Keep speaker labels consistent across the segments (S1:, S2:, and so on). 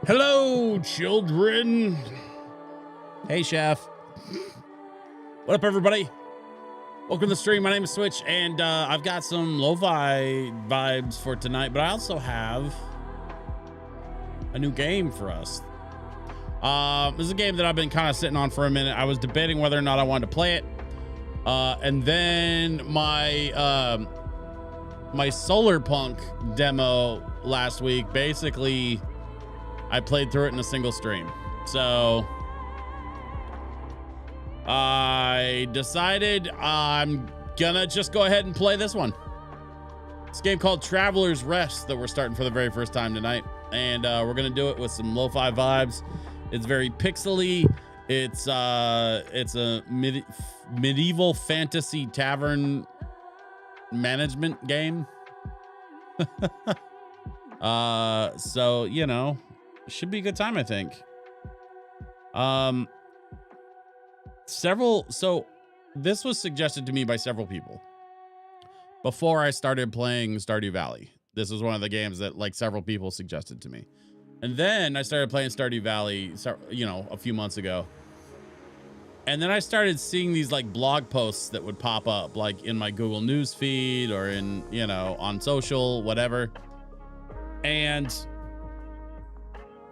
S1: Hello, children. Hey, Chef. What up, everybody? Welcome to the stream. My name is Switch, and I've got some lo-fi vibes for tonight, but I also have a new game for us. This is a game that I've been kind of sitting on for a minute. I was debating whether or not I wanted to play it. And then my my Solar Punk demo last week, basically I played through it in a single stream. So I decided I'm gonna just go ahead and play this one. It's a game called Traveler's Rest that we're starting for the very first time tonight. And we're gonna do it with some lo-fi vibes. It's very pixely. It's a medieval fantasy tavern management game. So, you know, should be a good time, I think. So this was suggested to me by several people before I started playing Stardew Valley. This was one of the games that like several people suggested to me. And then I started playing Stardew Valley, you know, a few months ago. And then I started seeing these like blog posts that would pop up like in my Google News feed or in, you know, on social, whatever. And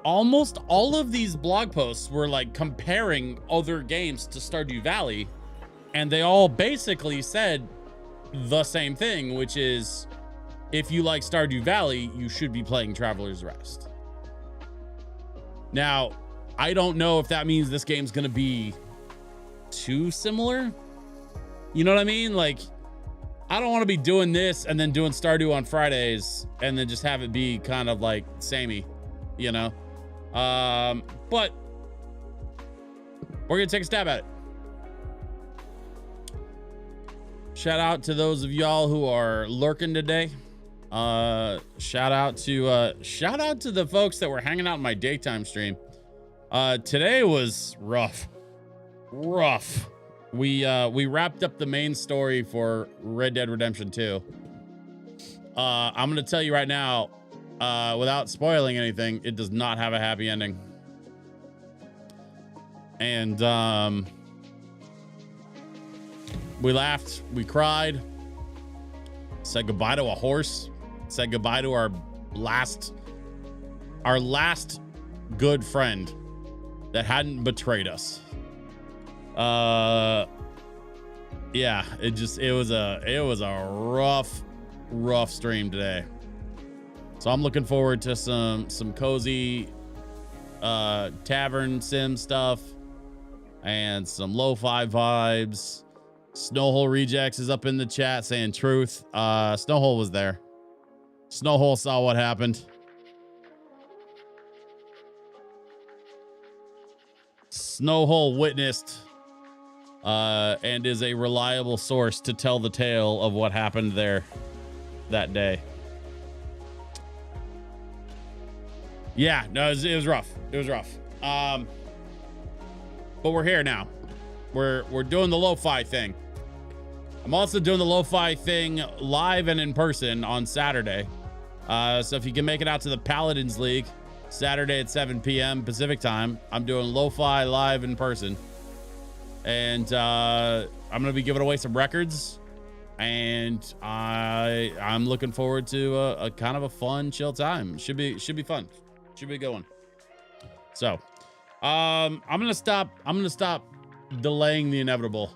S1: almost all of these blog posts were like comparing other games to Stardew Valley. And they all basically said the same thing, which is if you like Stardew Valley, you should be playing Traveler's Rest. Now, I don't know if that means this game's going to be too similar. You know what I mean? Like, I don't want to be doing this and then doing Stardew on Fridays and then just have it be kind of like samey, you know? But we're going to take a stab at it. Shout out to those of y'all who are lurking today. Shout out to the folks that were hanging out in my daytime stream. Today was rough. We wrapped up the main story for Red Dead Redemption 2. I'm gonna tell you right now, without spoiling anything, it does not have a happy ending. And we laughed, we cried, said goodbye to a horse, said goodbye to our last good friend that hadn't betrayed us. Yeah, it was a rough stream today. So I'm looking forward to some cozy tavern sim stuff and some lo-fi vibes. Snowhole Rejects is up in the chat saying truth. Snowhole was there. Snowhole saw what happened. Snowhole witnessed and is a reliable source to tell the tale of what happened there that day. Yeah, no, it was rough. It was rough. But we're here now. We're doing the lo-fi thing. I'm also doing the lo-fi thing live and in person on Saturday. So if you can make it out to the Paladins League Saturday at 7 p.m. Pacific time, I'm doing lo-fi live in person. And I'm going to be giving away some records. And I'm looking forward to a kind of a fun, chill time. Should be fun. Should be a good one. So I'm going to stop delaying the inevitable.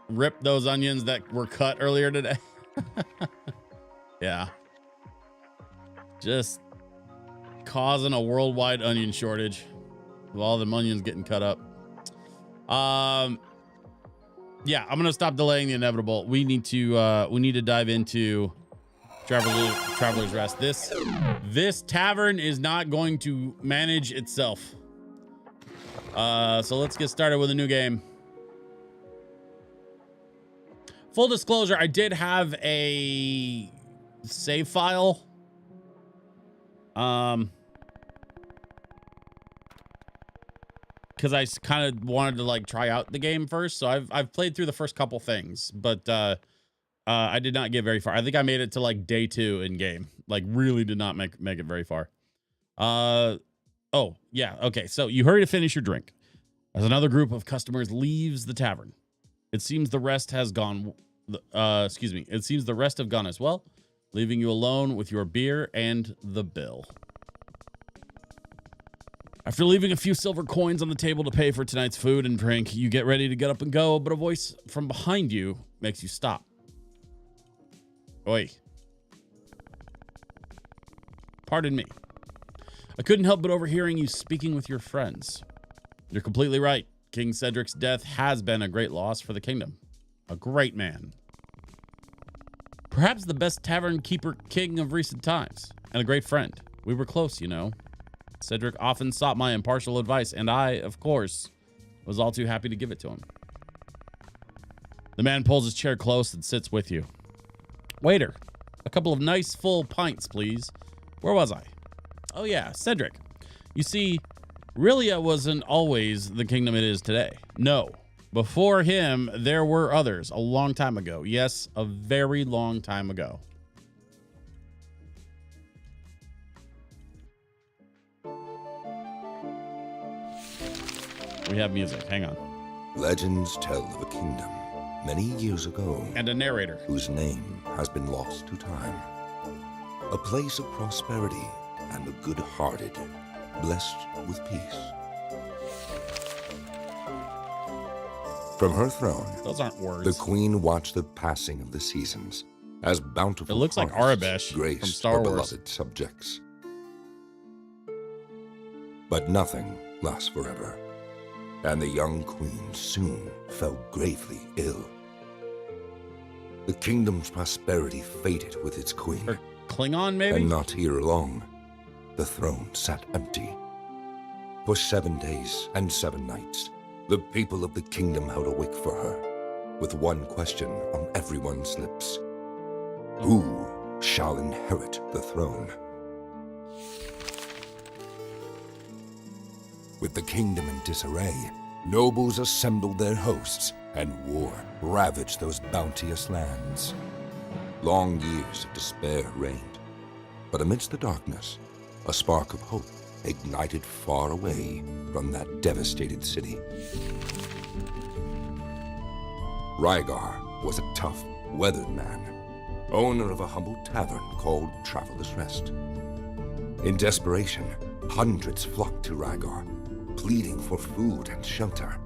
S1: Rip those onions that were cut earlier today. Yeah. Just causing a worldwide onion shortage with all the onions getting cut up. Yeah, I'm gonna stop delaying the inevitable. We need to dive into Traveler's Rest. This tavern is not going to manage itself. So let's get started with a new game. Full disclosure, I did have a save file. Because I kind of wanted to like try out the game first. So I've played through the first couple things, but I did not get very far. I think I made it to like day 2 in game. Like really did not make it very far. Oh, yeah. Okay. So you hurry to finish your drink as another group of customers leaves the tavern. It seems the rest has gone. It seems the rest have gone as well, leaving you alone with your beer and the bill. After leaving a few silver coins on the table to pay for tonight's food and drink, you get ready to get up and go, but a voice from behind you makes you stop. Oi. Pardon me. I couldn't help but overhearing you speaking with your friends. You're completely right. King Cedric's death has been a great loss for the kingdom. A great man. Perhaps the best tavern keeper king of recent times, and a great friend. We were close, you know. Cedric often sought my impartial advice, and I, of course, was all too happy to give it to him. The man pulls his chair close and sits with you. Waiter, a couple of nice full pints, please. Where was I? Oh yeah, Cedric. You see, Rilia wasn't always the kingdom it is today. No. Before him, there were others a long time ago. Yes, a very long time ago. We have music. Hang on.
S2: Legends tell of a kingdom many years ago.
S1: And a narrator.
S2: Whose name has been lost to time. A place of prosperity and the good-hearted, blessed with peace. From her throne,
S1: those aren't words.
S2: The queen watched the passing of the seasons as bountiful.
S1: It looks like Arabesh from Star Wars.
S2: Beloved subjects. But nothing lasts forever, and the young queen soon fell gravely ill. The kingdom's prosperity faded with its queen.
S1: Or Klingon, maybe?
S2: And not here long. The throne sat empty. For 7 days and 7 nights, the people of the kingdom held awake for her, with one question on everyone's lips. Who shall inherit the throne? With the kingdom in disarray, nobles assembled their hosts, and war ravaged those bounteous lands. Long years of despair reigned, but amidst the darkness, a spark of hope ignited far away from that devastated city. Rygar was a tough, weathered man, owner of a humble tavern called Traveler's Rest. In desperation, hundreds flocked to Rygar, pleading for food and shelter.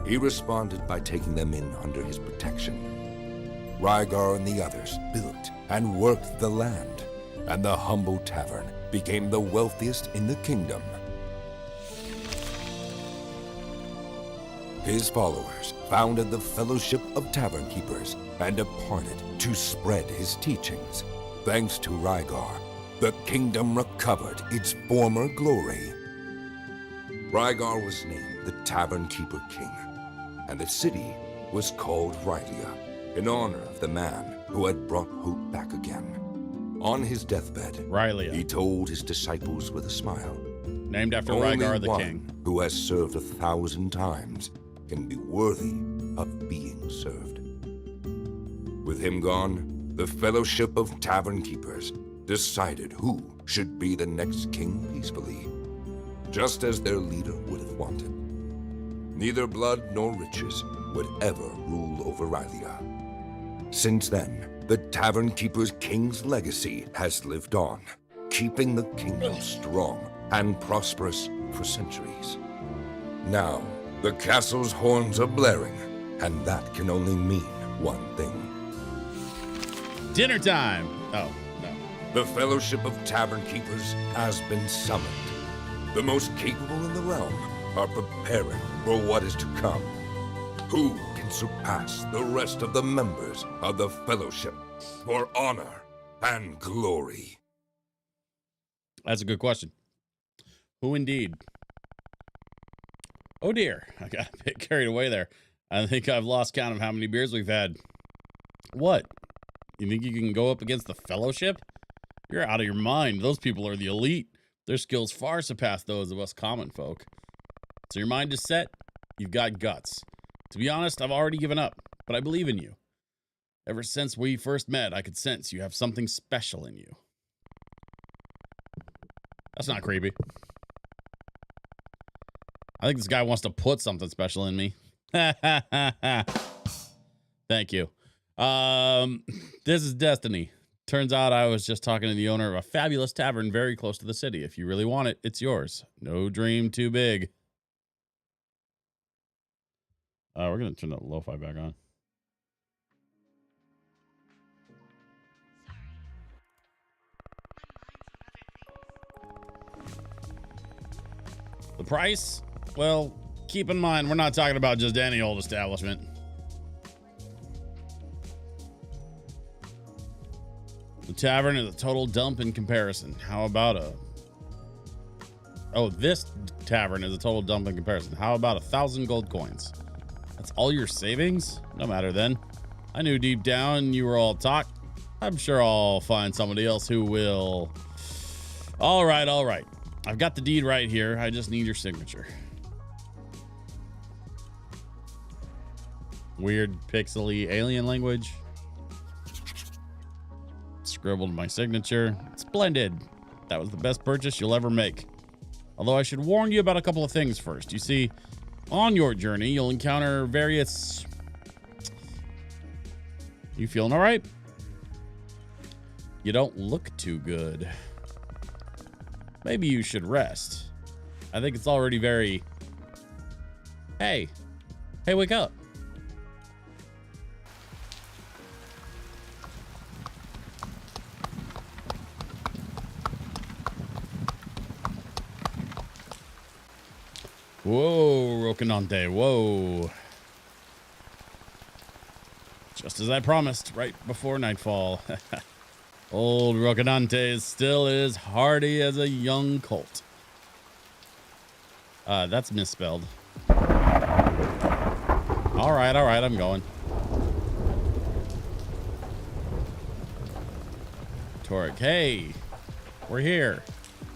S2: He responded by taking them in under his protection. Rygar and the others built and worked the land, and the humble tavern became the wealthiest in the kingdom. His followers founded the Fellowship of Tavern Keepers and departed to spread his teachings. Thanks to Rygar, the kingdom recovered its former glory. Rygar was named the Tavern Keeper King, and the city was called Rylia, in honor of the man who had brought hope back again. On his deathbed,
S1: Rylia.
S2: He told his disciples with a smile,
S1: named after
S2: only
S1: Rygar the
S2: one
S1: king,
S2: who has served 1,000 times can be worthy of being served. With him gone, the Fellowship of Tavern Keepers decided who should be the next king peacefully, just as their leader would have wanted. Neither blood nor riches would ever rule over Rylia. Since then, the Tavern Keeper's king's legacy has lived on, keeping the kingdom strong and prosperous for centuries. Now, the castle's horns are blaring, and that can only mean one thing.
S1: Dinner time! Oh, no.
S2: The Fellowship of Tavern Keepers has been summoned. The most capable in the realm are preparing for what is to come. Who can surpass the rest of the members of the Fellowship for honor and glory?
S1: That's a good question. Who indeed? Oh dear, I got a bit carried away there. I think I've lost count of how many beers we've had. What? You think you can go up against the Fellowship? You're out of your mind. Those people are the elite. Their skills far surpass those of us common folk. So your mind is set. You've got guts. To be honest, I've already given up, but I believe in you. Ever since we first met, I could sense you have something special in you. That's not creepy. I think this guy wants to put something special in me. Thank you. This is Destiny. Turns out I was just talking to the owner of a fabulous tavern very close to the city. If you really want it, it's yours. No dream too big. We're going to turn the lo-fi back on. The price? Well, keep in mind, we're not talking about just any old establishment. The tavern is a total dump in comparison. How about a... Oh, this tavern is a total dump in comparison. How about 1,000 gold coins? That's all your savings? No matter then. I knew deep down you were all talk. I'm sure I'll find somebody else who will. All right, all right. I've got the deed right here. I just need your signature. Weird pixely alien language. Scribbled my signature. Splendid. That was the best purchase you'll ever make. Although I should warn you about a couple of things first. You see, on your journey, you'll encounter various... You feeling all right? You don't look too good. Maybe you should rest. I think it's already very... Hey. Hey, wake up. Whoa, Rocinante, whoa. Just as I promised, right before nightfall. Old Rocinante is still as hardy as a young colt. That's misspelled. All right, I'm going. Torek, hey, we're here.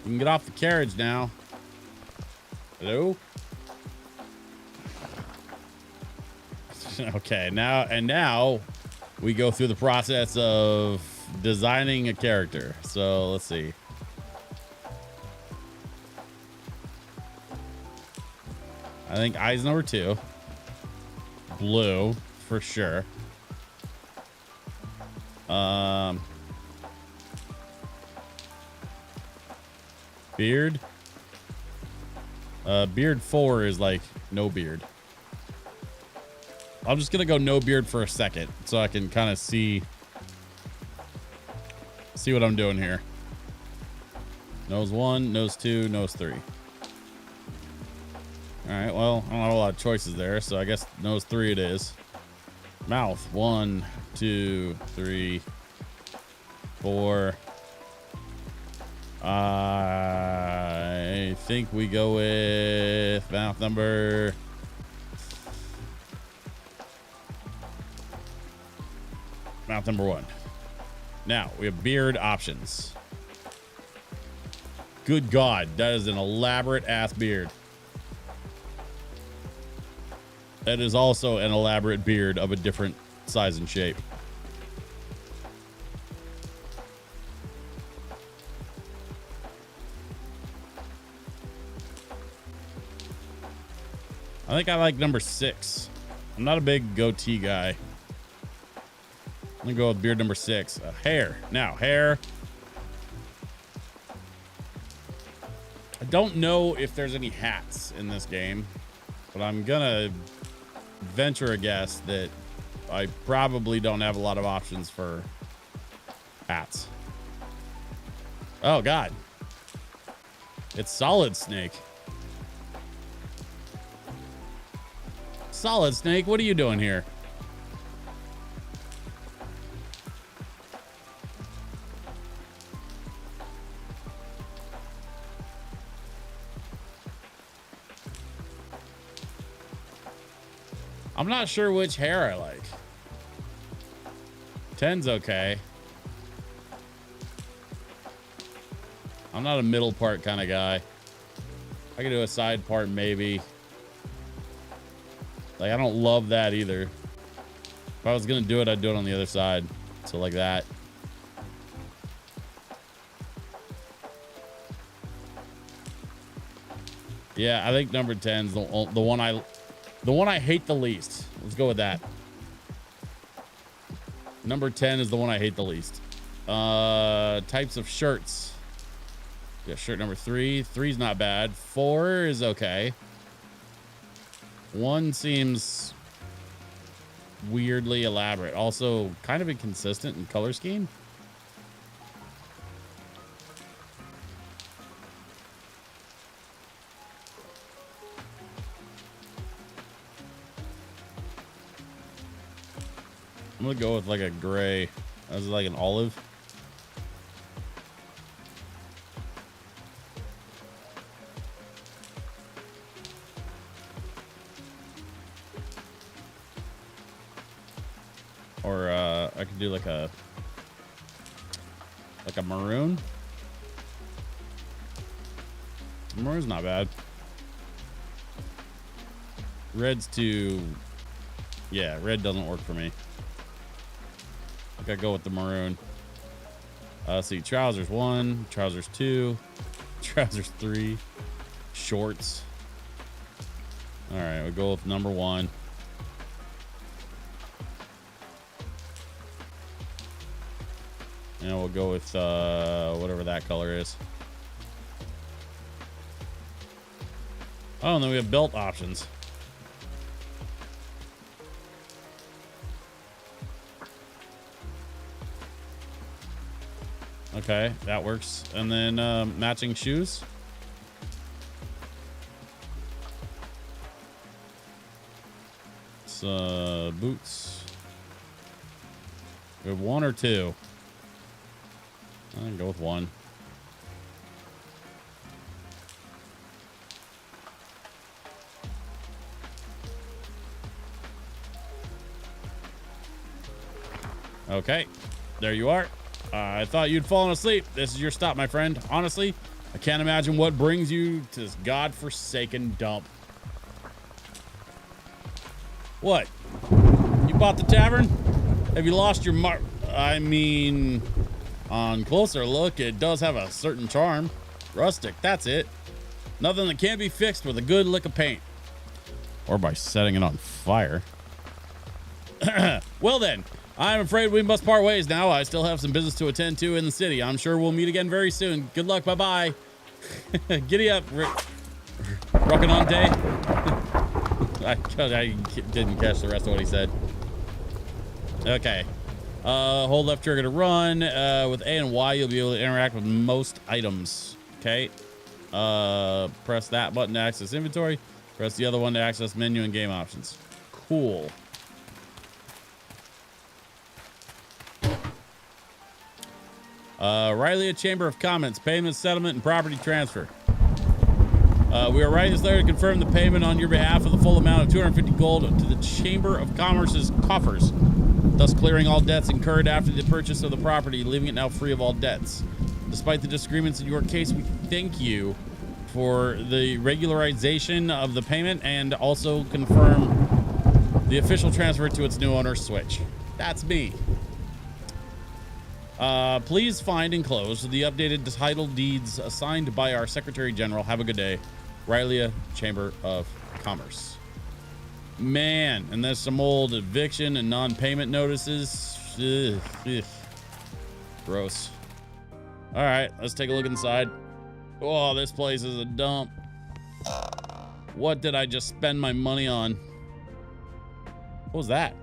S1: You can get off the carriage now. Hello? Okay, now we go through the process of designing a character. So let's see. I think eyes number 2. Blue for sure. Beard. Beard 4 is like no beard. I'm just gonna go no beard for a second so I can kind of see what I'm doing here. Nose 1, nose 2, nose 3. All right, well, I don't have a lot of choices there, so I guess nose 3 it is. Mouth 1, 2, 3, 4. I think we go with mouth number... Mouth number 1. Now, we have beard options. Good God, that is an elaborate ass beard. That is also an elaborate beard of a different size and shape. I think I like number 6. I'm not a big goatee guy. I'm gonna go with beard number 6. Hair. Now, hair. I don't know if there's any hats in this game, but I'm gonna venture a guess that I probably don't have a lot of options for hats. Oh, God. It's Solid Snake. Solid Snake, what are you doing here? I'm not sure which hair I like. 10's okay. I'm not a middle part kind of guy. I can do a side part maybe. Like, I don't love that either. If I was gonna do it, I'd do it on the other side. So like that. Yeah, I think number 10's the one I hate the least. Let's go with that. Number 10 is the one I hate the least. Types of shirts. Yeah, shirt number 3. 3's not bad. 4 is okay. 1 seems weirdly elaborate. Also kind of inconsistent in color scheme. I'm gonna go with like a gray. That's like an olive. Or I could do like a maroon. Maroon's not bad. Red's too. Yeah, red doesn't work for me. I gotta go with the maroon. See, trousers 1, trousers 2, trousers 3, shorts. All right, we'll go with number 1. And we'll go with whatever that color is. Oh, and then we have belt options. Okay, that works. And then matching shoes. It's boots. We have 1 or 2. I can go with 1. Okay, there you are. I thought you'd fallen asleep. This is your stop, my friend. Honestly, I can't imagine what brings you to this godforsaken dump. What? You bought the tavern? Have you lost your mark? I mean, on closer look, it does have a certain charm. Rustic, that's it. Nothing that can't be fixed with a good lick of paint. Or by setting it on fire. Well then, I'm afraid we must part ways now. I still have some business to attend to in the city. I'm sure we'll meet again very soon. Good luck. Bye-bye. Giddy up, rockin' on day. I didn't catch the rest of what he said. Okay. Hold left trigger to run. With A and Y, you'll be able to interact with most items. Okay. Press that button to access inventory. Press the other one to access menu and game options. Cool. Riley, Chamber of Comments, payment, settlement, and property transfer. We are writing this letter to confirm the payment on your behalf of the full amount of 250 gold to the Chamber of Commerce's coffers, thus clearing all debts incurred after the purchase of the property, leaving it now free of all debts. Despite the disagreements in your case, we thank you for the regularization of the payment and also confirm the official transfer to its new owner, Switch. That's me. Please find enclosed the updated title deeds assigned by our Secretary General. Have a good day. Riley, Chamber of Commerce. Man, and there's some old eviction and non-payment notices. Ugh, ugh. Gross. All right, let's take a look inside. Oh, this place is a dump. What did I just spend my money on? What was that?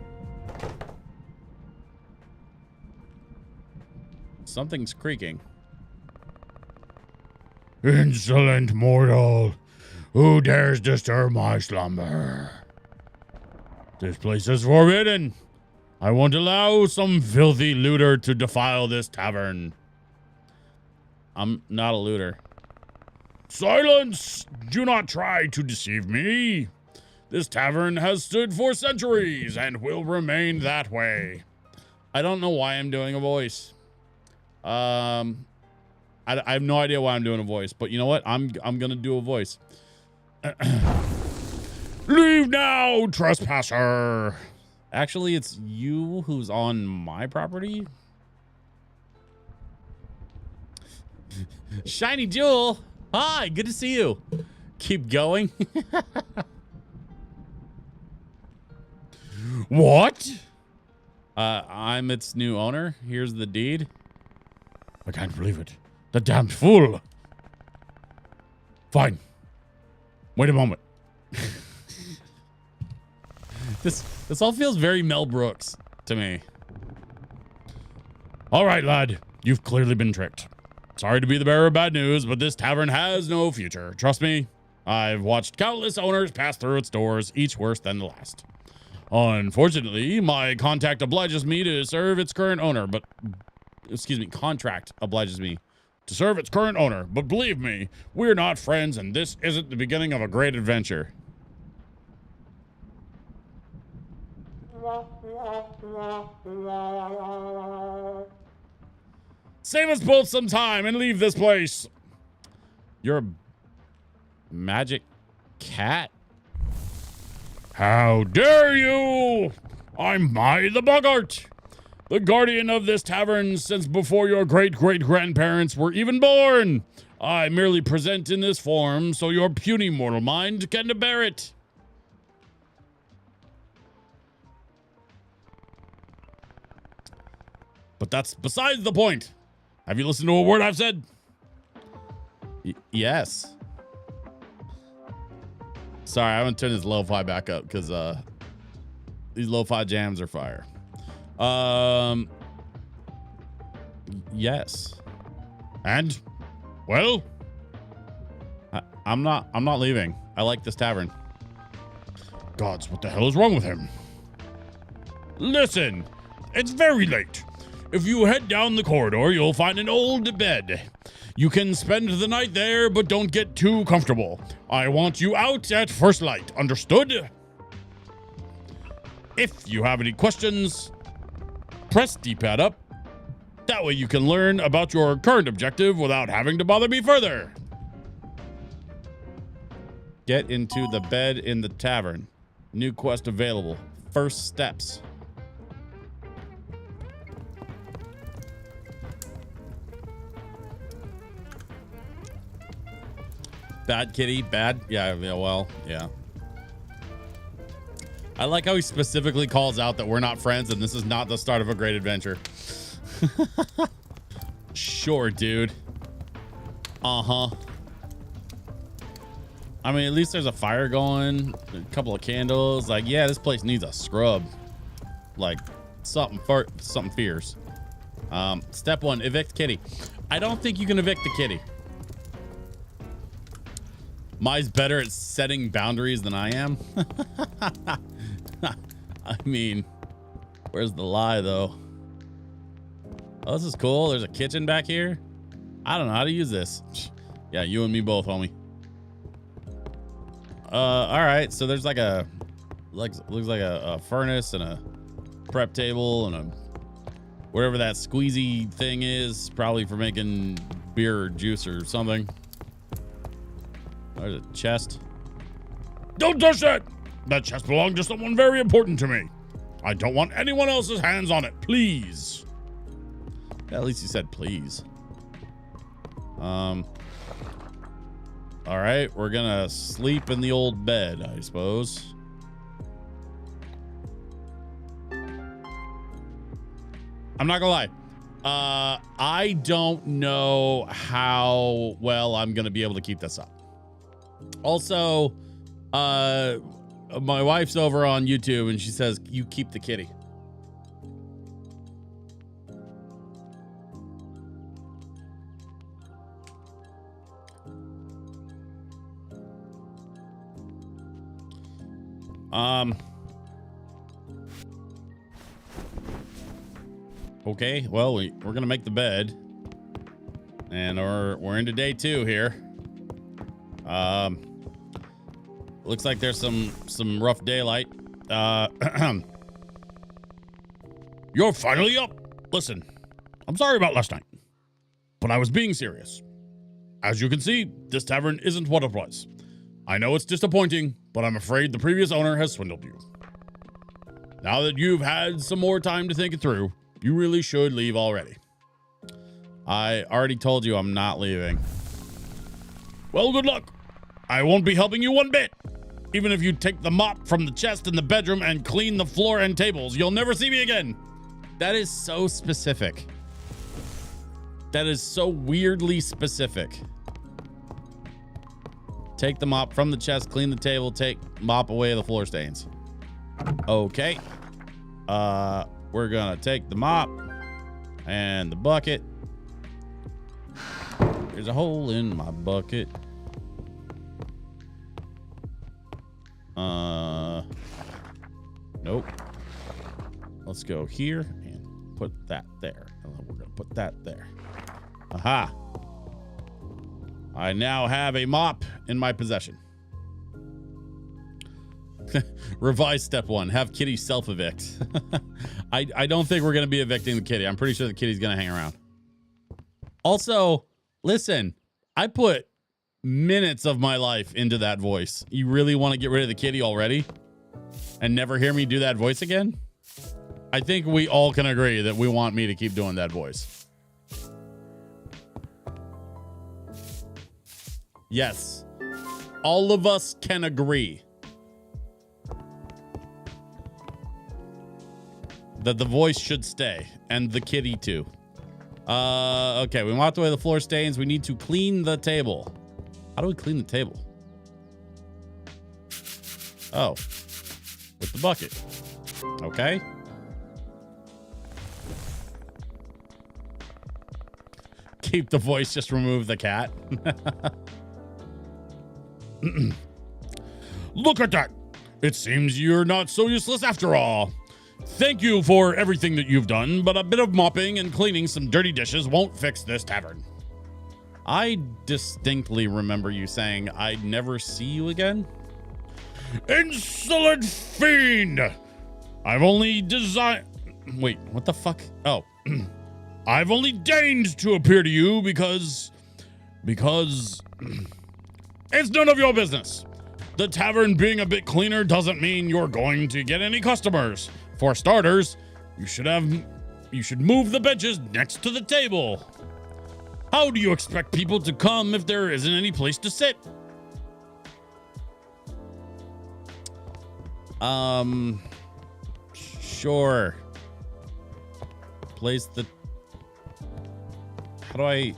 S1: Something's creaking. Insolent mortal, who dares disturb my slumber? This place is forbidden. I won't allow some filthy looter to defile this tavern. I'm not a looter. Silence! Do not try to deceive me. This tavern has stood for centuries and will remain that way. I don't know why I'm doing a voice. I have no idea why I'm doing a voice, but you know what? I'm gonna do a voice. Leave now, trespasser. Actually, it's you who's on my property. Shiny Jewel. Hi, good to see you. Keep going. What? I'm its new owner. Here's the deed. I can't believe it. The damned fool. Fine. Wait a moment. This all feels very Mel Brooks to me. All right, lad. You've clearly been tricked. Sorry to be the bearer of bad news, but this tavern has no future. Trust me, I've watched countless owners pass through its doors, each worse than the last. Unfortunately, my contact obliges me to serve its current owner, but... Excuse me, contract obliges me to serve its current owner. But believe me, we're not friends, and this isn't the beginning of a great adventure. Save us both some time and leave this place. You're a magic cat? How dare you! I'm Mai the Boggart, the guardian of this tavern since before your great-great-grandparents were even born. I merely present in this form so your puny mortal mind can bear it. But that's besides the point. Have you listened to a word I've said? Yes. Sorry, I want to turn this lo-fi back up because these lo-fi jams are fire. Yes. And? Well? I'm not leaving. I like this tavern. Gods, what the hell is wrong with him? Listen, it's very late. If you head down the corridor, you'll find an old bed. You can spend the night there, but don't get too comfortable. I want you out at first light. Understood? If you have any questions, press D-pad up. That way you can learn about your current objective without having to bother me further. Get into the bed in the tavern. New quest available. First steps. Bad kitty, bad? Yeah, well, yeah. I like how he specifically calls out that we're not friends and this is not the start of a great adventure. Sure, dude. Uh-huh. I mean, at least there's a fire going, a couple of candles. Like, yeah, this place needs a scrub. Like, something fierce. Step 1, evict kitty. I don't think you can evict the kitty. Mai's better at setting boundaries than I am. I mean, where's the lie, though? Oh, this is cool. There's a kitchen back here. I don't know how to use this. Yeah, you and me both, homie. All right. So there's like looks like a furnace and a prep table and a whatever that squeezy thing is, probably for making beer or juice or something. There's a chest. Don't touch that! That chest belonged to someone very important to me. I don't want anyone else's hands on it, please. Yeah, at least you said please. All right, we're gonna sleep in the old bed, I suppose. I'm not gonna lie. I don't know how well I'm gonna be able to keep this up. Also, my wife's over on YouTube and she says, you keep the kitty. Okay, well, we're gonna make the bed. And we're into day 2 here. Looks like there's some rough daylight. You're finally up. Listen, I'm sorry about last night, but I was being serious. As you can see, this tavern isn't what it was. I know it's disappointing, but I'm afraid the previous owner has swindled you. Now that you've had some more time to think it through, you really should leave already. I already told you I'm not leaving. Well, good luck. I won't be helping you one bit. Even if you take the mop from the chest in the bedroom and clean the floor and tables, you'll never see me again. That is so specific. That is so weirdly specific. Take the mop from the chest, clean the table, mop away the floor stains. Okay. We're gonna take the mop and the bucket. There's a hole in my bucket. Nope. Let's go here and put that there. And then we're gonna put that there. Aha. I now have a mop in my possession. Revise step 1. Have kitty self-evict. I don't think we're going to be evicting the kitty. I'm pretty sure the kitty's going to hang around. Also, listen, I put minutes of my life into that voice. You really want to get rid of the kitty already and never hear me do that voice again? I think we all can agree that we want me to keep doing that voice. Yes. All of us can agree that the voice should stay, and the kitty too. Okay, we mopped away the floor stains. We need to clean the table. How do we clean the table? Oh, with the bucket. Okay. Keep the voice, just remove the cat. Look at that. It seems you're not so useless after all. Thank you for everything that you've done, but a bit of mopping and cleaning some dirty dishes won't fix this tavern. I distinctly remember you saying I'd never see you again. Insolent fiend! I've only designed... Wait, what the fuck? Oh. I've only deigned to appear to you because it's none of your business. The tavern being a bit cleaner doesn't mean you're going to get any customers. For starters, you should move the benches next to the table. How do you expect people to come if there isn't any place to sit? Sure. Place the... How do I...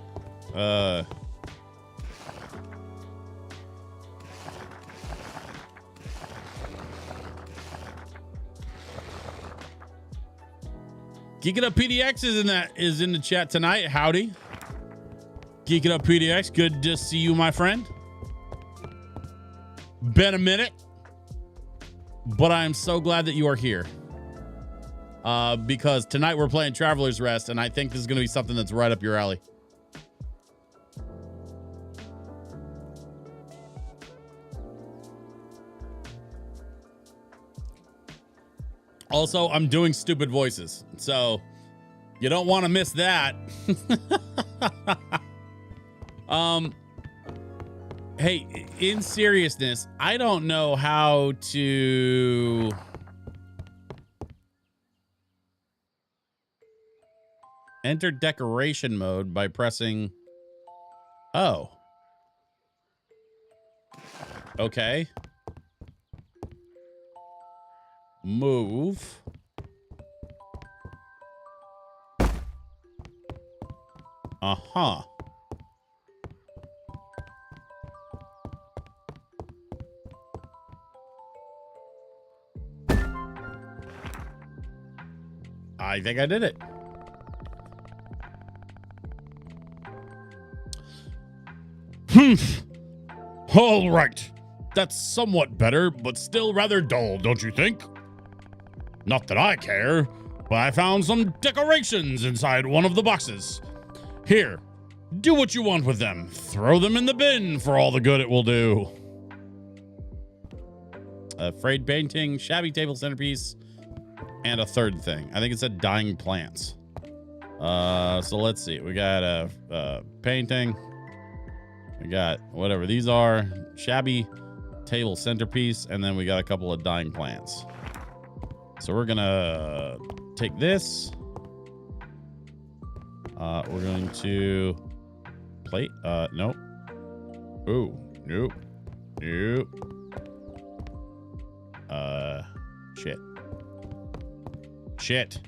S1: Geek It Up PDX is in the chat tonight. Howdy. Geek It Up PDX, good to see you, my friend. Been a minute, but I'm so glad that you are here. Because tonight we're playing Traveler's Rest, and I think this is going to be something that's right up your alley. Also, I'm doing stupid voices, so you don't want to miss that. Hey, in seriousness, I don't know how to... Enter decoration mode by pressing... Oh. Okay. Move. Uh-huh. I think I did it. All right. That's somewhat better, but still rather dull, don't you think? Not that I care, but I found some decorations inside one of the boxes. Here, do what you want with them. Throw them in the bin for all the good it will do. A frayed painting, shabby table centerpiece, and a third thing. I think it said dying plants. So let's see. We got a painting. We got whatever these are. Shabby table centerpiece, and then we got a couple of dying plants. So we're gonna take this. We're going to plate. Nope. Ooh, nope. Nope. Shit. Shit.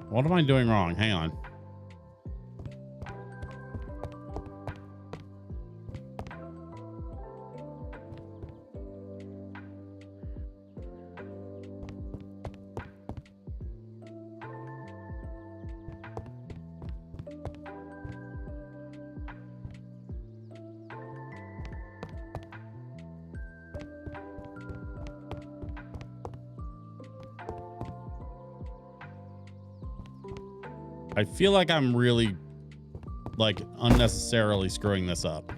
S1: What am I doing wrong? Hang on. I feel like I'm really, like, unnecessarily screwing this up.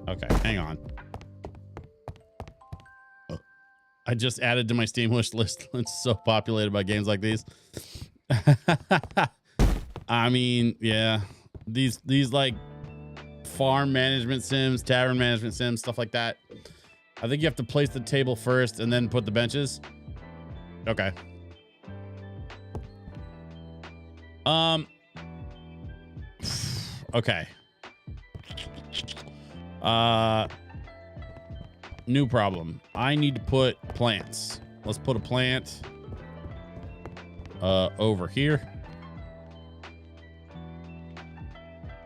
S1: Okay, hang on. Oh, I just added to my Steam wish list. It's so populated by games like these. I mean, yeah, these like farm management sims, tavern management sims, stuff like that. I think you have to place the table first and then put the benches. Okay. Okay. New problem. I need to put plants. Let's put a plant over here.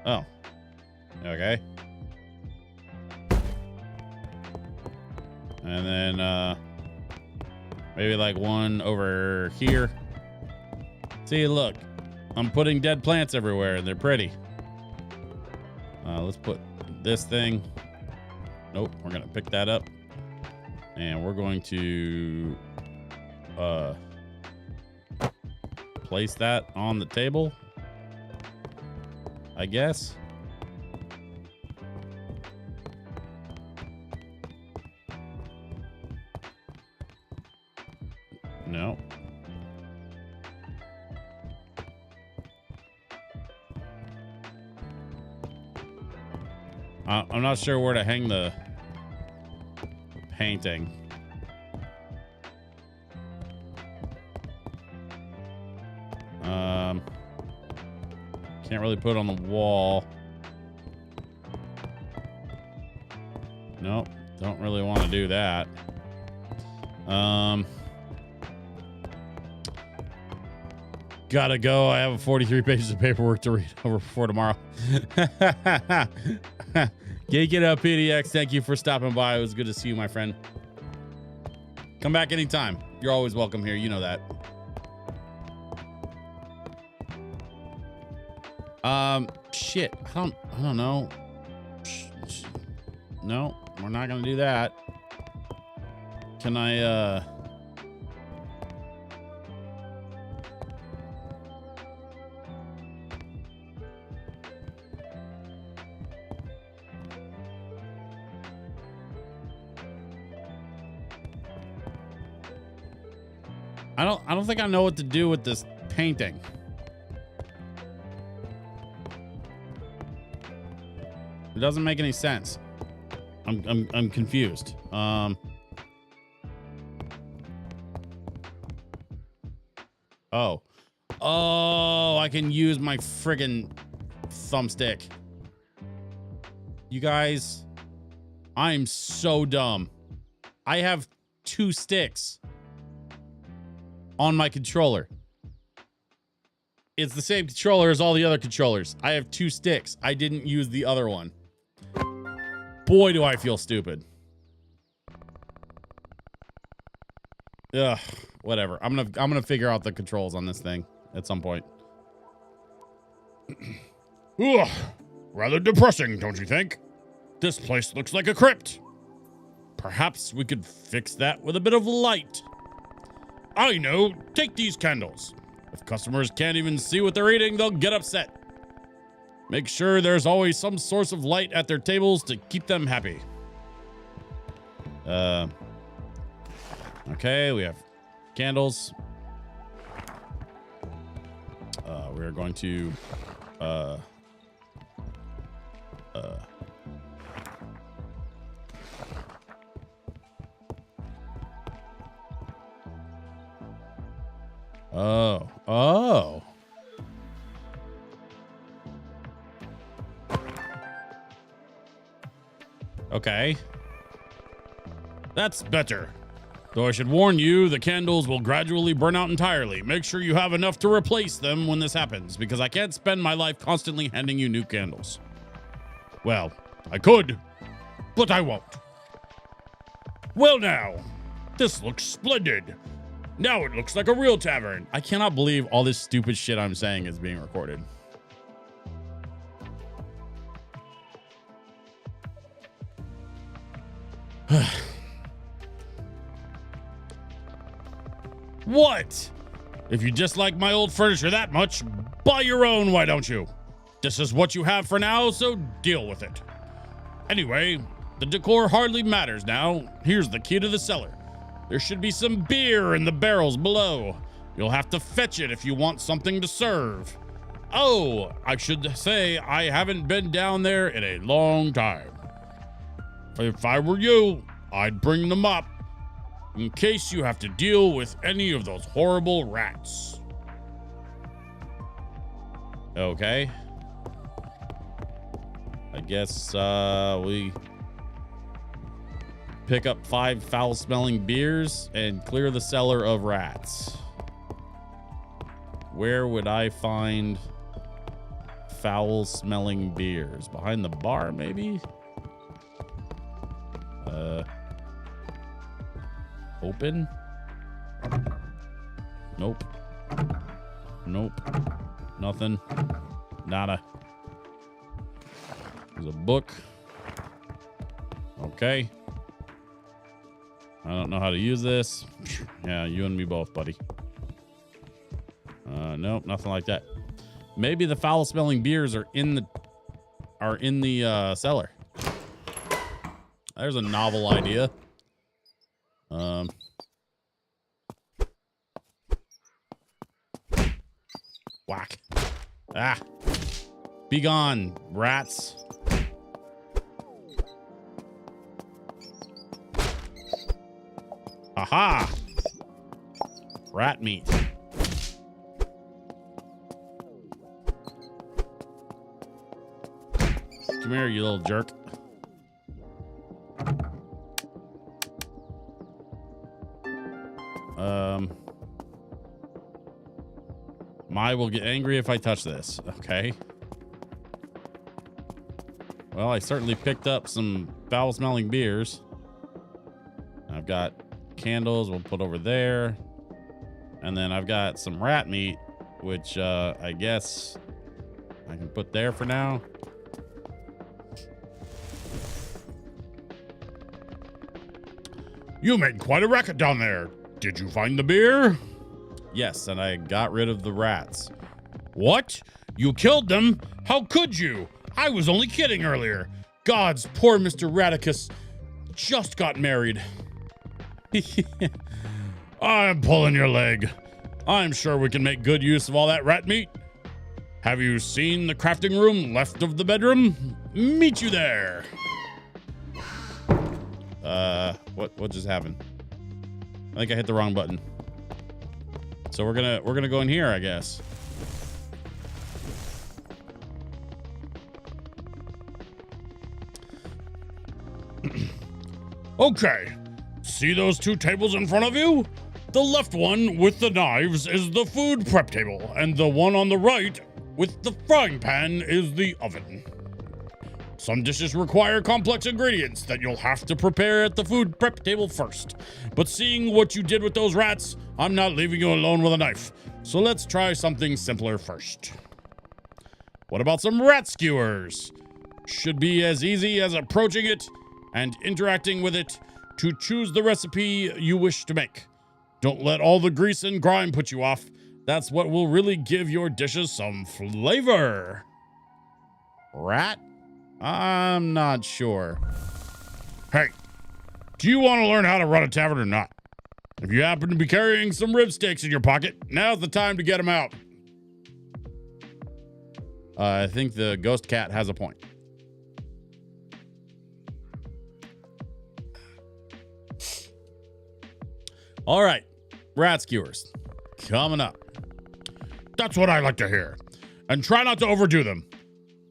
S1: Oh. Okay. And then maybe like one over here. See, look, I'm putting dead plants everywhere and they're pretty. Let's put this thing. Nope, we're gonna pick that up and we're going to place that on the table, I guess. No. I'm not sure where to hang the painting. Can't really put it on the wall. Nope, don't really want to do that. Gotta go. I have 43 pages of paperwork to read over before tomorrow. Geek it up, PDX. Thank you for stopping by. It was good to see you, my friend. Come back anytime. You're always welcome here. You know that. Shit. I don't know. No, we're not gonna do that. Can I, I don't think I know what to do with this painting. It doesn't make any sense. I'm confused. Oh, I can use my friggin' thumbstick. You guys, I'm so dumb. I have 2 sticks on my controller. It's the same controller as all the other controllers. I have 2 sticks. I didn't use the other one. Boy, do I feel stupid. Ugh, whatever. I'm gonna figure out the controls on this thing at some point. Ugh, rather depressing, don't you think? This place looks like a crypt. Perhaps we could fix that with a bit of light. I know, take these candles. If customers can't even see what they're eating, they'll get upset. Make sure there's always some source of light at their tables to keep them happy. Okay, we have candles. We're going to Oh. Okay. That's better. Though I should warn you, the candles will gradually burn out entirely. Make sure you have enough to replace them when this happens, because I can't spend my life constantly handing you new candles. Well, I could, but I won't. Well now, this looks splendid. Now it looks like a real tavern. I cannot believe all this stupid shit I'm saying is being recorded. What? If you dislike my old furniture that much, buy your own, why don't you? This is what you have for now, so deal with it. Anyway, the decor hardly matters now. Here's the key to the cellar. There should be some beer in the barrels below. You'll have to fetch it if you want something to serve. Oh, I should say I haven't been down there in a long time. If I were you, I'd bring them up in case you have to deal with any of those horrible rats. Okay. I guess we pick up 5 foul-smelling beers and clear the cellar of rats. Where would I find foul-smelling beers? Behind the bar, maybe? Open? Nope. Nope. Nothing. Nada. There's a book. Okay. I don't know how to use this. Yeah, you and me both, buddy. Nope, nothing like that. Maybe the foul-smelling beers are in the cellar. There's a novel idea. Whack. Ah. Be gone, rats. Aha! Rat meat. Come here, you little jerk. Mai will get angry if I touch this. Okay. Well, I certainly picked up some foul-smelling beers. I've got candles we'll put over there. And then I've got some rat meat, which I guess I can put there for now. You made quite a racket down there. Did you find the beer? Yes, and I got rid of the rats. What? You killed them? How could you? I was only kidding earlier. Gods, poor Mr. Radicus just got married. I'm pulling your leg. I'm sure we can make good use of all that rat meat. Have you seen the crafting room left of the bedroom? Meet you there. What just happened? I think I hit the wrong button. So we're gonna go in here, I guess. Okay. See those 2 tables in front of you? The left one with the knives is the food prep table, and the one on the right with the frying pan is the oven. Some dishes require complex ingredients that you'll have to prepare at the food prep table first. But seeing what you did with those rats, I'm not leaving you alone with a knife. So let's try something simpler first. What about some rat skewers? Should be as easy as approaching it and interacting with it to choose the recipe you wish to make. Don't let all the grease and grime put you off. That's what will really give your dishes some flavor. rat? I'm not sure. Hey, do you want to learn how to run a tavern or not? If you happen to be carrying some rib sticks in your pocket, now's the time to get them out. I think the ghost cat has a point. All right, rat skewers coming up. That's what I like to hear. And try not to overdo them.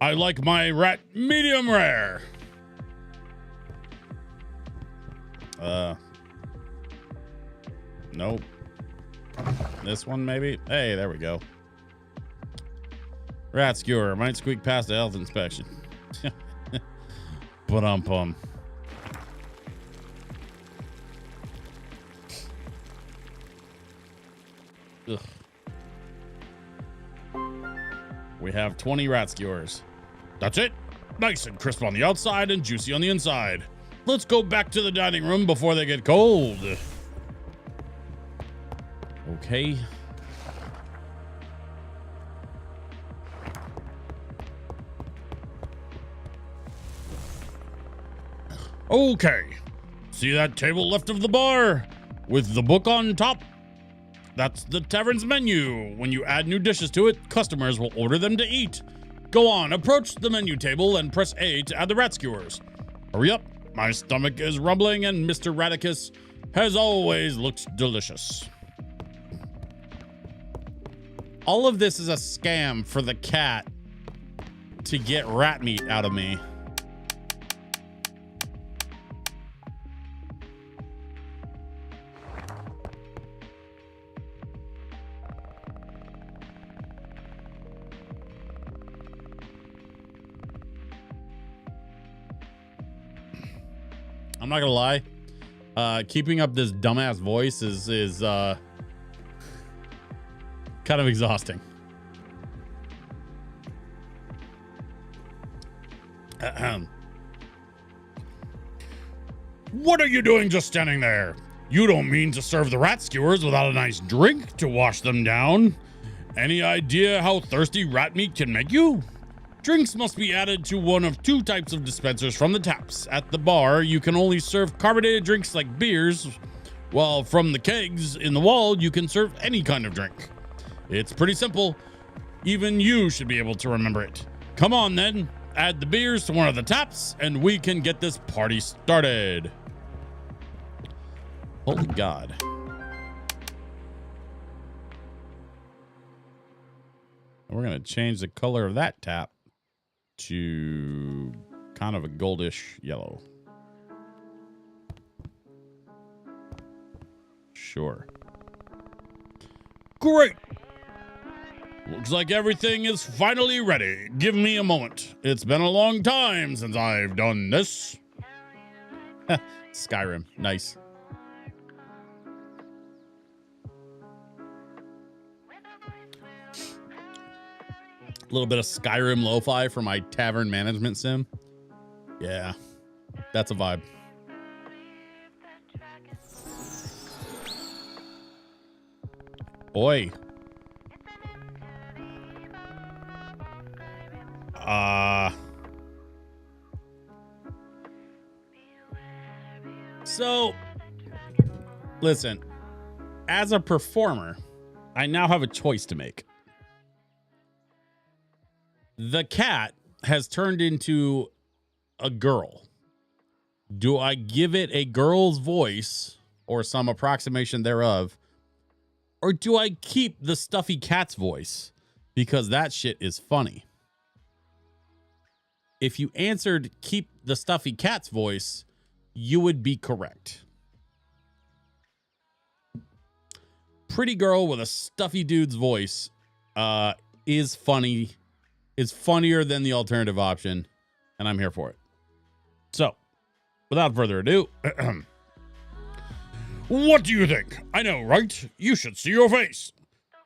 S1: I like my rat medium rare. Nope. This one maybe? Hey, there we go. Rat skewer might squeak past the health inspection. Ba-dum-pum. Ugh. We have 20 rat skewers. That's it. Nice and crisp on the outside and juicy on the inside. Let's go back to the dining room before they get cold. Okay. Okay. See that table left of the bar with the book on top? That's the tavern's menu. When you add new dishes to it, customers will order them to eat. Go on, approach the menu table and press A to add the rat skewers. Hurry up. My stomach is rumbling and Mr. Radicus has always looked delicious. All of this is a scam for the cat to get rat meat out of me. I'm not gonna lie. Keeping up this dumbass voice is kind of exhausting. What are you doing just standing there? You don't mean to serve the rat skewers without a nice drink to wash them down? Any idea how thirsty rat meat can make you? Drinks must be added to one of two types of dispensers from the taps. At the bar, you can only serve carbonated drinks like beers, while from the kegs in the wall, you can serve any kind of drink. It's pretty simple. Even you should be able to remember it. Come on then, add the beers to one of the taps, and we can get this party started. Holy God. We're gonna change the color of that tap to kind of a goldish yellow. Sure. Great. Looks like everything is finally ready. Give me a moment. It's been a long time since I've done this. Skyrim. Nice. A little bit of Skyrim lo-fi for my tavern management sim. Yeah, that's a vibe. Boy. So, listen, as a performer, I now have a choice to make. The cat has turned into a girl. Do I give it a girl's voice or some approximation thereof? Or do I keep the stuffy cat's voice? Because that shit is funny. If you answered keep the stuffy cat's voice, you would be correct. Pretty girl with a stuffy dude's voice is funny. Is funnier than the alternative option, and I'm here for it. So, without further ado, what do you think? I know, right? You should see your face.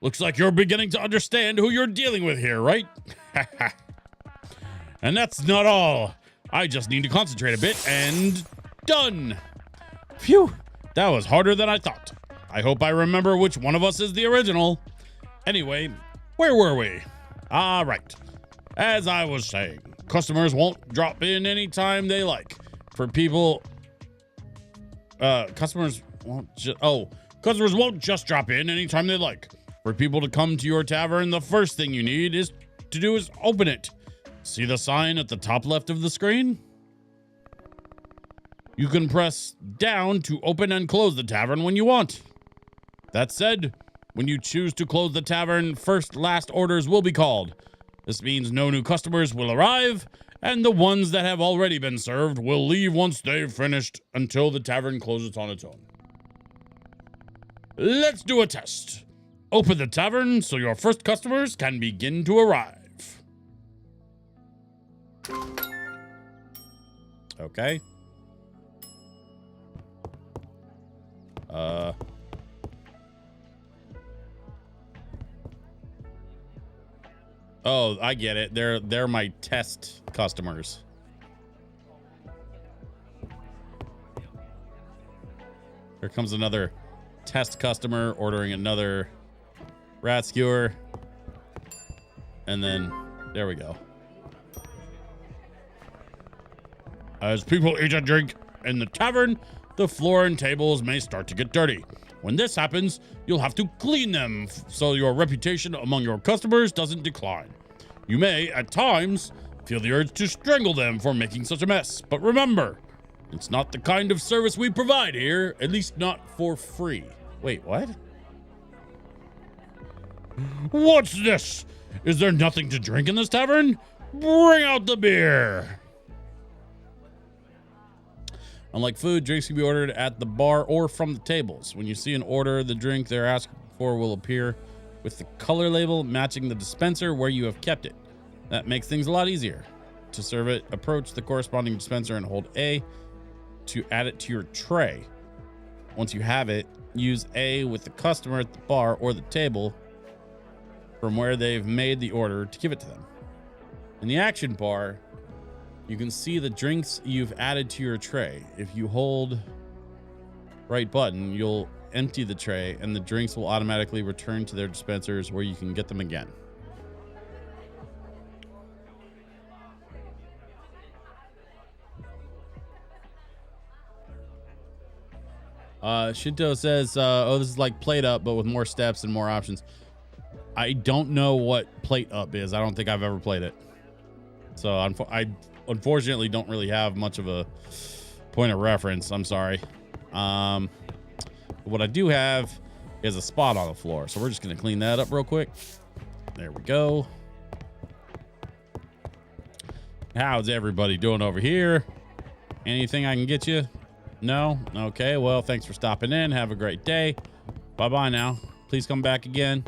S1: Looks like you're beginning to understand who you're dealing with here, right? And that's not all. I just need to concentrate a bit, and done. Phew, that was harder than I thought. I hope I remember which one of us is the original. Anyway, where were we? All right. As I was saying, customers won't drop in anytime they like. For people, customers won't just drop in anytime they like. For people to come to your tavern, the first thing you need is open it. See the sign at the top left of the screen? You can press down to open and close the tavern when you want. That said, when you choose to close the tavern, last orders will be called. This means no new customers will arrive, and the ones that have already been served will leave once they've finished until the tavern closes on its own. Let's do a test. Open the tavern so your first customers can begin to arrive. Okay. Oh, I get it. They're my test customers. Here comes another test customer ordering another rat skewer. And then there we go. As people eat and drink in the tavern, the floor and tables may start to get dirty. When this happens, you'll have to clean them so your reputation among your customers doesn't decline. You may, at times, feel the urge to strangle them for making such a mess. But remember, it's not the kind of service we provide here, at least not for free. Wait, what? What's this? Is there nothing to drink in this tavern? Bring out the beer. Unlike food, drinks can be ordered at the bar or from the tables. When you see an order, the drink they're asking for will appear with the color label matching the dispenser where you have kept it. That makes things a lot easier. To serve it, approach the corresponding dispenser and hold A to add it to your tray. Once you have it, use A with the customer at the bar or the table from where they've made the order to give it to them. In the action bar, you can see the drinks you've added to your tray. If you hold right button, you'll empty the tray and the drinks will automatically return to their dispensers where you can get them again. Shinto says, oh, this is like Plate Up, but with more steps and more options. I don't know what Plate Up is. I don't think I've ever played it. So I unfortunately don't really have much of a point of reference. I'm sorry. What I do have is a spot on the floor. So we're just going to clean that up real quick. There we go. How's everybody doing over here? Anything I can get you? No? Okay. Well, thanks for stopping in. Have a great day. Bye-bye now. Please come back again.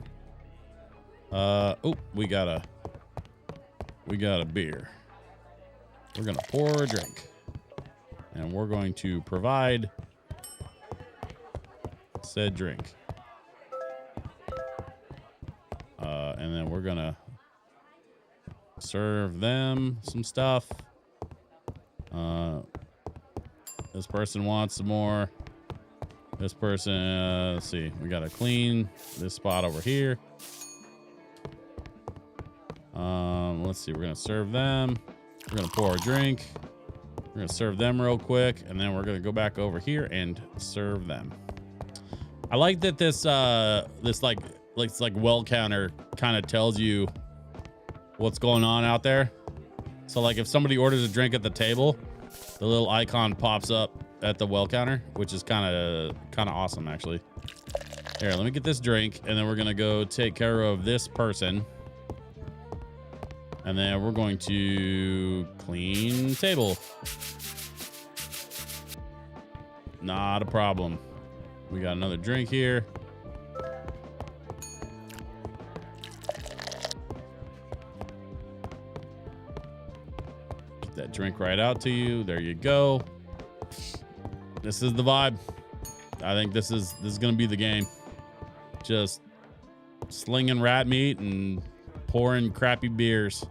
S1: Oh, we got a beer. We're going to pour a drink. And we're going to provide said drink. And then we're going to serve them some stuff. This person wants some more. This person, let's see. We got to clean this spot over here. Let's see. We're going to serve them. We're going to pour a drink. We're going to serve them real quick. And then we're going to go back over here and serve them. I like that this well counter kind of tells you what's going on out there. So like if somebody orders a drink at the table, the little icon pops up at the well counter, which is kind of awesome actually. Here, let me get this drink and then we're going to go take care of this person. And then we're going to clean table. Not a problem. We got another drink here. Get that drink right out to you. There you go. This is the vibe. I think this is going to be the game. Just slinging rat meat and pouring crappy beers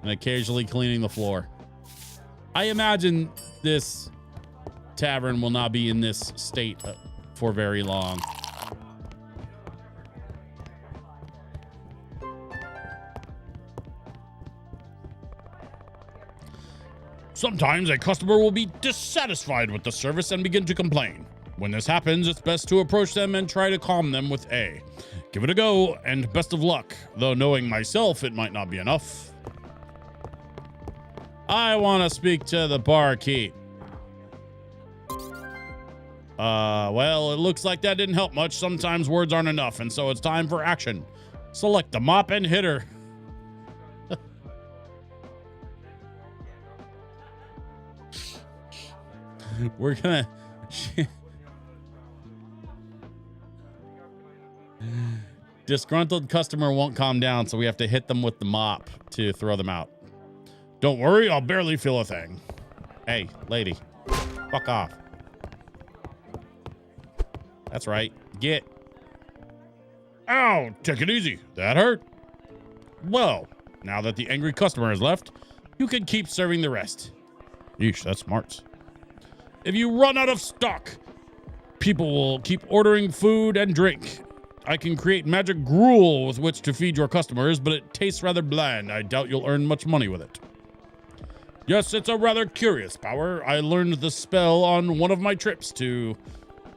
S1: and occasionally cleaning the floor. I imagine this tavern will not be in this state for very long. Sometimes a customer will be dissatisfied with the service and begin to complain. When this happens, it's best to approach them and try to calm them with A. Give it a go, and best of luck, though knowing myself, it might not be enough. I want to speak to the barkeep. Well, it looks like that didn't help much. Sometimes words aren't enough, and so it's time for action. Select the mop and hit her. We're gonna... Disgruntled customer won't calm down, so we have to hit them with the mop to throw them out. Don't worry, I'll barely feel a thing. Hey, lady. Fuck off. That's right. Get. Ow! Take it easy. That hurt? Well, now that the angry customer has left, you can keep serving the rest. Yeesh, that's smart. If you run out of stock, people will keep ordering food and drink. I can create magic gruel with which to feed your customers, but it tastes rather bland. I doubt you'll earn much money with it. Yes, it's a rather curious power. I learned the spell on one of my trips to...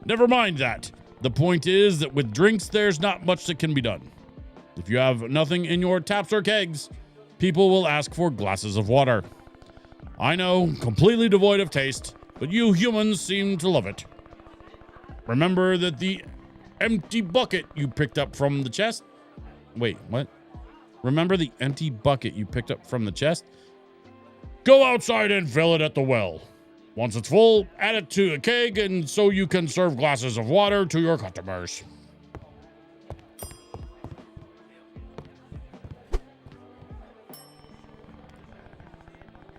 S1: Never mind that. The point is that with drinks, there's not much that can be done. If you have nothing in your taps or kegs, people will ask for glasses of water. I know, completely devoid of taste, but you humans seem to love it. Remember that the empty bucket you picked up from the chest? Wait, what? Remember the empty bucket you picked up from the chest? Go outside and fill it at the well. Once it's full, add it to a keg, and so you can serve glasses of water to your customers.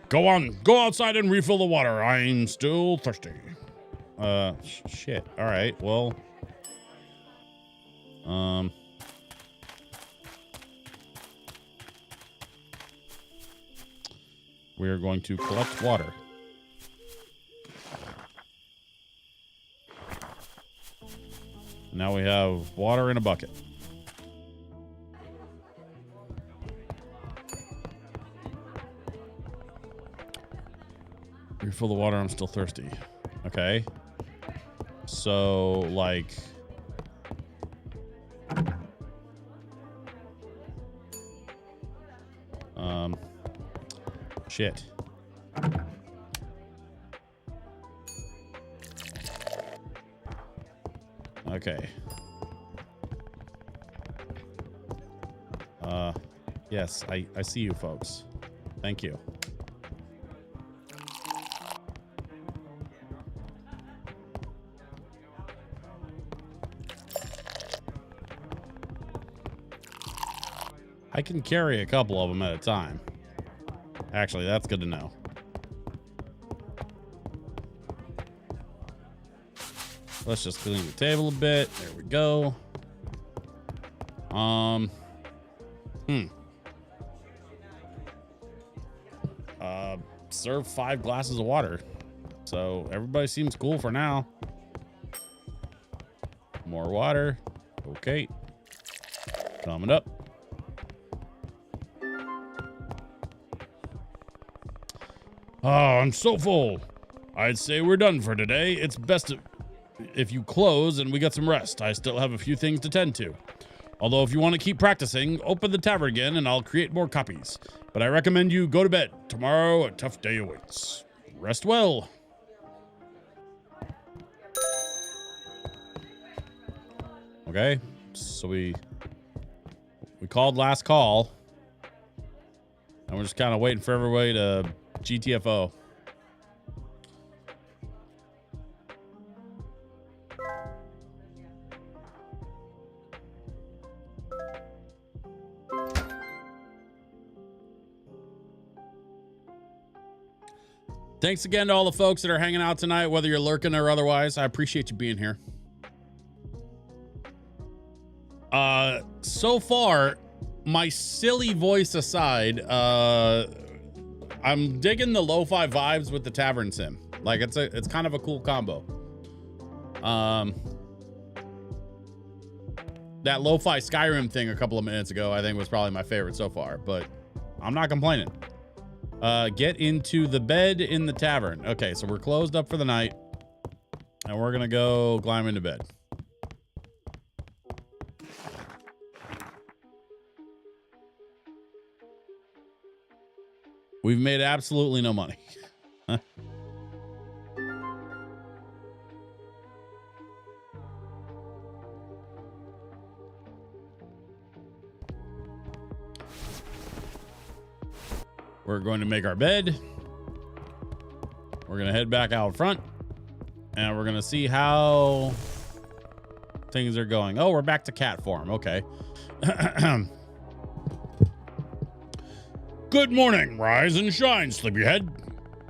S1: Go on, go outside and refill the water. I'm still thirsty. Shit. All right, well. We're going to collect water. Now we have water in a bucket. Refill the water, I'm still thirsty. Okay. So, like... Shit. Okay. Yes, I see you folks. Thank you. I can carry a couple of them at a time. Actually, that's good to know. Let's just clean the table a bit. There we go. Serve 5 glasses of water. So everybody seems cool for now. More water. Okay. Coming up. Oh, I'm so full. I'd say we're done for today. It's best if you close and we get some rest. I still have a few things to tend to. Although if you want to keep practicing, open the tavern again and I'll create more copies. But I recommend you go to bed. Tomorrow, a tough day awaits. Rest well. Okay, so we called last call. And we're just kind of waiting for everybody to GTFO. Thanks again to all the folks that are hanging out tonight, whether you're lurking or otherwise. I appreciate you being here. So far, my silly voice aside, I'm digging the lo-fi vibes with the tavern sim. Like it's kind of a cool combo. That lo-fi Skyrim thing a couple of minutes ago, I think was probably my favorite so far, but I'm not complaining. Get into the bed in the tavern. Okay, so we're closed up for the night. And we're gonna go climb into bed. We've made absolutely no money. We're going to make our bed. We're going to head back out front. And we're going to see how things are going. Oh, we're back to cat form. Okay. Good morning. Rise and shine, sleepyhead.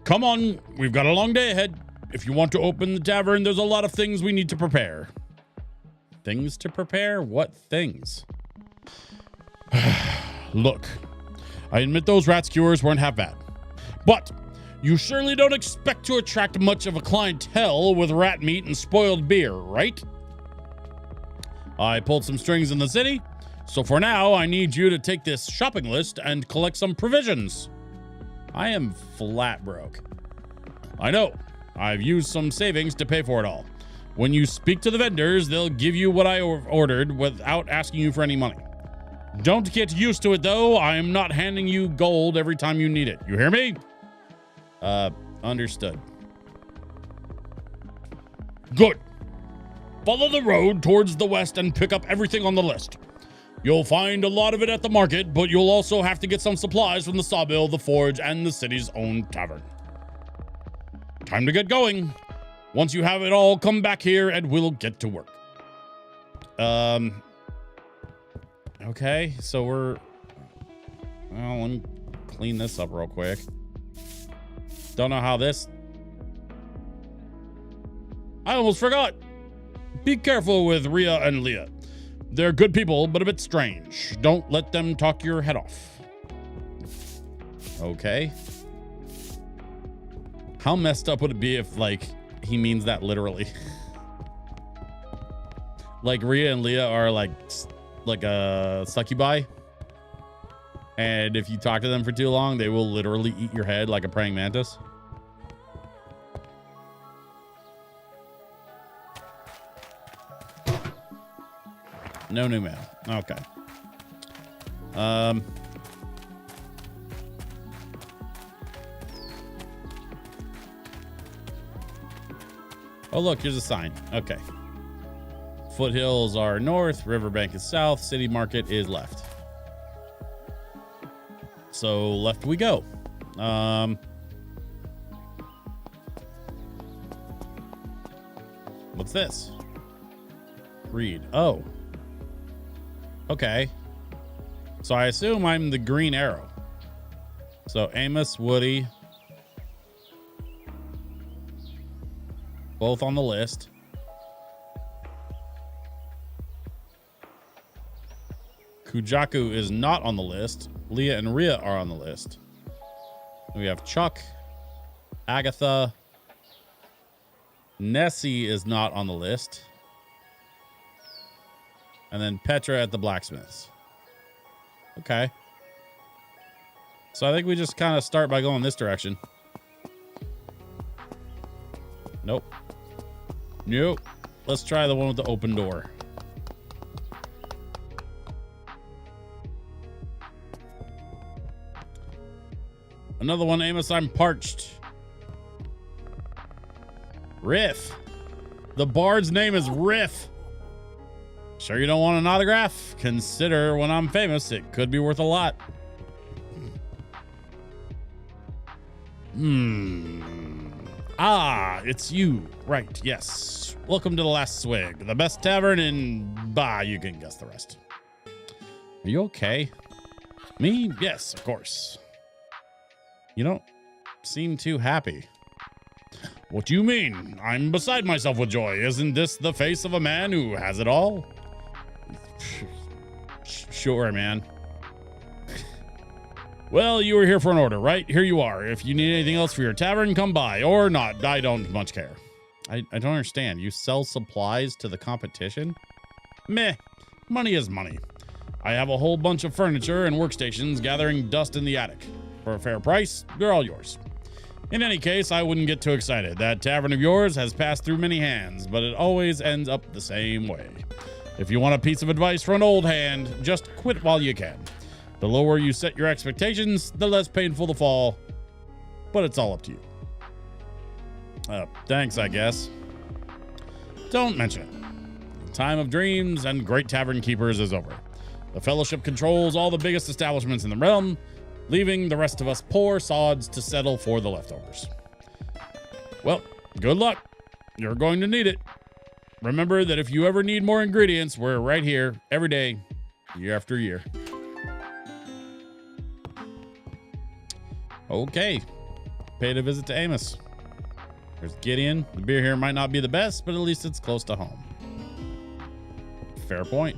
S1: Come on. We've got a long day ahead. If you want to open the tavern, there's a lot of things we need to prepare. Things to prepare? What things? Look. I admit those rat skewers weren't half bad. But you surely don't expect to attract much of a clientele with rat meat and spoiled beer, right? I pulled some strings in the city, so for now I need you to take this shopping list and collect some provisions. I am flat broke. I know. I've used some savings to pay for it all. When you speak to the vendors, they'll give you what I ordered without asking you for any money. Don't get used to it, though. I am not handing you gold every time you need it. You hear me? Understood. Good. Follow the road towards the west and pick up everything on the list. You'll find a lot of it at the market, but you'll also have to get some supplies from the sawmill, the forge, and the city's own tavern. Time to get going. Once you have it all, come back here and we'll get to work. Okay, so well, let me clean this up real quick. Don't know how this... I almost forgot. Be careful with Rhea and Leah. They're good people, but a bit strange. Don't let them talk your head off. Okay. How messed up would it be if, like, he means that literally? Like, Rhea and Leah are, like a succubi, and if you talk to them for too long, they will literally eat your head like a praying mantis. No new mail. Okay. Oh, look, here's a sign. Okay. Foothills are north, Riverbank is south, City Market is left. So left we go. What's this? Read. Oh. Okay. So I assume I'm the green arrow. So Amos, Woody, both on the list. Kujaku is not on the list. Leah and Rhea are on the list. We have Chuck, Agatha. Nessie is not on the list. And then Petra at the blacksmiths. Okay. So I think we just kind of start by going this direction. Nope. Nope. Let's try the one with the open door. Another one, Amos, I'm parched. Riff. The bard's name is Riff. Sure you don't want an autograph? Consider when I'm famous, it could be worth a lot. Ah, it's you. Right, yes. Welcome to the Last Swig, the best tavern in... Bah, you can guess the rest. Are you okay? Me? Yes, of course. You don't seem too happy. What do you mean? I'm beside myself with joy. Isn't this the face of a man who has it all? Sure, man. Well, you were here for an order, right? Here you are. If you need anything else for your tavern, come by. Or not. I don't much care. I don't understand. You sell supplies to the competition? Meh. Money is money. I have a whole bunch of furniture and workstations gathering dust in the attic. For a fair price, they're all yours. In any case, I wouldn't get too excited. That tavern of yours has passed through many hands, but it always ends up the same way. If you want a piece of advice from an old hand, just quit while you can. The lower you set your expectations, the less painful the fall, but it's all up to you. Thanks, I guess. Don't mention it. The time of dreams and great tavern keepers is over. The Fellowship controls all the biggest establishments in the realm, leaving the rest of us poor sods to settle for the leftovers. Well, good luck. You're going to need it. Remember that if you ever need more ingredients, we're right here every day, year after year. Okay. Paid a visit to Amos. There's Gideon. The beer here might not be the best, but at least it's close to home. Fair point.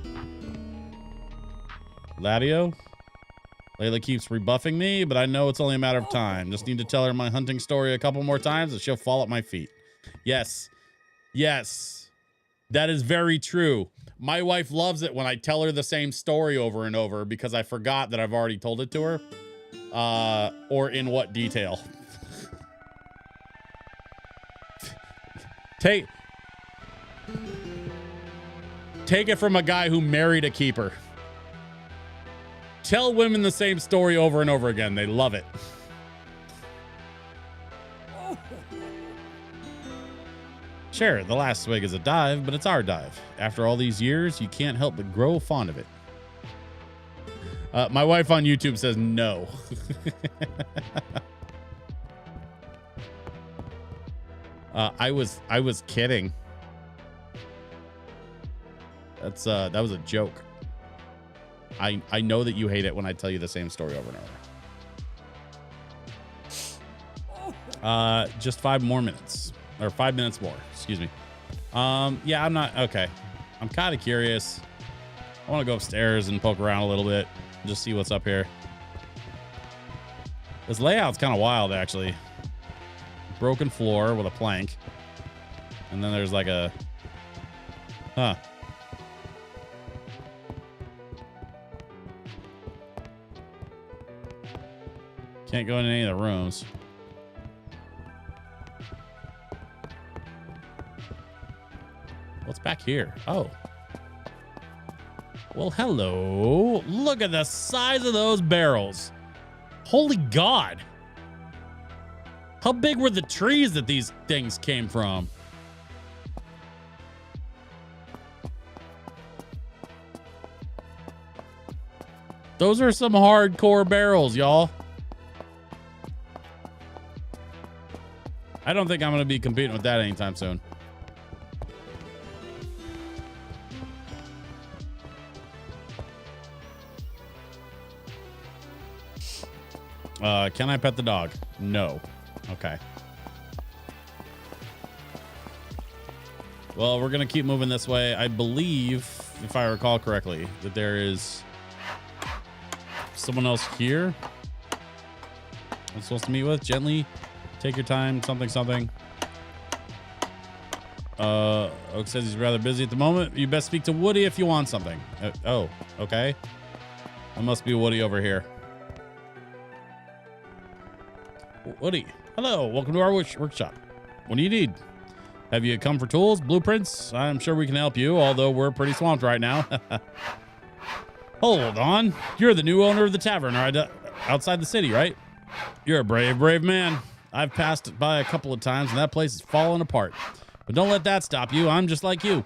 S1: Ladio. Layla keeps rebuffing me, but I know it's only a matter of time. Just need to tell her my hunting story a couple more times and she'll fall at my feet. Yes. Yes. That is very true. My wife loves it when I tell her the same story over and over because I forgot that I've already told it to her. Or in what detail. Take it from a guy who married a keeper. Tell women the same story over and over again. They love it. Sure, the last swig is a dive, but it's our dive. After all these years, you can't help but grow fond of it. My wife on YouTube says no. I was kidding. That was a joke. I know that you hate it when I tell you the same story over and over. Just 5 more minutes. Or 5 minutes more, excuse me. Yeah, I'm not, okay. I'm kind of curious. I want to go upstairs and poke around a little bit. Just see what's up here. This layout's kind of wild, actually. Broken floor with a plank. And then there's like a... Huh. Can't go in any of the rooms. What's back here? Oh. Well, hello. Look at the size of those barrels. Holy God. How big were the trees that these things came from? Those are some hardcore barrels, y'all. I don't think I'm going to be competing with that anytime soon. Can I pet the dog? No. Okay. Well, we're going to keep moving this way. I believe, if I recall correctly, that there is someone else here I'm supposed to meet with. Gently take your time. Something. Oak says he's rather busy at the moment. You best speak to Woody if you want something. Oh, okay. There must be Woody over here. Woody, hello. Welcome to our workshop. What do you need? Have you come for tools, blueprints? I'm sure we can help you, although we're pretty swamped right now. Hold on. You're the new owner of the tavern right outside the city, right? You're a brave man. I've passed it by a couple of times, and that place is falling apart. But don't let that stop you. I'm just like you.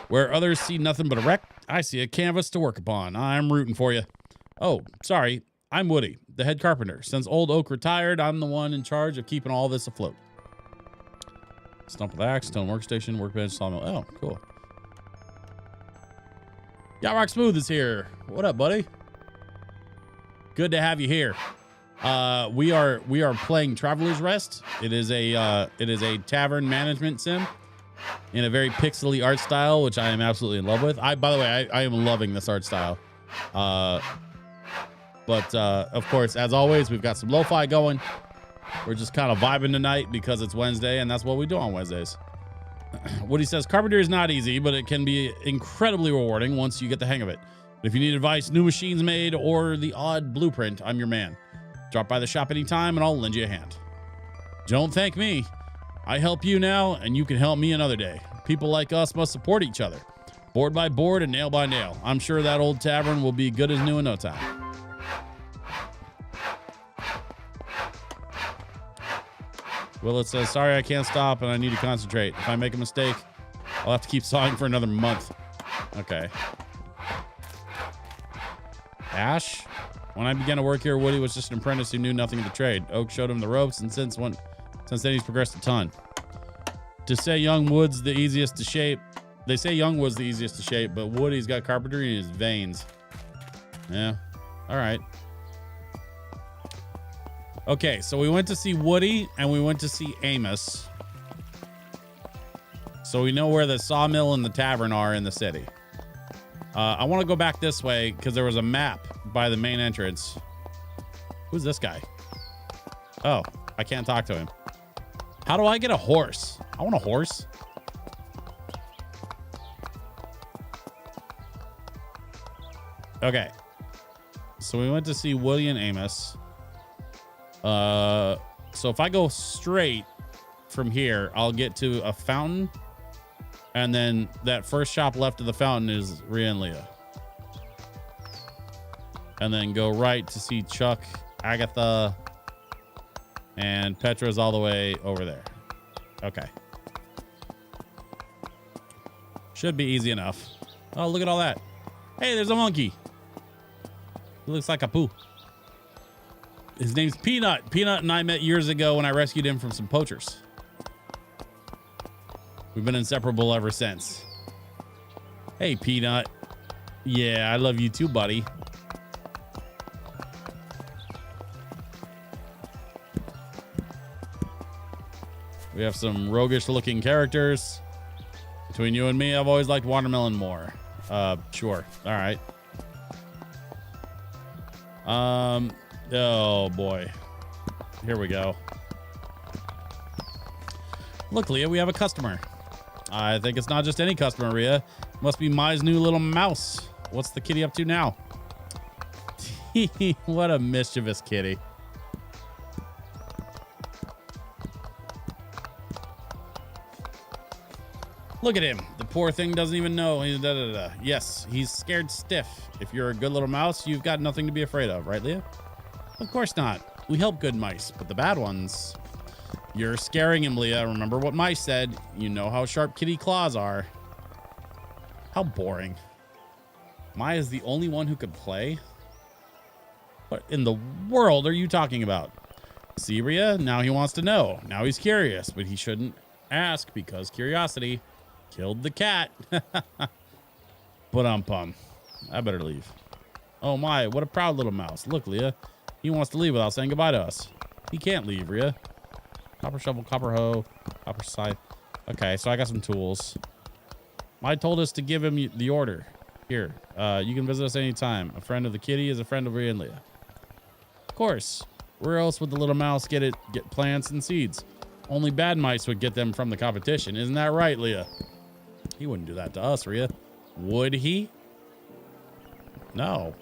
S1: Where others see nothing but a wreck, I see a canvas to work upon. I'm rooting for you. Oh, sorry. I'm Woody, the head carpenter. Since old Oak retired, I'm the one in charge of keeping all this afloat. Stump with axe, stone workstation, workbench, sawmill. Oh, cool. Yacht Rock Smooth is here. What up, buddy? Good to have you here. We are playing Traveler's Rest. It is a tavern management sim in a very pixely art style, which I am absolutely in love with. By the way, I am loving this art style. But of course, as always, we've got some lo-fi going. We're just kind of vibing tonight because it's Wednesday, and that's what we do on Wednesdays. Woody says, carpentry is not easy, but it can be incredibly rewarding once you get the hang of it. If you need advice, new machines made, or the odd blueprint, I'm your man. Drop by the shop anytime and I'll lend you a hand. Don't thank me. I help you now and you can help me another day. People like us must support each other. Board by board and nail by nail. I'm sure that old tavern will be good as new in no time. Willet says, sorry, I can't stop and I need to concentrate. If I make a mistake, I'll have to keep sawing for another month. Okay. Ash? When I began to work here, Woody was just an apprentice who knew nothing of the trade. Oak showed him the ropes, and since then he's progressed a ton. To say young Wood's the easiest to shape, they say young Wood's the easiest to shape, but Woody's got carpentry in his veins. Yeah. All right. Okay, so we went to see Woody and we went to see Amos. So we know where the sawmill and the tavern are in the city. I want to go back this way because there was a map by the main entrance. Who's this guy? Oh, I can't talk to him. How do I get a horse? I want a horse. Okay. So we went to see Woody and Amos. So if I go straight from here, I'll get to a fountain. And then that first shop left of the fountain is Rhea and Leah. And then go right to see Chuck, Agatha, and Petra's all the way over there. Okay. Should be easy enough. Oh, look at all that. Hey, there's a monkey. He looks like a poo. His name's Peanut. Peanut and I met years ago when I rescued him from some poachers. We've been inseparable ever since. Hey, Peanut. Yeah, I love you too, buddy. We have some roguish looking characters. Between you and me, I've always liked Watermelon more. Sure. All right. Oh boy. Here we go. Look, Leah, we have a customer. I think it's not just any customer, Rhea. Must be Mai's new little mouse. What's the kitty up to now? What a mischievous kitty. Look at him. The poor thing doesn't even know. Yes, he's scared stiff. If you're a good little mouse, you've got nothing to be afraid of, right, Leah? Of course not. We help good mice, but the bad ones... You're scaring him, Leah. Remember what mice said. You know how sharp kitty claws are. How boring. Mai is the only one who could play? What in the world are you talking about? See, Rhea? Now he wants to know. Now he's curious, but he shouldn't ask because curiosity killed the cat. But I better leave. Oh my, what a proud little mouse. Look, Leah. He wants to leave without saying goodbye to us. He can't leave, Rhea. Copper shovel, copper hoe, copper scythe. Okay, so I got some tools. Mai told us to give him the order. Here, you can visit us anytime. A friend of the kitty is a friend of Rhea and Leah. Of course. Where else would the little mouse get plants and seeds? Only bad mice would get them from the competition. Isn't that right, Leah? He wouldn't do that to us, Rhea. Would he? No.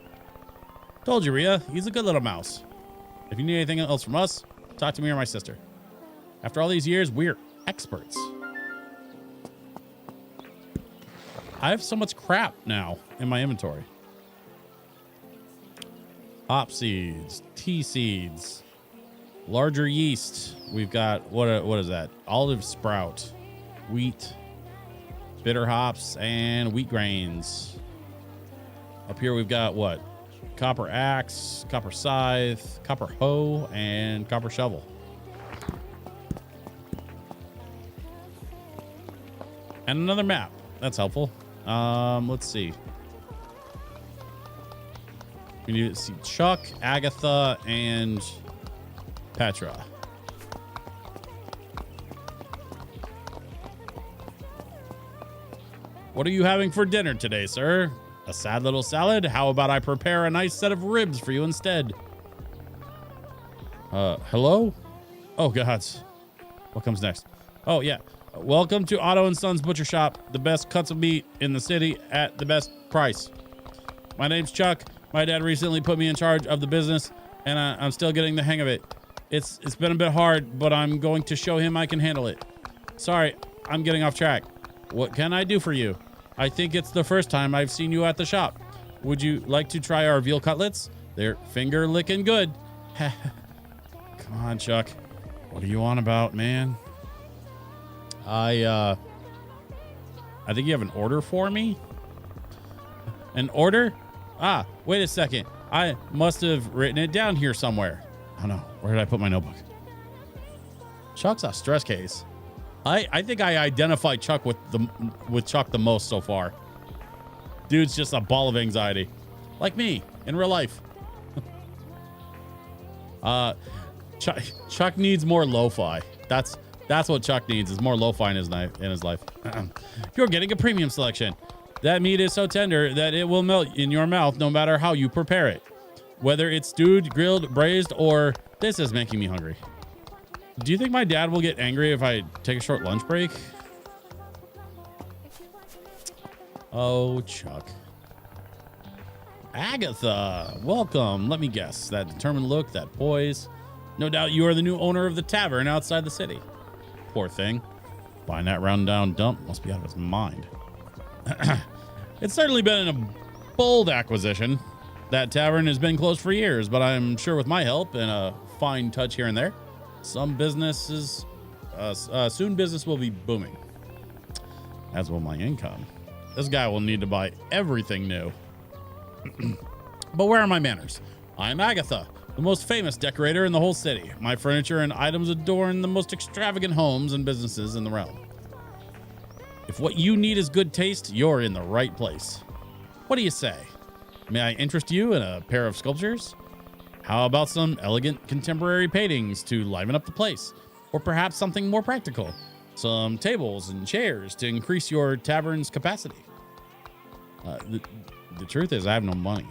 S1: Told you, Rhea. He's a good little mouse. If you need anything else from us, talk to me or my sister. After all these years, we're experts. I have so much crap now in my inventory. Hop seeds, tea seeds, larger yeast. We've got, what is that? Olive sprout, wheat, bitter hops, and wheat grains. Up here we've got what? Copper axe, copper scythe, copper hoe, and copper shovel. And another map. That's helpful. Let's see. We need to see Chuck, Agatha, and Petra. What are you having for dinner today, sir? A sad little salad? How about I prepare a nice set of ribs for you instead? Hello? Oh, gods. What comes next? Oh, yeah. Welcome to Otto & Sons Butcher Shop, the best cuts of meat in the city at the best price. My name's Chuck. My dad recently put me in charge of the business. and I'm still getting the hang of it. It's been a bit hard, but I'm going to show him I can handle it. Sorry, I'm getting off track. What can I do for you? I think it's the first time I've seen you at the shop. Would you like to try our veal cutlets? They're finger licking good. Come on, Chuck. What are you on about, man? I think you have an order for me? An order? Ah, wait a second. I must have written it down here somewhere. Oh no, where did I put my notebook? Chuck's a stress case. I think I identify Chuck with Chuck the most so far. Dude's just a ball of anxiety. Like me in real life. Chuck needs more lo-fi. That's what Chuck needs, is more lo-fi in his life. You're getting a premium selection. That meat is so tender that it will melt in your mouth no matter how you prepare it. Whether it's stewed, grilled, braised, or... This is making me hungry. Do you think my dad will get angry if I take a short lunch break? Oh, Chuck. Agatha, welcome. Let me guess. That determined look, that poise. No doubt you are the new owner of the tavern outside the city. Poor thing. Buying that rundown dump must be out of his mind. It's certainly been a bold acquisition. That tavern has been closed for years, but I'm sure with my help and a fine touch here and there, soon business will be booming. As will my income. This guy will need to buy everything new. But where are my manners? I'm Agatha, the most famous decorator in the whole city. My furniture and items adorn the most extravagant homes and businesses in the realm. If what you need is good taste, you're in the right place. What do you say? May I interest you in a pair of sculptures? How about some elegant contemporary paintings to liven up the place? Or perhaps something more practical? Some tables and chairs to increase your tavern's capacity? The truth is, I have no money.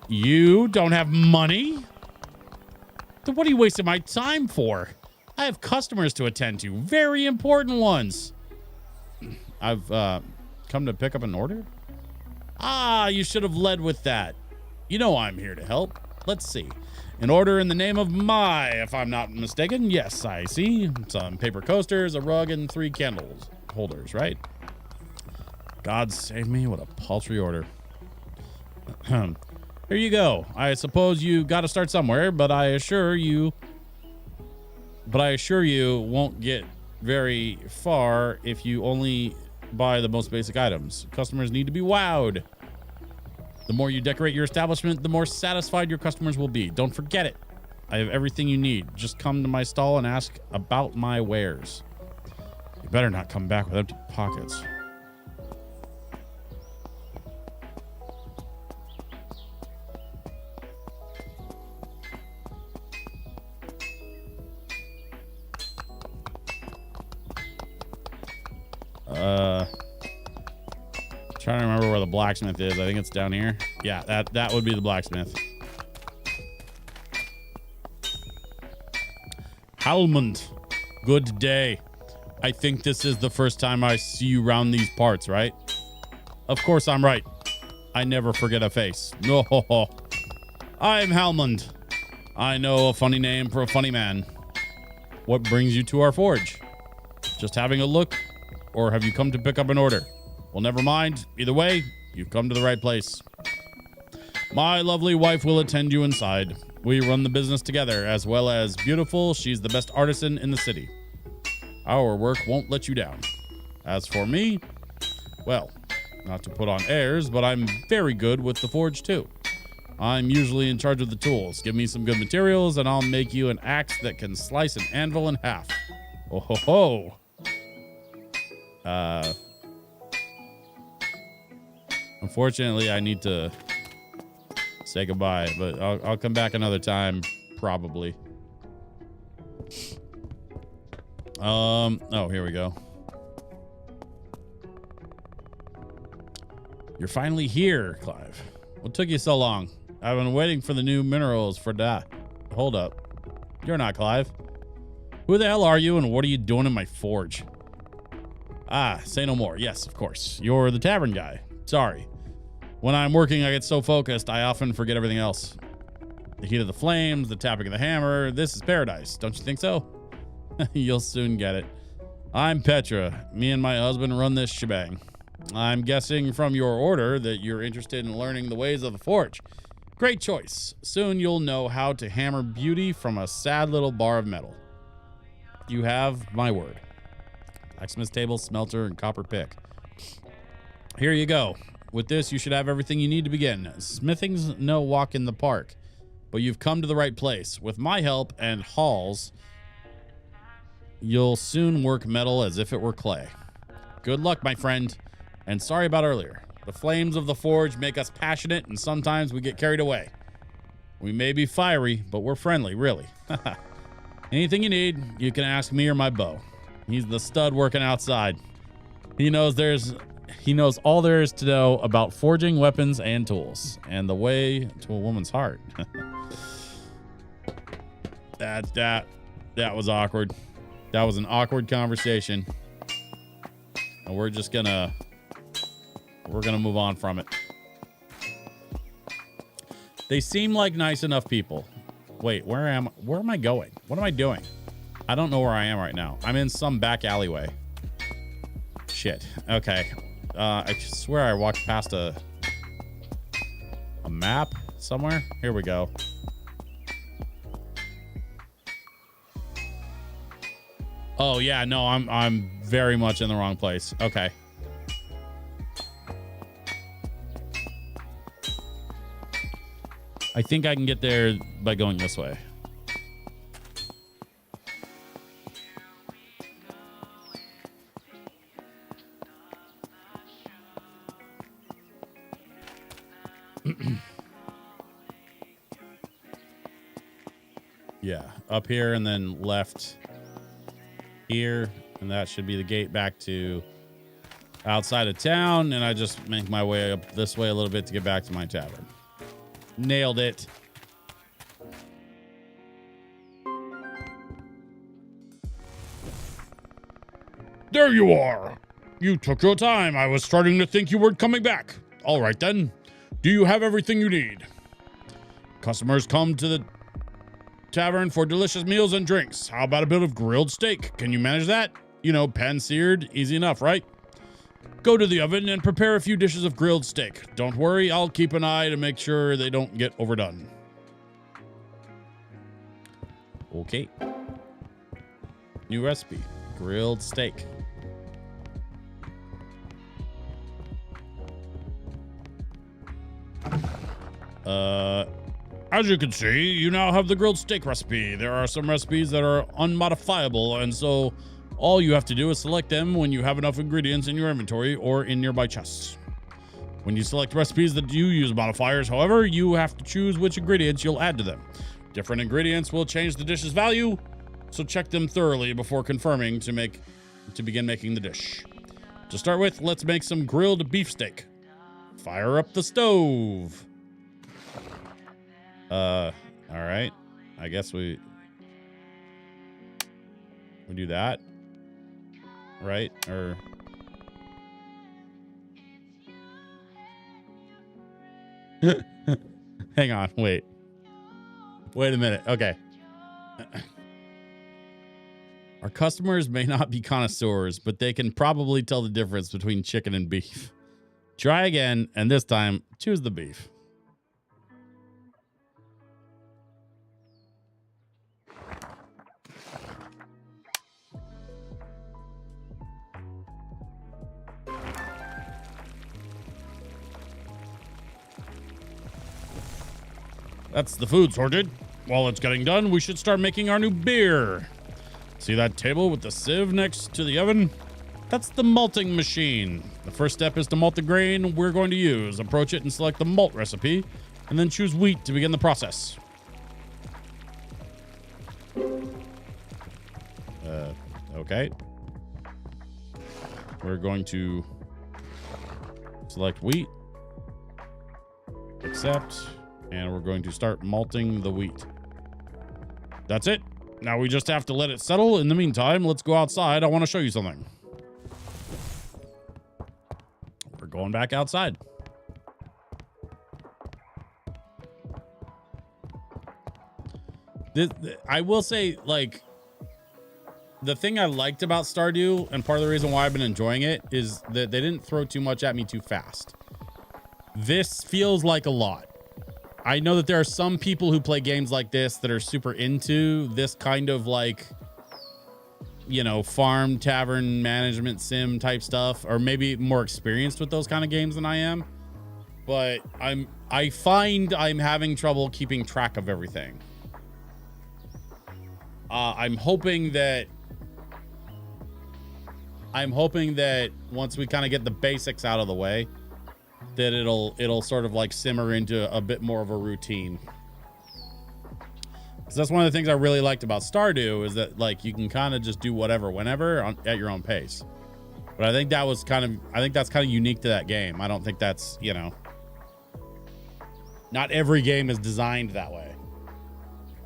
S1: You don't have money? Then what are you wasting my time for? I have customers to attend to, very important ones. I've come to pick up an order? Ah, you should have led with that. You know I'm here to help. Let's see. An order in the name of if I'm not mistaken. Yes, I see. Some paper coasters, a rug, and 3 candle holders, right? God save me, what a paltry order. Here you go. I suppose you got to start somewhere, but I assure you won't get very far if you only buy the most basic items. Customers need to be wowed. The more you decorate your establishment, the more satisfied your customers will be. Don't forget it. I have everything you need. Just come to my stall and ask about my wares. You better not come back with empty pockets. Trying to remember where the blacksmith is. I think it's down here. Yeah, that would be the blacksmith. Halmond, good day. I think this is the first time I see you round these parts, right? Of course I'm right. I never forget a face. No, I'm Halmond. I know a funny name for a funny man. What brings you to our forge? Just having a look, or have you come to pick up an order? Well, never mind. Either way, you've come to the right place. My lovely wife will attend you inside. We run the business together, as well as beautiful. She's the best artisan in the city. Our work won't let you down. As for me, well, not to put on airs, but I'm very good with the forge too. I'm usually in charge of the tools. Give me some good materials, and I'll make you an axe that can slice an anvil in half. Oh ho ho. Unfortunately, I need to say goodbye, but I'll come back another time, probably. Oh, here we go. You're finally here, Clive. What took you so long? I've been waiting for the new minerals for that. Hold up. You're not Clive. Who the hell are you, and what are you doing in my forge? Ah, say no more. Yes, of course. You're the tavern guy. Sorry. When I'm working, I get so focused, I often forget everything else. The heat of the flames, the tapping of the hammer. This is paradise. Don't you think so? You'll soon get it. I'm Petra. Me and my husband run this shebang. I'm guessing from your order that you're interested in learning the ways of the forge. Great choice. Soon you'll know how to hammer beauty from a sad little bar of metal. You have my word. Blacksmith's table, smelter, and copper pick. Here you go. With this, you should have everything you need to begin. Smithing's no walk in the park, but you've come to the right place. With my help and Hall's, you'll soon work metal as if it were clay. Good luck, my friend. And sorry about earlier. The flames of the forge make us passionate, and sometimes we get carried away. We may be fiery, but we're friendly, really. Anything you need, you can ask me or my beau. He's the stud working outside. He knows all there is to know about forging weapons and tools, and the way to a woman's heart. That was awkward. That was an awkward conversation. And we're gonna move on from it. They seem like nice enough people. Wait, where am I going? What am I doing? I don't know where I am right now. I'm in some back alleyway. Shit. Okay. I swear I walked past a map somewhere. Here we go. Oh yeah, no, I'm very much in the wrong place. Okay. I think I can get there by going this way. Yeah, up here and then left here, and that should be the gate back to outside of town, and I just make my way up this way a little bit to get back to my tavern. Nailed it. There you are. You took your time. I was starting to think you weren't coming back. All right then. Do you have everything you need? Customers come to the tavern for delicious meals and drinks. How about a bit of grilled steak? Can you manage that? You know, pan-seared, easy enough, right? Go to the oven and prepare a few dishes of grilled steak. Don't worry, I'll keep an eye to make sure they don't get overdone. Okay. New recipe, grilled steak. As you can see, you now have the grilled steak recipe. There are some recipes that are unmodifiable, and so all you have to do is select them when you have enough ingredients in your inventory or in nearby chests. When you select recipes that do use modifiers, however, you have to choose which ingredients you'll add to them. Different ingredients will change the dish's value, so check them thoroughly before confirming to begin making the dish. To start with, let's make some grilled beefsteak. Fire up the stove. All right. I guess we do that. Right? Or hang on, wait a minute. Okay. Our customers may not be connoisseurs, but they can probably tell the difference between chicken and beef. Try again, and this time choose the beef. That's the food sorted. While it's getting done, we should start making our new beer. See that table with the sieve next to the oven? That's the malting machine. The first step is to malt the grain we're going to use. Approach it and select the malt recipe, and then choose wheat to begin the process. Okay. We're going to select wheat. Accept. And we're going to start malting the wheat. That's it. Now we just have to let it settle. In the meantime, let's go outside. I want to show you something. We're going back outside. I will say, like, the thing I liked about Stardew, and part of the reason why I've been enjoying it, is that they didn't throw too much at me too fast. This feels like a lot. I know that there are some people who play games like this that are super into this kind of, like, you know, farm tavern management sim type stuff, or maybe more experienced with those kind of games than I am. But I find I'm having trouble keeping track of everything. I'm hoping that once we kind of get the basics out of the way, that it'll sort of like simmer into a bit more of a routine. Because that's one of the things I really liked about Stardew, is that, like, you can kind of just do whatever, whenever, at your own pace. But I think that's kind of unique to that game. I don't think that's, you know, not every game is designed that way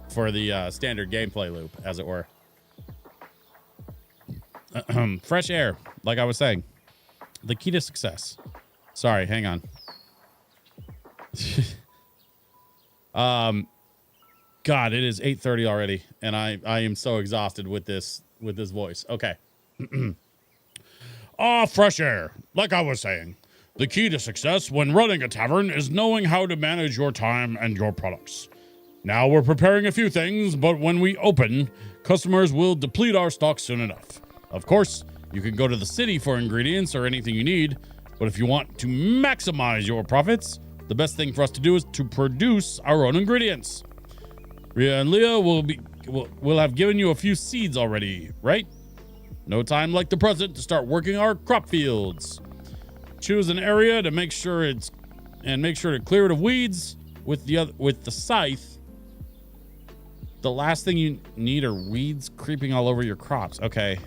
S1: for the standard gameplay loop, as it were. Fresh air, like I was saying, the key to success. Sorry, hang on. God, it is 8:30 already, and I am so exhausted with this voice. Okay. Fresh air, like I was saying. The key to success when running a tavern is knowing how to manage your time and your products. Now we're preparing a few things, but when we open, customers will deplete our stock soon enough. Of course, you can go to the city for ingredients or anything you need, but if you want to maximize your profits, the best thing for us to do is to produce our own ingredients. Rhea and Leah will have given you a few seeds already, right? No time like the present to start working our crop fields. Choose an area to make sure to clear it of weeds with the scythe. The last thing you need are weeds creeping all over your crops. Okay.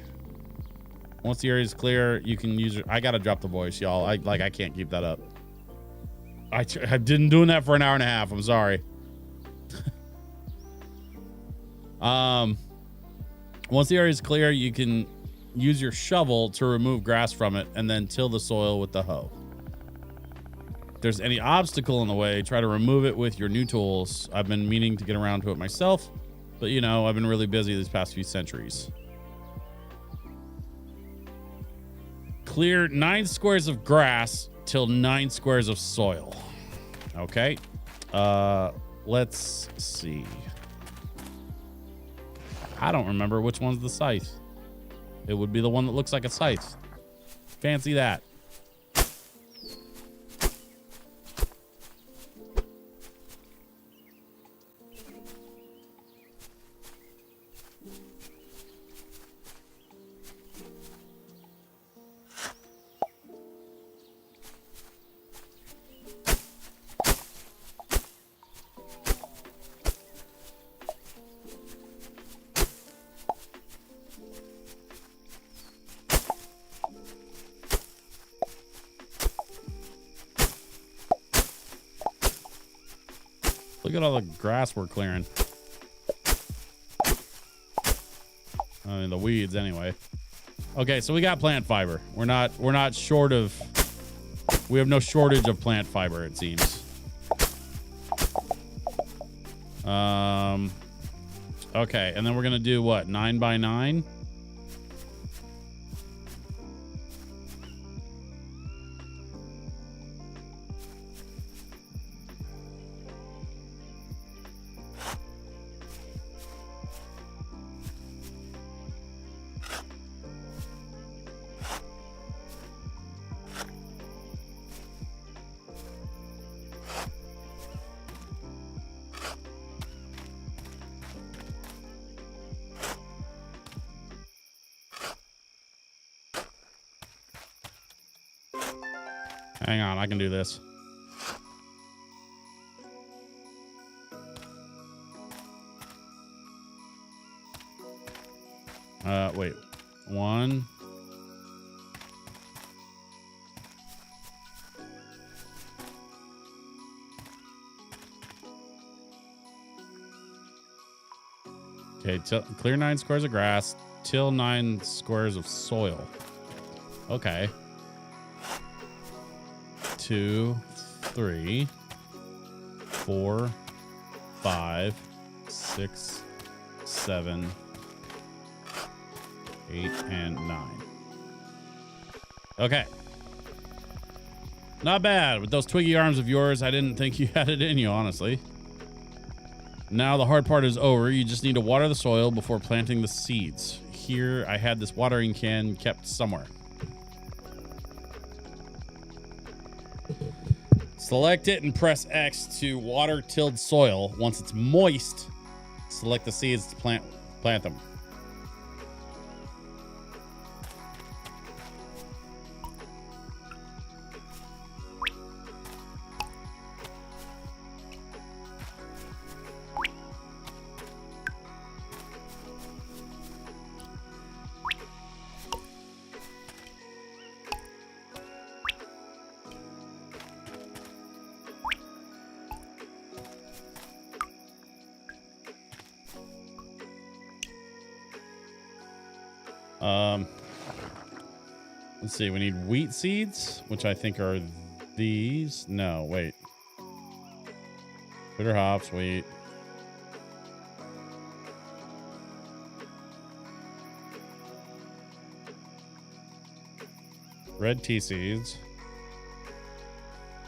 S1: Once the area is clear, you can use it. I gotta drop the voice, y'all. I can't keep that up. I've been doing that for an hour and a half. I'm sorry. Once the area is clear, you can use your shovel to remove grass from it and then till the soil with the hoe. If there's any obstacle in the way, try to remove it with your new tools. I've been meaning to get around to it myself, but you know, I've been really busy these past few centuries. Clear 9 squares of grass till 9 squares of soil. Okay. Let's see. I don't remember which one's the scythe. It would be the one that looks like a scythe. Fancy that. Look at all the grass we're clearing. I mean, the weeds anyway. Okay, so we got plant fiber. We're not short of. We have no shortage of plant fiber, it seems. Okay, and then we're gonna do what? 9 by 9. Hang on, I can do this. Wait. 1. Okay, clear 9 squares of grass, till 9 squares of soil. Okay. 2, 3, 4, 5, 6, 7, 8, and 9. Okay. Not bad. With those twiggy arms of yours, I didn't think you had it in you, honestly. Now the hard part is over. You just need to water the soil before planting the seeds. Here, I had this watering can kept somewhere. Select it and press X to water tilled soil. Once it's moist, select the seeds to plant them. Let's see, we need wheat seeds, which I think are these. No, wait. Bitter hops, wheat. Red tea seeds.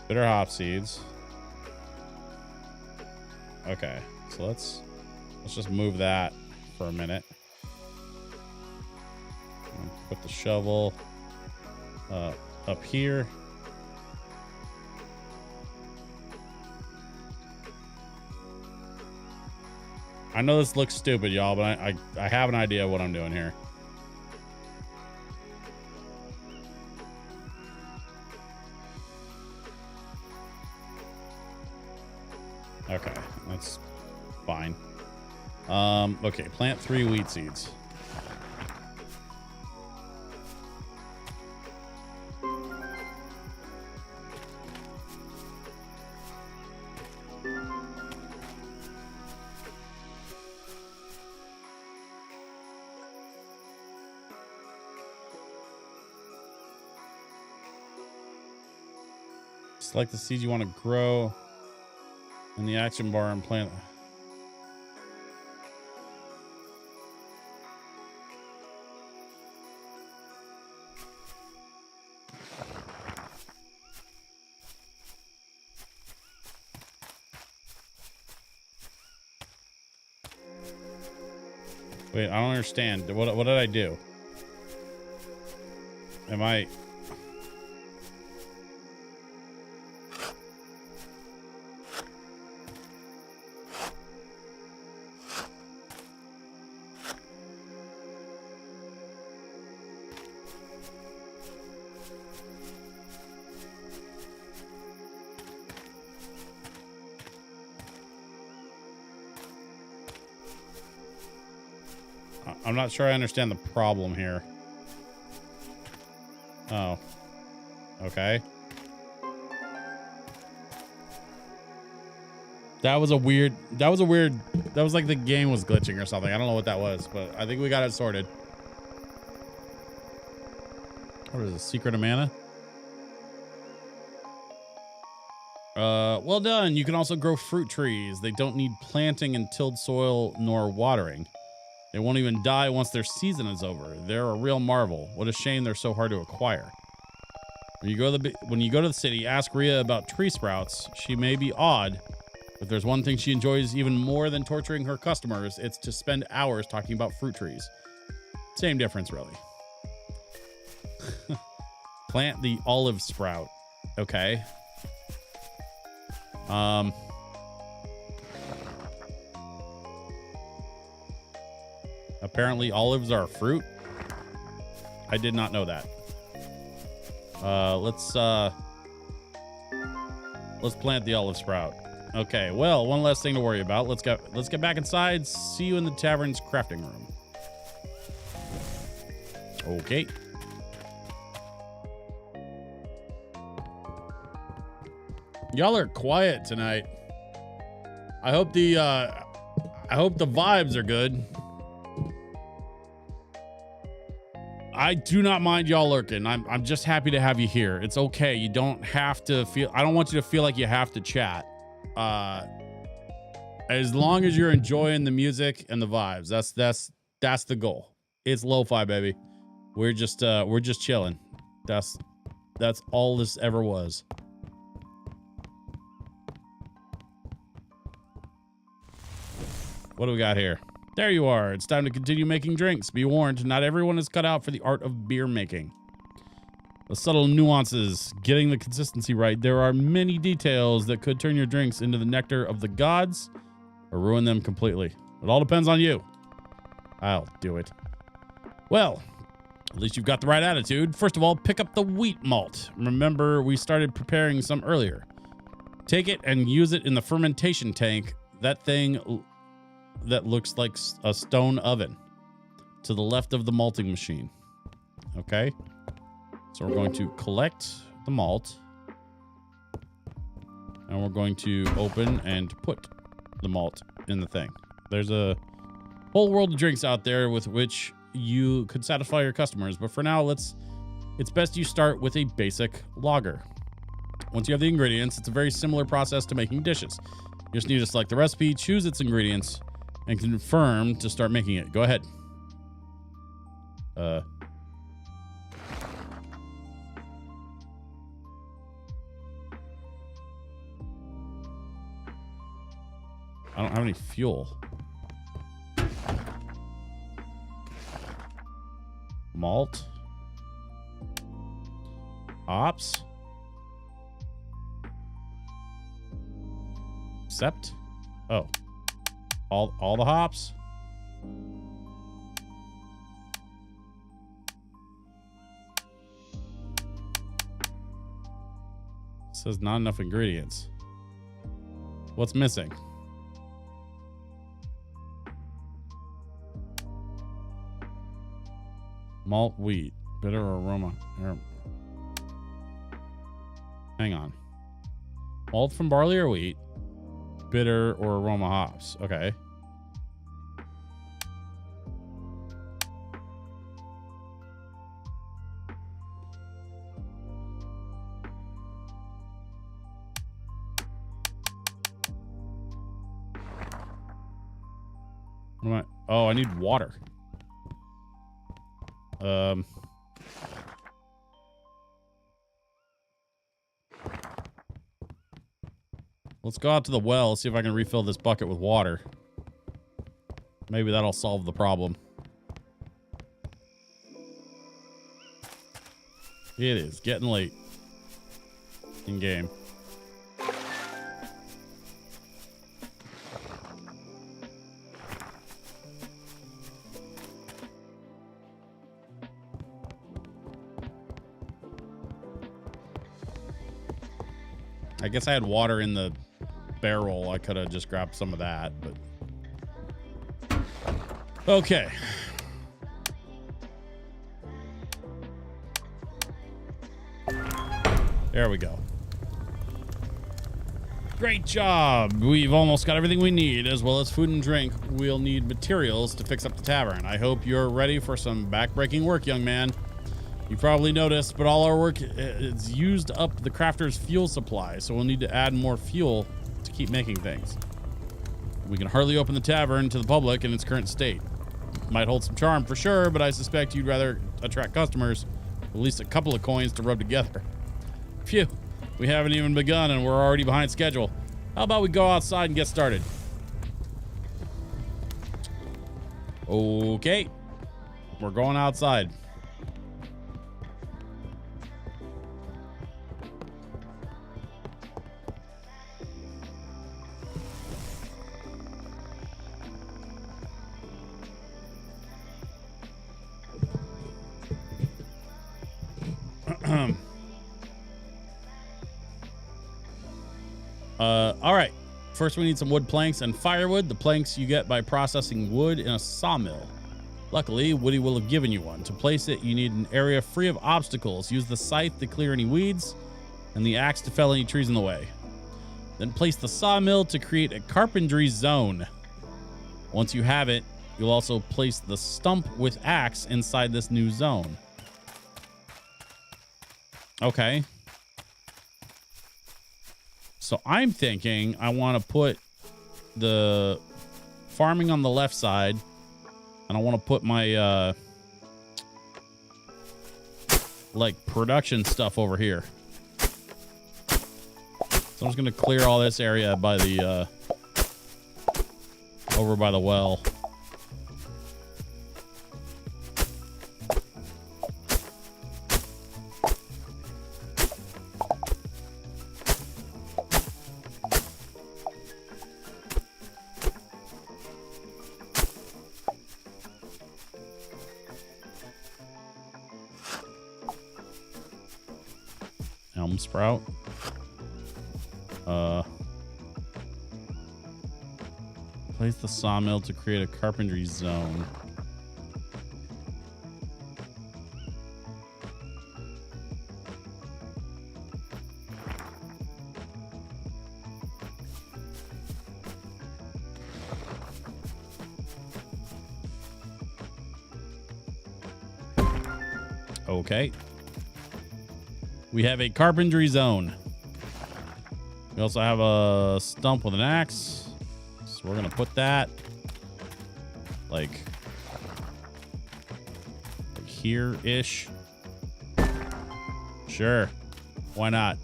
S1: Bitter hop seeds. Okay, so let's just move that for a minute. Put the shovel up here. I know this looks stupid, y'all, but I have an idea of what I'm doing here. Okay, that's fine. Okay, plant 3 wheat seeds. Select the seeds you want to grow in the action bar and plant. Wait, I don't understand. What did I do? Am I... I'm not sure I understand the problem here. Oh. Okay. That was like the game was glitching or something. I don't know what that was, but I think we got it sorted. What is it? Secret of mana? Well done. You can also grow fruit trees. They don't need planting in tilled soil nor watering. They won't even die once their season is over. They're a real marvel. What a shame they're so hard to acquire. When you go to the city, ask Rhea about tree sprouts. She may be odd, but there's one thing she enjoys even more than torturing her customers. It's to spend hours talking about fruit trees. Same difference, really. Plant the olive sprout. Okay. Apparently olives are a fruit. I did not know that. Let's plant the olive sprout. Okay, well, one less thing to worry about. Let's get back inside. See you in the tavern's crafting room. Okay. Y'all are quiet tonight. I hope the vibes are good. I do not mind y'all lurking. I'm just happy to have you here. It's okay. You don't have to feel, I don't want you to feel like you have to chat. As long as you're enjoying the music and the vibes, that's the goal. It's lo-fi, baby. We're just chilling. That's all this ever was. What do we got here? There you are. It's time to continue making drinks. Be warned, not everyone is cut out for the art of beer making. The subtle nuances, getting the consistency right. There are many details that could turn your drinks into the nectar of the gods or ruin them completely. It all depends on you. I'll do it. Well, at least you've got the right attitude. First of all, pick up the wheat malt. Remember, we started preparing some earlier. Take it and use it in the fermentation tank. That thing that looks like a stone oven to the left of the malting machine. Okay? So we're going to collect the malt. And we're going to open and put the malt in the thing. There's a whole world of drinks out there with which you could satisfy your customers, but for now, it's best you start with a basic lager. Once you have the ingredients, it's a very similar process to making dishes. You just need to select the recipe, choose its ingredients, and confirm to start making it. Go ahead. I don't have any fuel. Malt. Hops. Accept. Oh. All the hops. It says not enough ingredients. What's missing? Malt, wheat, bitter aroma. Hang on. Malt from barley or wheat, bitter or aroma hops. Okay. What am I? Oh, I need water. Let's go out to the well, see if I can refill this bucket with water. Maybe that'll solve the problem. It is getting late in game. I guess I had water in the barrel. I could have just grabbed some of that, but okay. There we go. Great job. We've almost got everything we need, as well as food and drink. We'll need materials to fix up the tavern. I hope you're ready for some backbreaking work, young man. You probably noticed, but all our work is used up the crafter's fuel supply, so we'll need to add more fuel to keep making things. We can hardly open the tavern to the public in its current state. Might hold some charm for sure, but I suspect you'd rather attract customers with at least a couple of coins to rub together. Phew, we haven't even begun and we're already behind schedule. How about we go outside and get started? Okay, we're going outside. All right. First, we need some wood planks and firewood. The planks you get by processing wood in a sawmill. Luckily, Woody will have given you one. To place it, you need an area free of obstacles. Use the scythe to clear any weeds and the axe to fell any trees in the way. Then place the sawmill to create a carpentry zone. Once you have it, you'll also place the stump with axe inside this new zone. Okay. So I'm thinking I want to put the farming on the left side, and I want to put my like production stuff over here. So I'm just gonna clear all this area by the over by the well. Elm sprout. Place the sawmill to create a carpentry zone. Okay. We have a carpentry zone. We also have a stump with an axe. So we're going to put that like here-ish. Sure. Why not?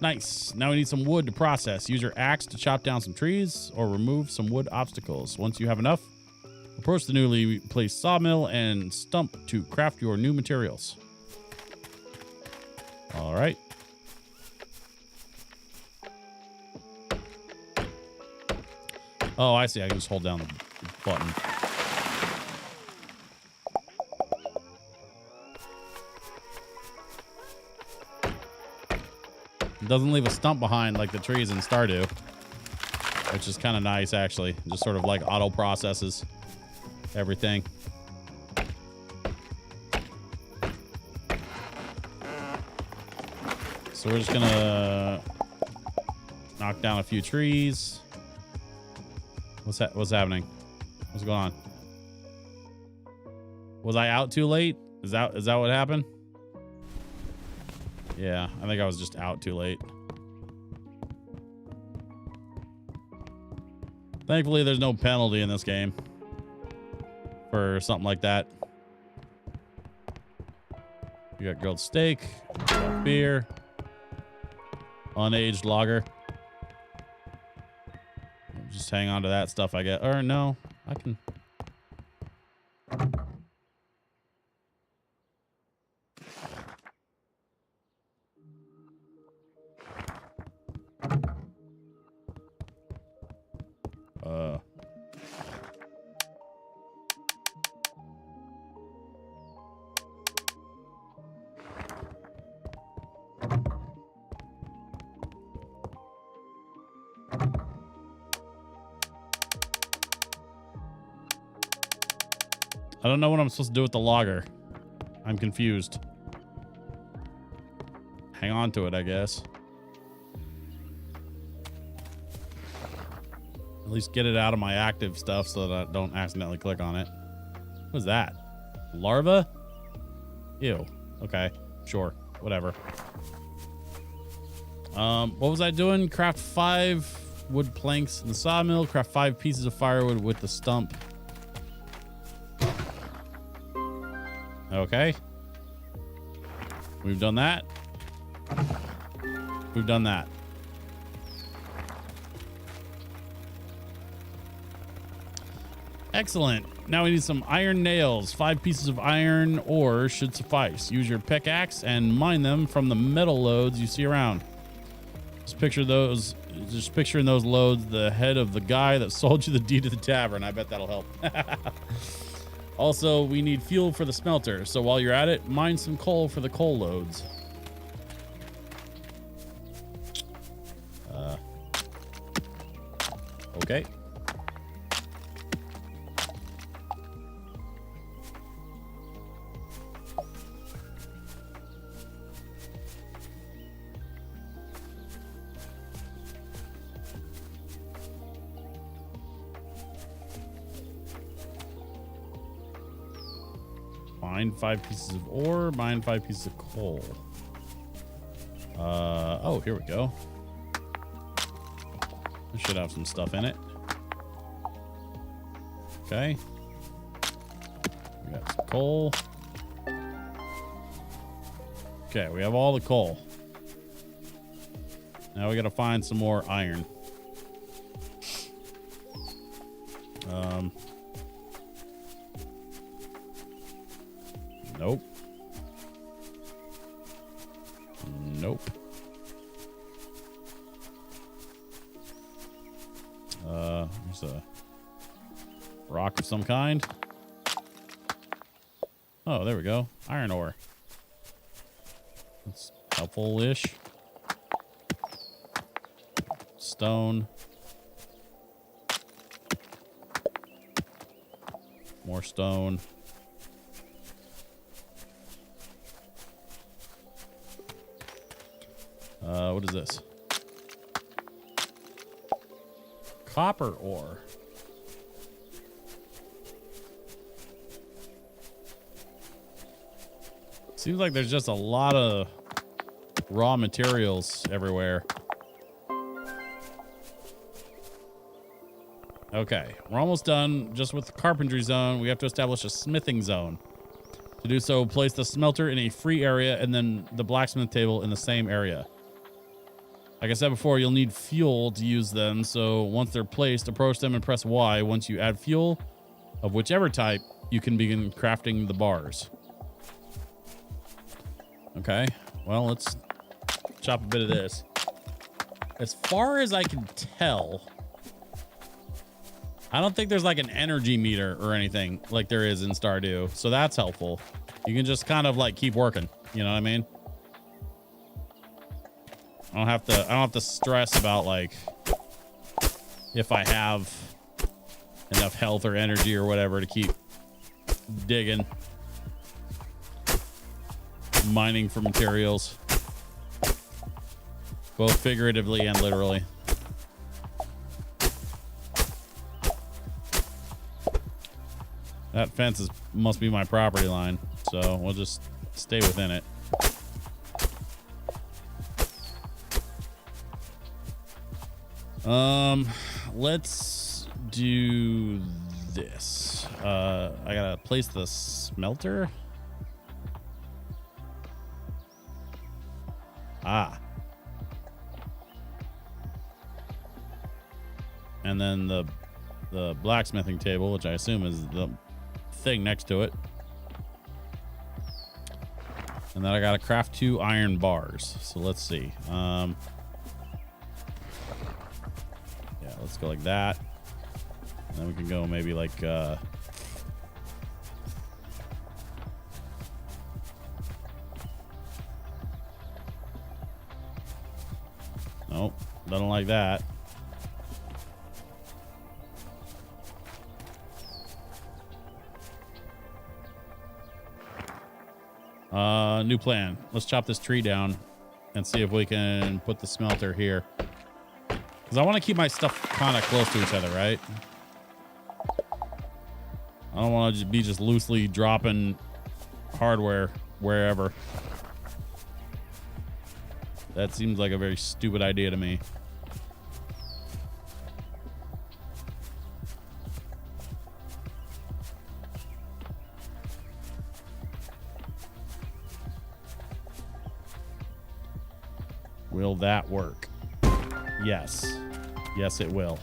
S1: Nice. Now we need some wood to process. Use your axe to chop down some trees or remove some wood obstacles. Once you have enough, approach the newly placed sawmill and stump to craft your new materials. All right. Oh, I see. I can just hold down the button. It doesn't leave a stump behind like the trees in Stardew, which is kind of nice, actually. It just sort of like auto processes everything. So we're just gonna knock down a few trees. What's happening? What's going on? Was I out too late? Is that what happened? Yeah, I think I was just out too late. Thankfully, there's no penalty in this game for something like that. You got grilled steak, beer, unaged lager. Just hang on to that stuff, I guess. Or no, I can. I don't know what I'm supposed to do with the logger. I'm confused. Hang on to it, I guess. At least get it out of my active stuff so that I don't accidentally click on it. What's that? Larva? Ew. Okay. Sure. Whatever. What was I doing? Craft 5 wood planks in the sawmill. Craft 5 pieces of firewood with the stump. Okay. We've done that. We've done that. Excellent. Now we need some iron nails. 5 pieces of iron ore should suffice. Use your pickaxe and mine them from the metal loads you see around. Just picturing those loads the head of the guy that sold you the deed to the tavern. I bet that'll help. Also, we need fuel for the smelter, so while you're at it, mine some coal for the coal loads. Okay. Mine 5 pieces of ore, mine 5 pieces of coal. Oh, here we go. It should have some stuff in it. Okay. We got some coal. Okay, we have all the coal. Now we gotta find some more iron. Nope. Nope. There's a rock of some kind. Oh, there we go. Iron ore. That's helpful-ish. Stone. More stone. What is this? Copper ore. Seems like there's just a lot of raw materials everywhere. Okay, we're almost done just with the carpentry zone. We have to establish a smithing zone. To do so, place the smelter in a free area and then the blacksmith table in the same area. Like I said before, you'll need fuel to use them, so once they're placed, approach them and press Y. Once you add fuel of whichever type, you can begin crafting the bars. Okay, well, let's chop a bit of this. As far as I can tell, I don't think there's like an energy meter or anything like there is in Stardew, so that's helpful. You can just kind of like keep working, you know what I mean? I don't have to stress about like if I have enough health or energy or whatever to keep digging, mining for materials, both figuratively and literally. That fence must be my property line, so we'll just stay within it. Let's do this. I gotta place the smelter. And then the blacksmithing table, which I assume is the thing next to it. And then I gotta craft 2 iron bars. So let's see. Yeah, let's go like that. And then we can go maybe like nope, doesn't like that. New plan. Let's chop this tree down and see if we can put the smelter here. Because I want to keep my stuff kind of close to each other, right? I don't want to be just loosely dropping hardware wherever. That seems like a very stupid idea to me. Will that work? Yes. Yes, it will.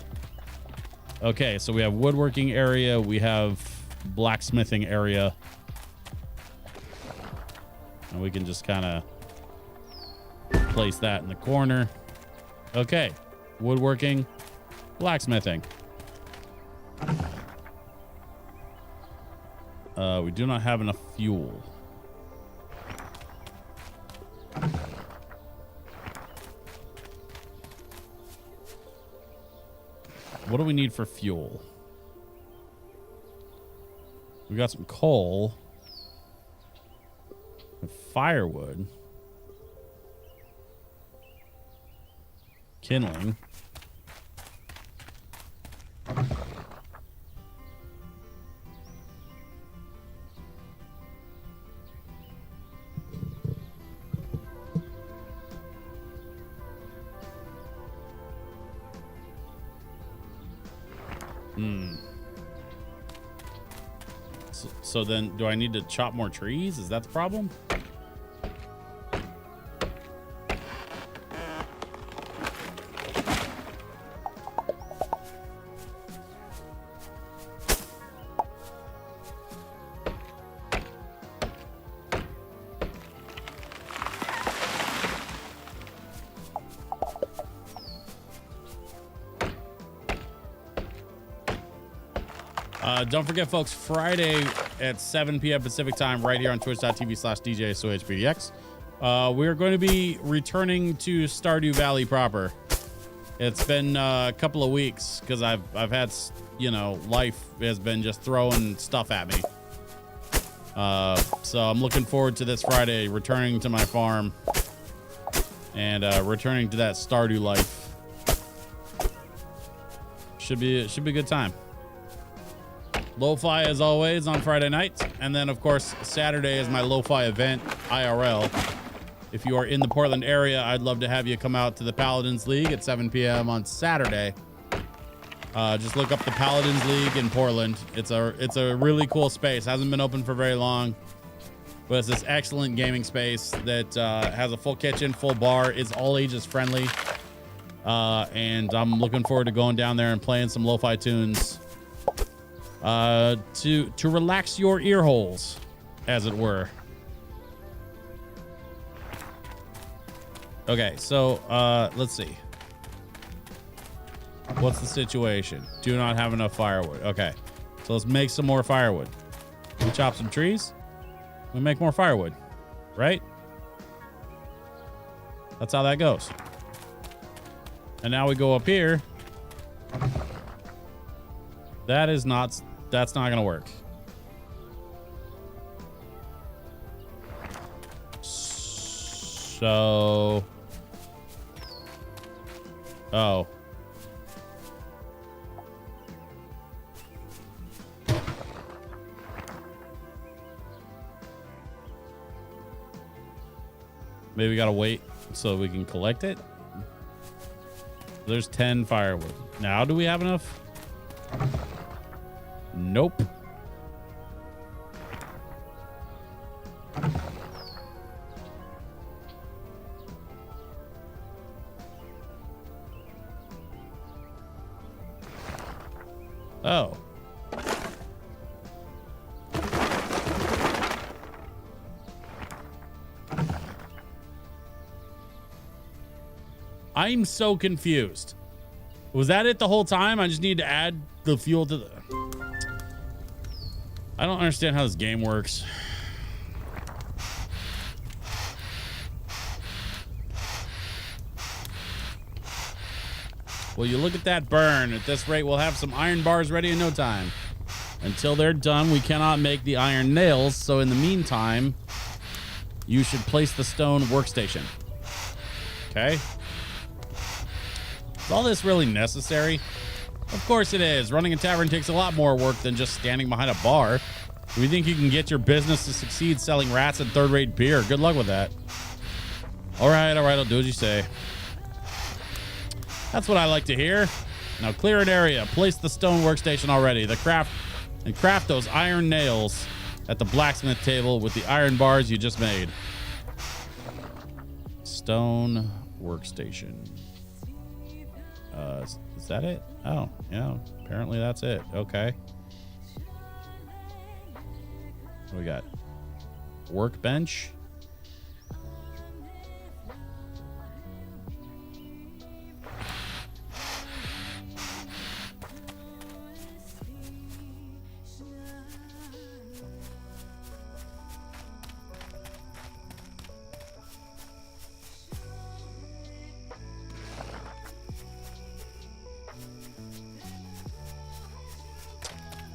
S1: Okay, so we have woodworking area. We have blacksmithing area. And we can just kind of place that in the corner. Okay. Woodworking, blacksmithing. We do not have enough fuel. What do we need for fuel? We got some coal. And firewood. Kindling. So then do I need to chop more trees? Is that the problem? Don't forget, folks, Friday at 7 p.m. Pacific time, right here on twitch.tv/DJSOHPDX. We're going to be returning to Stardew Valley proper. It's been a couple of weeks because I've had, you know, life has been just throwing stuff at me. So I'm looking forward to this Friday, returning to my farm and returning to that Stardew life. Should be a good time. Lo-Fi as always on Friday nights. And then of course, Saturday is my Lo-Fi event, IRL. If you are in the Portland area, I'd love to have you come out to the Paladins League at 7 p.m. on Saturday. Just look up the Paladins League in Portland. It's a really cool space. Hasn't been open for very long, but it's this excellent gaming space that has a full kitchen, full bar. It's all ages friendly. And I'm looking forward to going down there and playing some Lo-Fi tunes. To relax your ear holes, as it were. Okay, so let's see. What's the situation? Do not have enough firewood. Okay, so let's make some more firewood. We chop some trees. We make more firewood, right? That's how that goes. And now we go up here. That's not gonna work. So, oh. Maybe we gotta wait so we can collect it. There's 10 firewood. Now do we have enough? Nope. Oh. I'm so confused. Was that it the whole time? I just need to add the fuel to the... I don't understand how this game works. Well, you look at that burn. At this rate, we'll have some iron bars ready in no time. Until they're done, we cannot make the iron nails. So in the meantime, you should place the stone workstation. Okay. Is all this really necessary? Of course it is. Running a tavern takes a lot more work than just standing behind a bar. Do you think you can get your business to succeed selling rats and third-rate beer? Good luck with that. All right, I'll do as you say. That's what I like to hear. Now clear an area. Place the stone workstation already. Craft those iron nails at the blacksmith table with the iron bars you just made. Stone workstation. Is that it? Oh, yeah. Apparently that's it. Okay. What do we got? Workbench.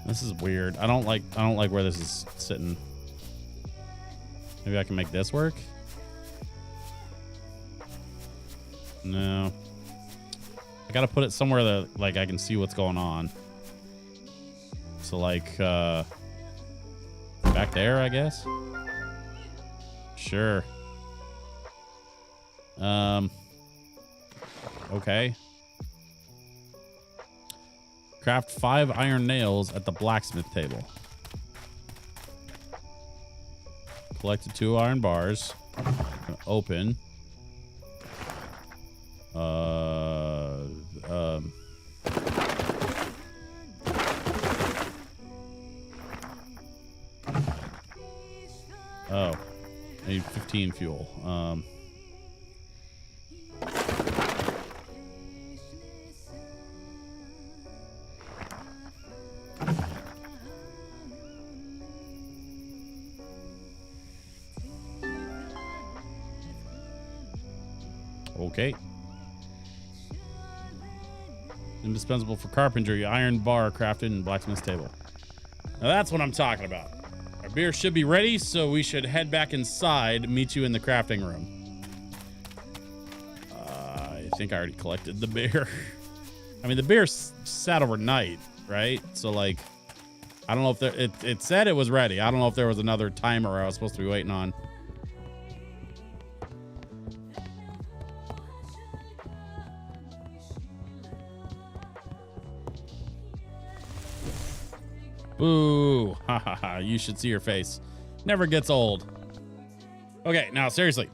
S1: This is weird. I don't like where this is sitting. Maybe I can make this work? No. I gotta put it somewhere that like I can see what's going on. So like back there, I guess. Sure. Okay. Craft 5 iron nails at the blacksmith table. collected 2 iron bars. Open. Oh, I need 15 fuel. Okay. Indispensable for carpentry, iron bar crafted in blacksmith's table. Now that's what I'm talking about. Our beer should be ready, so we should head back inside, meet you in the crafting room. I think I already collected the beer. I mean, the beer sat overnight, right? So, like, I don't know if there, it said it was ready. I don't know if there was another timer I was supposed to be waiting on. Boo. Ha ha ha. You should see your face. Never gets old. Okay, now seriously.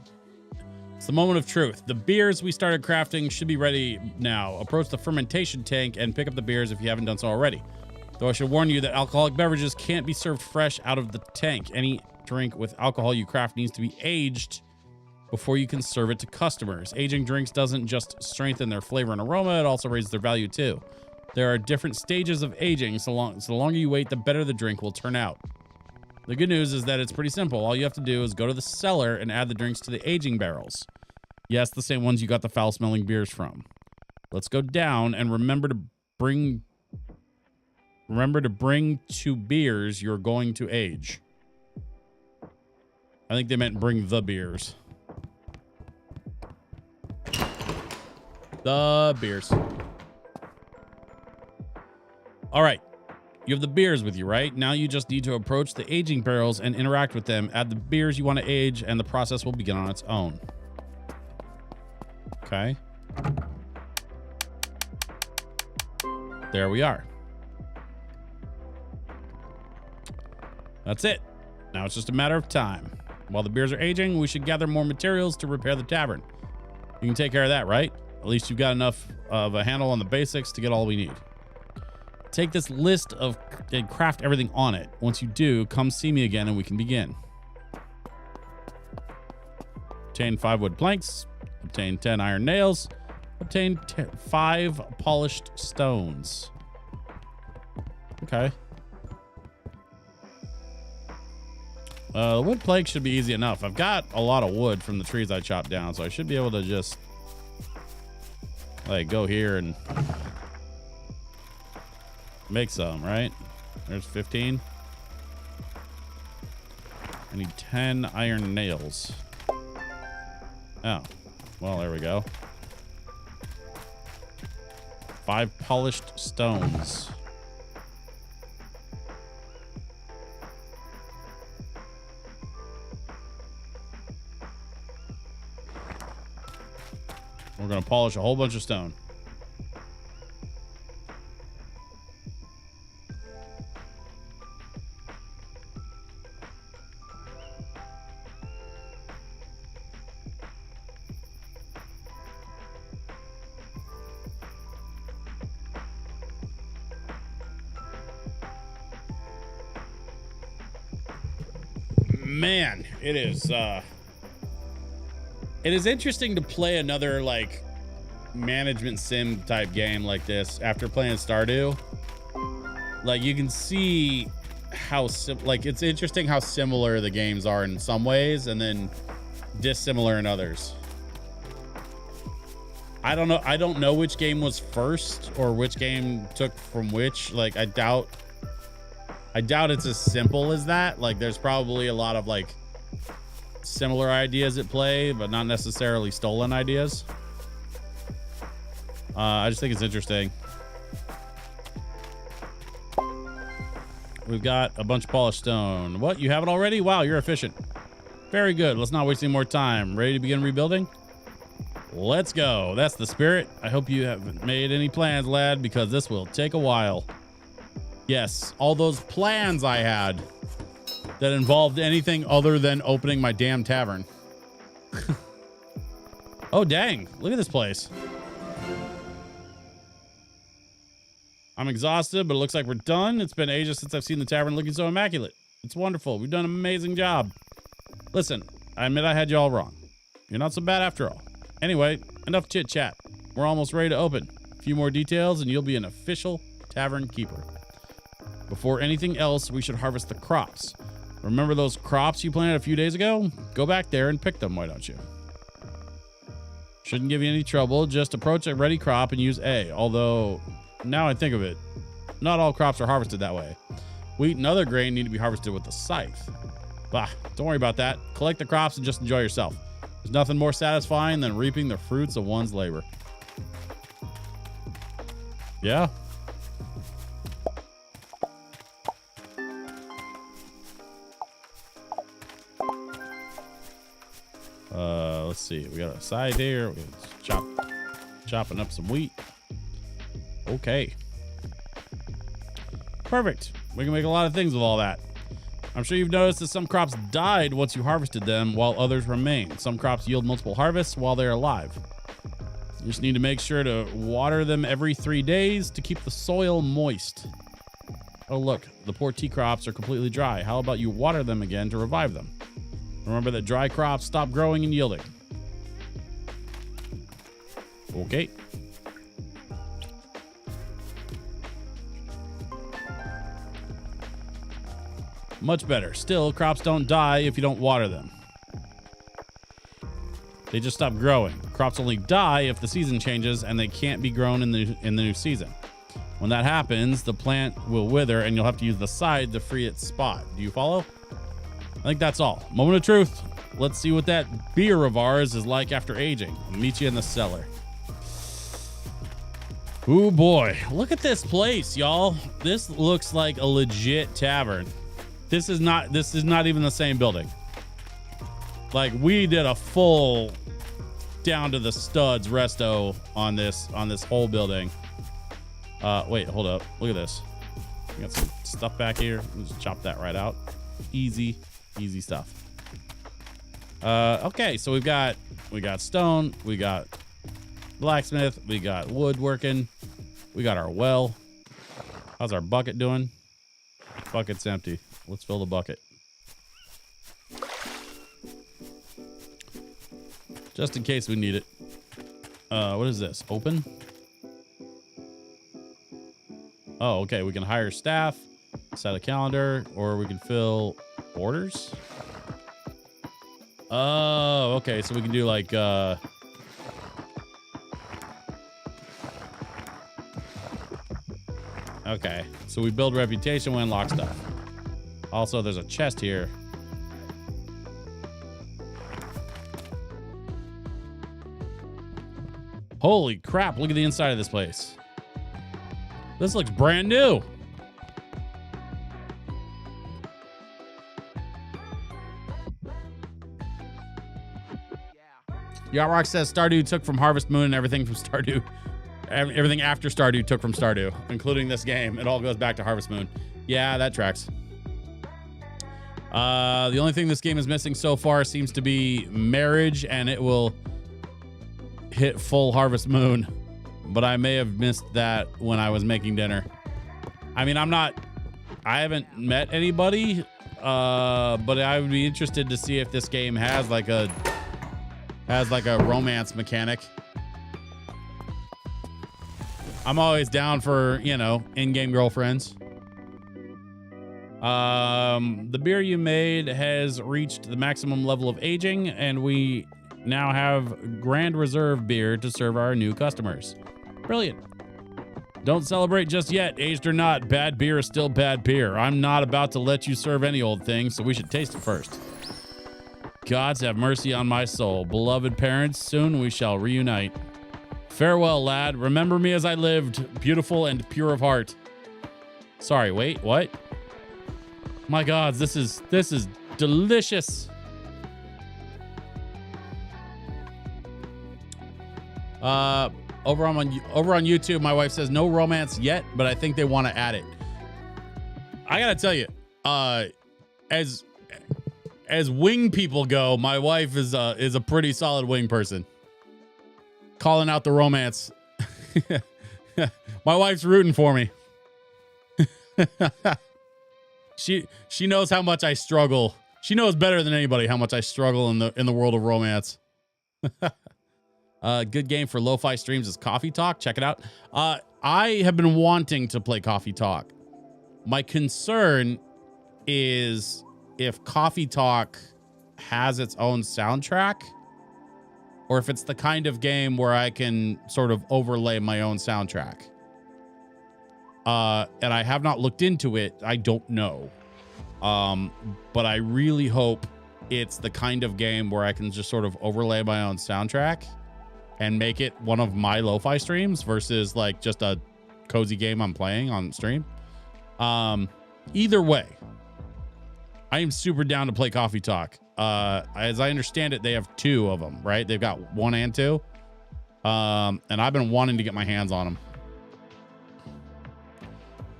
S1: It's the moment of truth. The beers we started crafting should be ready now. Approach the fermentation tank and pick up the beers if you haven't done so already. Though I should warn you that alcoholic beverages can't be served fresh out of the tank. Any drink with alcohol you craft needs to be aged before you can serve it to customers. Aging drinks doesn't just strengthen their flavor and aroma, it also raises their value too. There are different stages of aging, so the longer you wait, the better the drink will turn out. The good news is that it's pretty simple. All you have to do is go to the cellar and add the drinks to the aging barrels. Yes, the same ones you got the foul-smelling beers from. Let's go down and remember to bring 2 beers you're going to age. I think they meant bring the beers. The beers. All right, you have the beers with you, right? Now you just need to approach the aging barrels and interact with them. Add the beers you want to age, and the process will begin on its own. Okay. There we are. That's it. Now it's just a matter of time. While the beers are aging, we should gather more materials to repair the tavern. You can take care of that, right? At least you've got enough of a handle on the basics to get all we need. Take this list and craft everything on it. Once you do, come see me again and we can begin. Obtain 5 wood planks. Obtain 10 iron nails. Obtain 5 polished stones. Okay. The wood plank should be easy enough. I've got a lot of wood from the trees I chopped down, so I should be able to just like go here and make some, right? There's 15. I need 10 iron nails. Oh, well, there we go. 5 polished stones. We're going to polish a whole bunch of stone. Man, it is interesting to play another like management sim type game like this after playing Stardew. Like you can see how it's interesting how similar the games are in some ways and then dissimilar in others. I don't know which game was first or which game took from which. Like I doubt it's as simple as that. Like there's probably a lot of like similar ideas at play, but not necessarily stolen ideas. I just think it's interesting. We've got a bunch of polished stone. What? You have it already? Wow, you're efficient. Very good. Let's not waste any more time. Ready to begin rebuilding? Let's go. That's the spirit. I hope you haven't made any plans, lad, because this will take a while. Yes, all those plans I had. that involved anything other than opening my damn tavern. Oh, dang. Look at this place. I'm exhausted, but it looks like we're done. It's been ages since I've seen the tavern looking so immaculate. It's wonderful. We've done an amazing job. Listen, I admit I had you all wrong. You're not so bad after all. Anyway, enough chit chat. We're almost ready to open. A few more details and you'll be an official tavern keeper. Before anything else, we should harvest the crops. Remember those crops you planted a few days ago? Go back there and pick them, why don't you? Shouldn't give you any trouble. Just approach a ready crop and use A. Although, now I think of it, not all crops are harvested that way. Wheat and other grain need to be harvested with the scythe. Bah, don't worry about that. Collect the crops and just enjoy yourself. There's nothing more satisfying than reaping the fruits of one's labor. Yeah. Let's see. We got a side here. We're chopping up some wheat. Okay. Perfect. We can make a lot of things with all that. I'm sure you've noticed that some crops died once you harvested them, while others remain. Some crops yield multiple harvests while they're alive. You just need to make sure to water them every 3 days to keep the soil moist. Oh, look, the poor tea crops are completely dry. How about you water them again to revive them? Remember that dry crops stop growing and yielding. Okay. Much better. Still, crops don't die if you don't water them. They just stop growing. Crops only die if the season changes and they can't be grown in the new season. When that happens, the plant will wither and you'll have to use the scythe to free its spot. Do you follow? I think that's all. Moment of truth. Let's see what that beer of ours is like after aging. I'll meet you in the cellar. Ooh boy, look at this place, y'all. This looks like a legit tavern. This is not even the same building. Like, we did a full down to the studs resto on this whole building. Wait, hold up. Look at this. We got some stuff back here. We'll just chop that right out. Easy stuff. Okay, so we got stone, we got blacksmith, we got woodworking, we got our well. How's our bucket doing? Bucket's empty. Let's fill the bucket. Just in case we need it. What is this? Open? Oh, okay. We can hire staff, set a calendar, or we can fill orders. Oh, okay. So we can do like, okay. So we build reputation, we unlock stuff. Also, there's a chest here. Holy crap, look at the inside of this place. This looks brand new. Yacht Rock says Stardew took from Harvest Moon and everything from Stardew. Everything after Stardew took from Stardew, including this game. It all goes back to Harvest Moon. Yeah, that tracks. The only thing this game is missing so far seems to be marriage, and it will hit full Harvest Moon. But I may have missed that when I was making dinner. I mean, I haven't met anybody, but I would be interested to see if this game has like a romance mechanic. I'm always down for, in-game girlfriends. The beer you made has reached the maximum level of aging, and we now have Grand Reserve beer to serve our new customers. Brilliant. Don't celebrate just yet. Aged or not, bad beer is still bad beer. I'm not about to let you serve any old thing, so we should taste it first. Gods have mercy on my soul. Beloved parents, soon we shall reunite. Farewell, lad. Remember me as I lived, beautiful and pure of heart. Sorry, wait, what? My God, this is delicious. Over on YouTube, my wife says no romance yet, but I think they want to add it. I gotta tell you, as wing people go, my wife is a pretty solid wing person. Calling out the romance. My wife's rooting for me. She knows how much I struggle. She knows better than anybody how much I struggle in the world of romance. Good game for lo-fi streams is Coffee Talk. Check it out. I have been wanting to play Coffee Talk. My concern is if Coffee Talk has its own soundtrack, or if it's the kind of game where I can sort of overlay my own soundtrack. And I have not looked into it. I don't know. But I really hope it's the kind of game where I can just sort of overlay my own soundtrack and make it one of my lo-fi streams versus like just a cozy game I'm playing on stream. Either way, I am super down to play Coffee Talk. As I understand it, they have 2 of them, right? They've got 1 and 2. And I've been wanting to get my hands on them.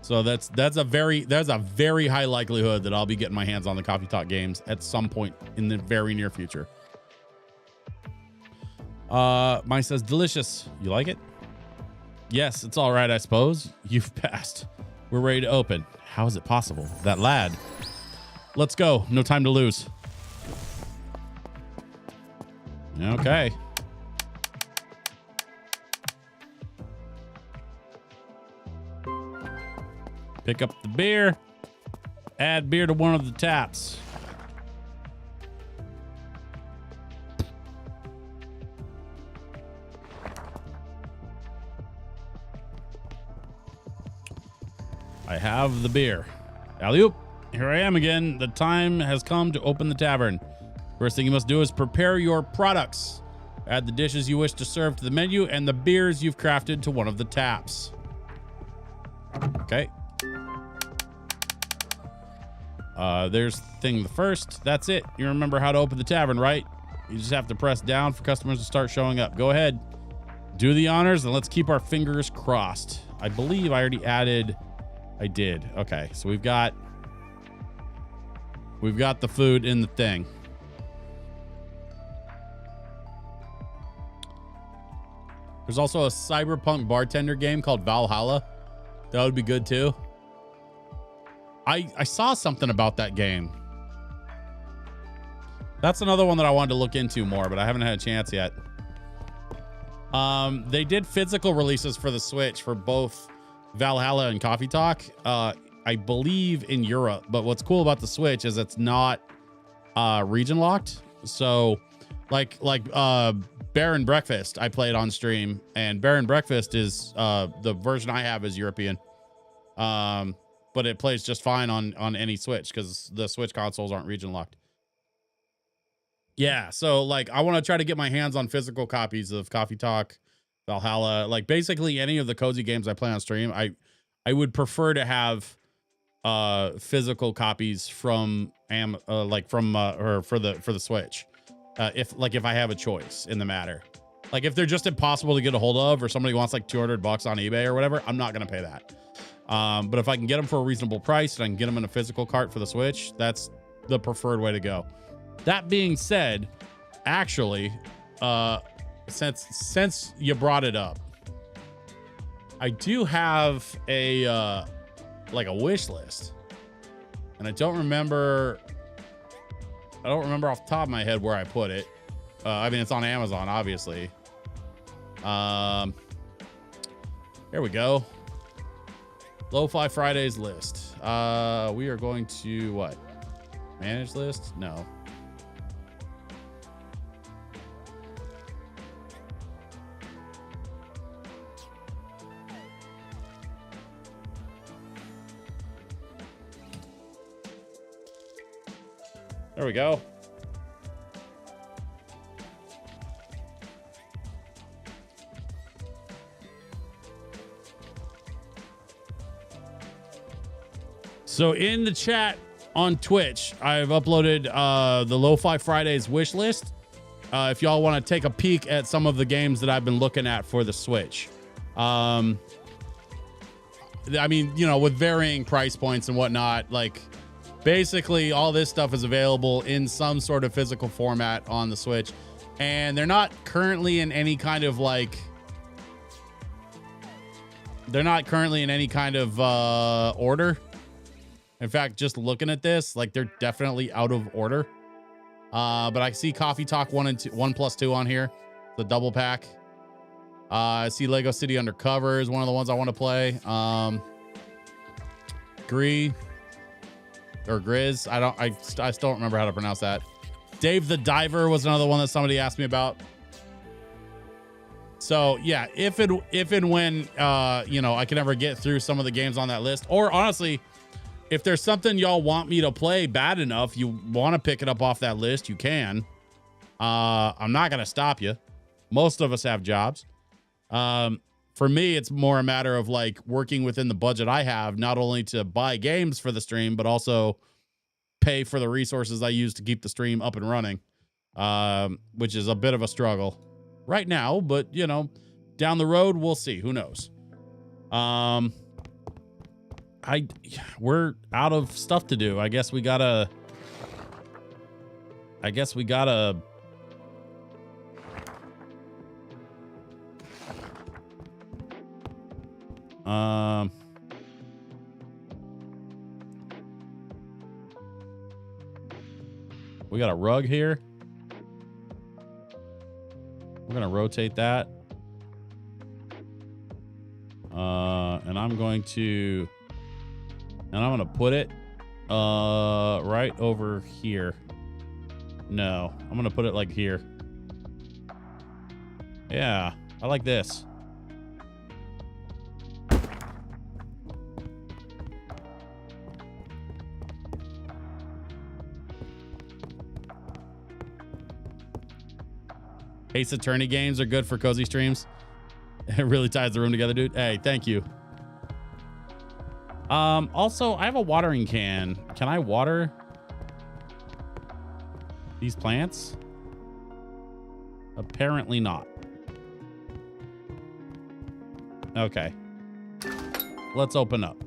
S1: So that's a very high likelihood that I'll be getting my hands on the Coffee Talk games at some point in the very near future. Mine says delicious. You like it? Yes, it's all right, I suppose. You've passed. We're ready to open. How is it possible? That lad. Let's go. No time to lose. Okay. Pick up the beer. Add beer to one of the taps. I have the beer. Alley-oop. Here I am again. The time has come to open the tavern. First thing you must do is prepare your products. Add the dishes you wish to serve to the menu and the beers you've crafted to one of the taps. Okay. There's thing the first. That's it. You remember how to open the tavern, right? You just have to press down for customers to start showing up. Go ahead. Do the honors and let's keep our fingers crossed. I believe I already added. I did. Okay. So we've got the food in the thing. There's also a cyberpunk bartender game called Valhalla. That would be good too. I saw something about that game. That's another one that I wanted to look into more, but I haven't had a chance yet. They did physical releases for the Switch for both Valhalla and Coffee Talk. I believe in Europe, but what's cool about the Switch is it's not region locked. So like Bear and Breakfast I played on stream, and Bear and Breakfast is the version I have is European. But it plays just fine on any Switch because the Switch consoles aren't region locked. Yeah, so like I want to try to get my hands on physical copies of Coffee Talk, Valhalla, like basically any of the cozy games I play on stream. I would prefer to have physical copies from or for the Switch. If I have a choice in the matter. Like if they're just impossible to get a hold of or somebody wants like $200 on eBay or whatever, I'm not going to pay that. But if I can get them for a reasonable price and I can get them in a physical cart for the Switch, that's the preferred way to go. That being said, actually, since you brought it up, I do have a wish list, and I don't remember off the top of my head where I put it. I mean, it's on Amazon, obviously. Here we go. Lo-Fi Fridays list. We are going to what? Manage list? No. There we go. So in the chat on Twitch, I've uploaded the Lo-Fi Fridays wish list. If y'all want to take a peek at some of the games that I've been looking at for the Switch. I mean, you know, with varying price points and whatnot, like basically all this stuff is available in some sort of physical format on the Switch, and they're not currently in any kind of like order. In fact, just looking at this, like they're definitely out of order. But I see Coffee Talk 1 and 2, 1+2 on here, the double pack. I see Lego City Undercover is one of the ones I want to play. Grizz. I still don't remember how to pronounce that. Dave the Diver was another one that somebody asked me about. So yeah, if and when I can ever get through some of the games on that list, or honestly, if there's something y'all want me to play bad enough, you want to pick it up off that list, you can. I'm not gonna stop you. Most of us have jobs. For me, it's more a matter of like working within the budget I have, not only to buy games for the stream, but also pay for the resources I use to keep the stream up and running, which is a bit of a struggle right now, but down the road, we'll see. Who knows? We're out of stuff to do. I guess we gotta we got a rug here. We're gonna rotate that. And I'm going to put it right over here. No, I'm gonna put it like here. Yeah, I like this. Ace Attorney games are good for cozy streams. It really ties the room together, dude. Hey, thank you. Also, I have a watering can. Can I water these plants? Apparently not. Okay. Let's open up.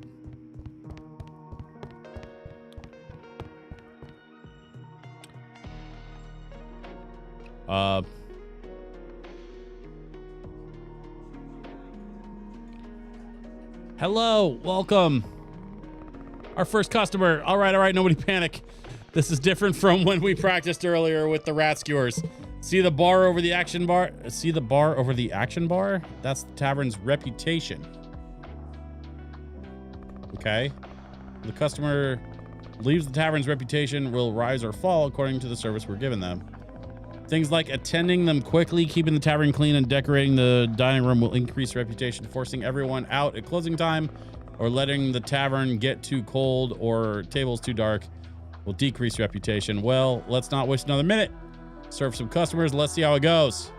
S1: Hello, welcome. Our first customer. All right, nobody panic. This is different from when we practiced earlier with the rat skewers. See the bar over the action bar? See the bar over the action bar? That's the tavern's reputation. Okay. The customer leaves the tavern's reputation will rise or fall according to the service we're giving them. Things like attending them quickly, keeping the tavern clean, and decorating the dining room will increase reputation. Forcing everyone out at closing time or letting the tavern get too cold or tables too dark will decrease reputation. Well, let's not waste another minute. Serve some customers. Let's see how it goes.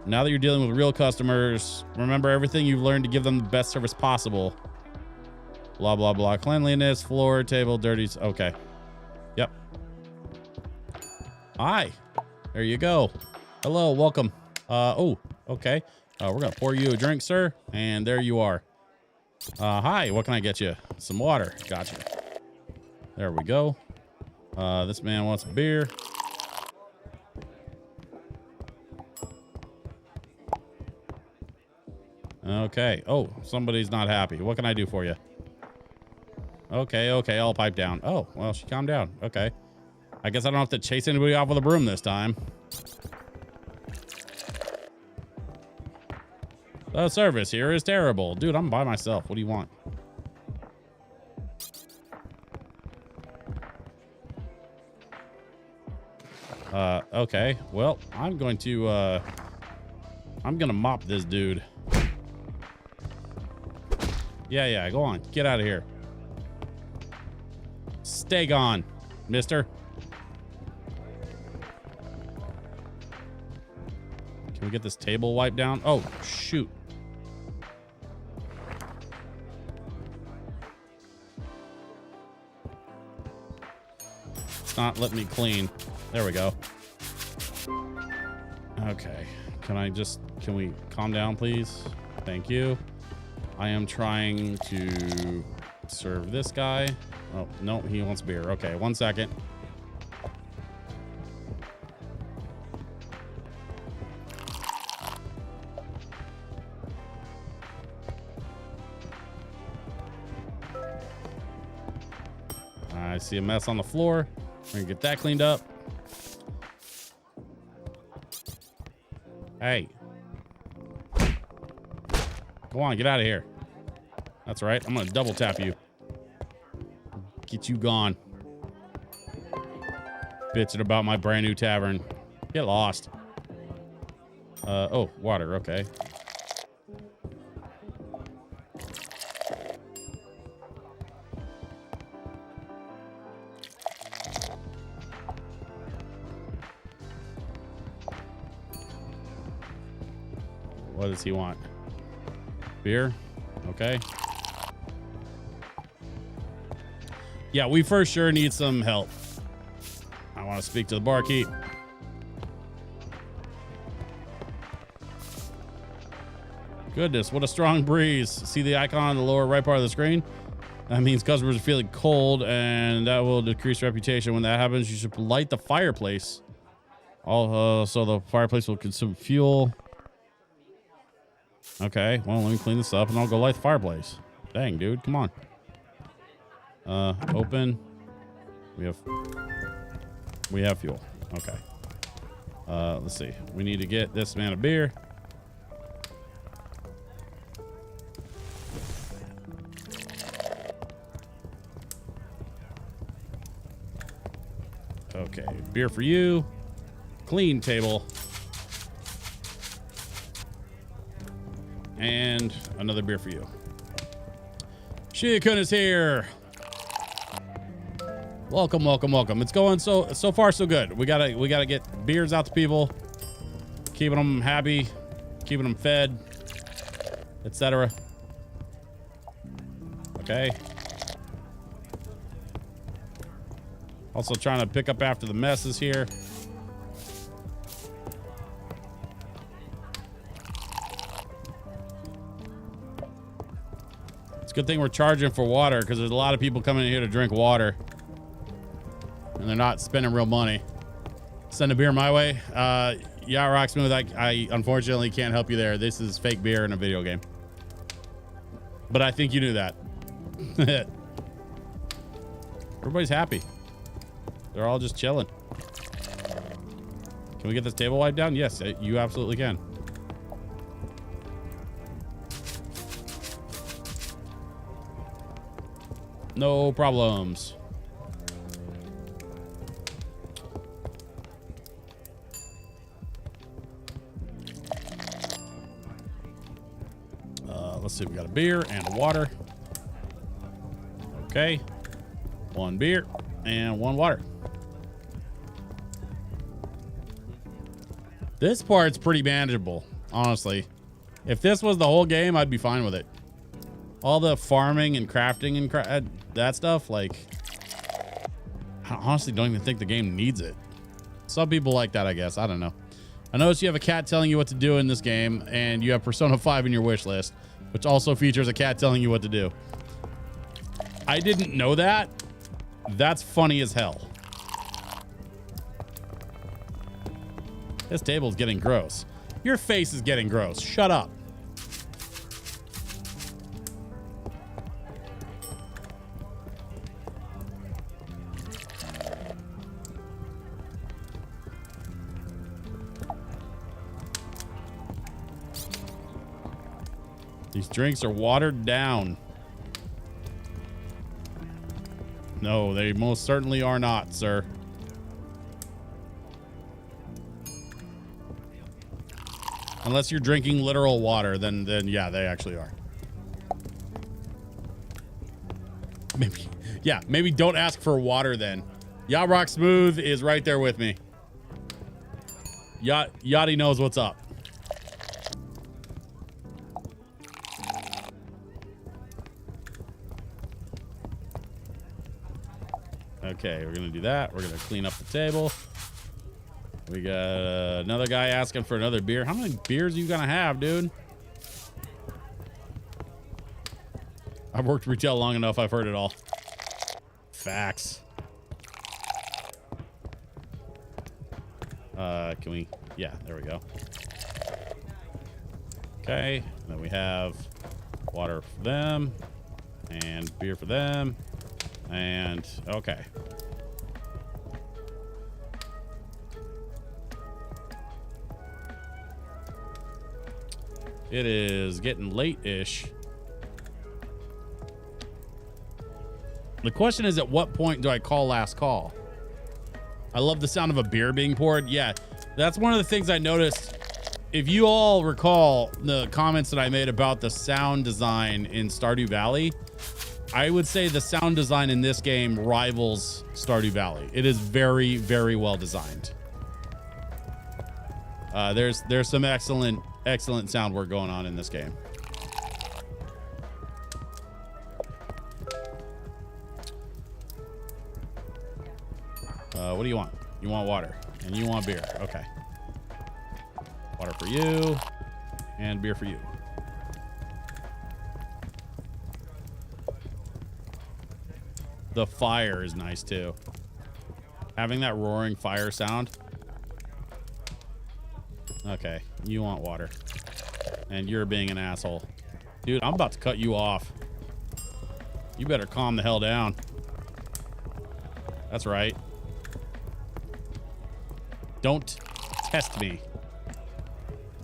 S1: Now that you're dealing with real customers, remember everything you've learned to give them the best service possible. Blah, blah, blah. Cleanliness, floor, table, dirties. Okay. Yep. Hi. There you go. Hello, welcome. Oh, okay. We're gonna pour you a drink, sir. And there you are. Hi, what can I get you? Some water. Gotcha. There we go. This man wants a beer. Okay. Oh, somebody's not happy. What can I do for you? Okay, I'll pipe down. Oh, well, she calmed down. Okay. I guess I don't have to chase anybody off with a broom this time. The service here is terrible. Dude, I'm by myself. What do you want? Okay. Well, I'm gonna mop this dude. Yeah, go on. Get out of here. Stay gone, mister. Can we get this table wiped down? Oh, shoot. It's not letting me clean. There we go. Okay. Can we calm down, please? Thank you. I am trying to serve this guy. Oh, no, he wants beer. Okay, 1 second. I see a mess on the floor. We're gonna get that cleaned up. Hey. Go on, get out of here. That's right. I'm gonna double tap you. Get you gone. Bitching about my brand new tavern. Get lost. Oh, water. Okay. What does he want? Beer? Okay. Yeah, we for sure need some help. I want to speak to the barkeep. Goodness, what a strong breeze. See the icon on the lower right part of the screen? That means customers are feeling cold, and that will decrease reputation. When that happens, you should light the fireplace. So the fireplace will consume fuel. Okay, well, let me clean this up, and I'll go light the fireplace. Dang, dude, come on. Open. We have fuel. Okay. Let's see. We need to get this man a beer. Okay, beer for you. Clean table. And another beer for you. Shiakun is here. Welcome, welcome, welcome. It's going so far so good. We gotta get beers out to people, keeping them happy, keeping them fed, etc. Okay. Also trying to pick up after the messes here. It's a good thing we're charging for water, because there's a lot of people coming in here to drink water. And they're not spending real money. Send a beer my way. Yeah, Rocksmooth, I unfortunately can't help you there. This is fake beer in a video game. But I think you knew that. Everybody's happy. They're all just chilling. Can we get this table wiped down? Yes, you absolutely can. No problems. Let's see, we got a beer and a water. Okay. 1 beer and 1 water. This part's pretty manageable, honestly. If this was the whole game, I'd be fine with it. All the farming and crafting and that stuff, like, I honestly don't even think the game needs it. Some people like that, I guess. I don't know. I noticed you have a cat telling you what to do in this game, and you have Persona 5 in your wish list, which also features a cat telling you what to do. I didn't know that. That's funny as hell. This table's getting gross. Your face is getting gross. Shut up. These drinks are watered down. No, they most certainly are not, sir. Unless you're drinking literal water, then yeah, they actually are. Maybe don't ask for water then. Yacht Rock Smooth is right there with me. Yachty knows what's up. Okay, we're gonna do that. We're gonna clean up the table. We got another guy asking for another beer. How many beers are you gonna have, dude? I've worked retail long enough. I've heard it all. Facts. Can we? Yeah, there we go. Okay, and then we have water for them and beer for them. And okay. It is getting late-ish. The question is, at what point do I call last call? I love the sound of a beer being poured. Yeah, that's one of the things I noticed. If you all recall the comments that I made about the sound design in Stardew Valley, I would say the sound design in this game rivals Stardew Valley. It is very, very well designed. There's some excellent sound work going on in this game. What do you want? You want water and you want beer. Okay. Water for you and beer for you. The fire is nice too. Having that roaring fire sound. Okay, you want water. And you're being an asshole. Dude, I'm about to cut you off. You better calm the hell down. That's right. Don't test me.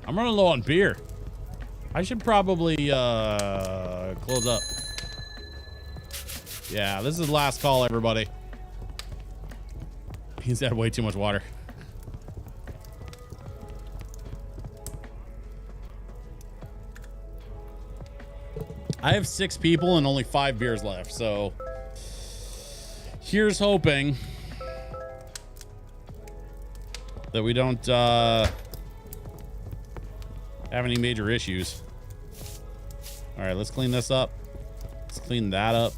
S1: I'm running low on beer. I should probably close up. Yeah, this is last call, everybody. He's had way too much water. I have 6 people and only 5 beers left, so here's hoping that we don't have any major issues. All right, let's clean this up. Let's clean that up.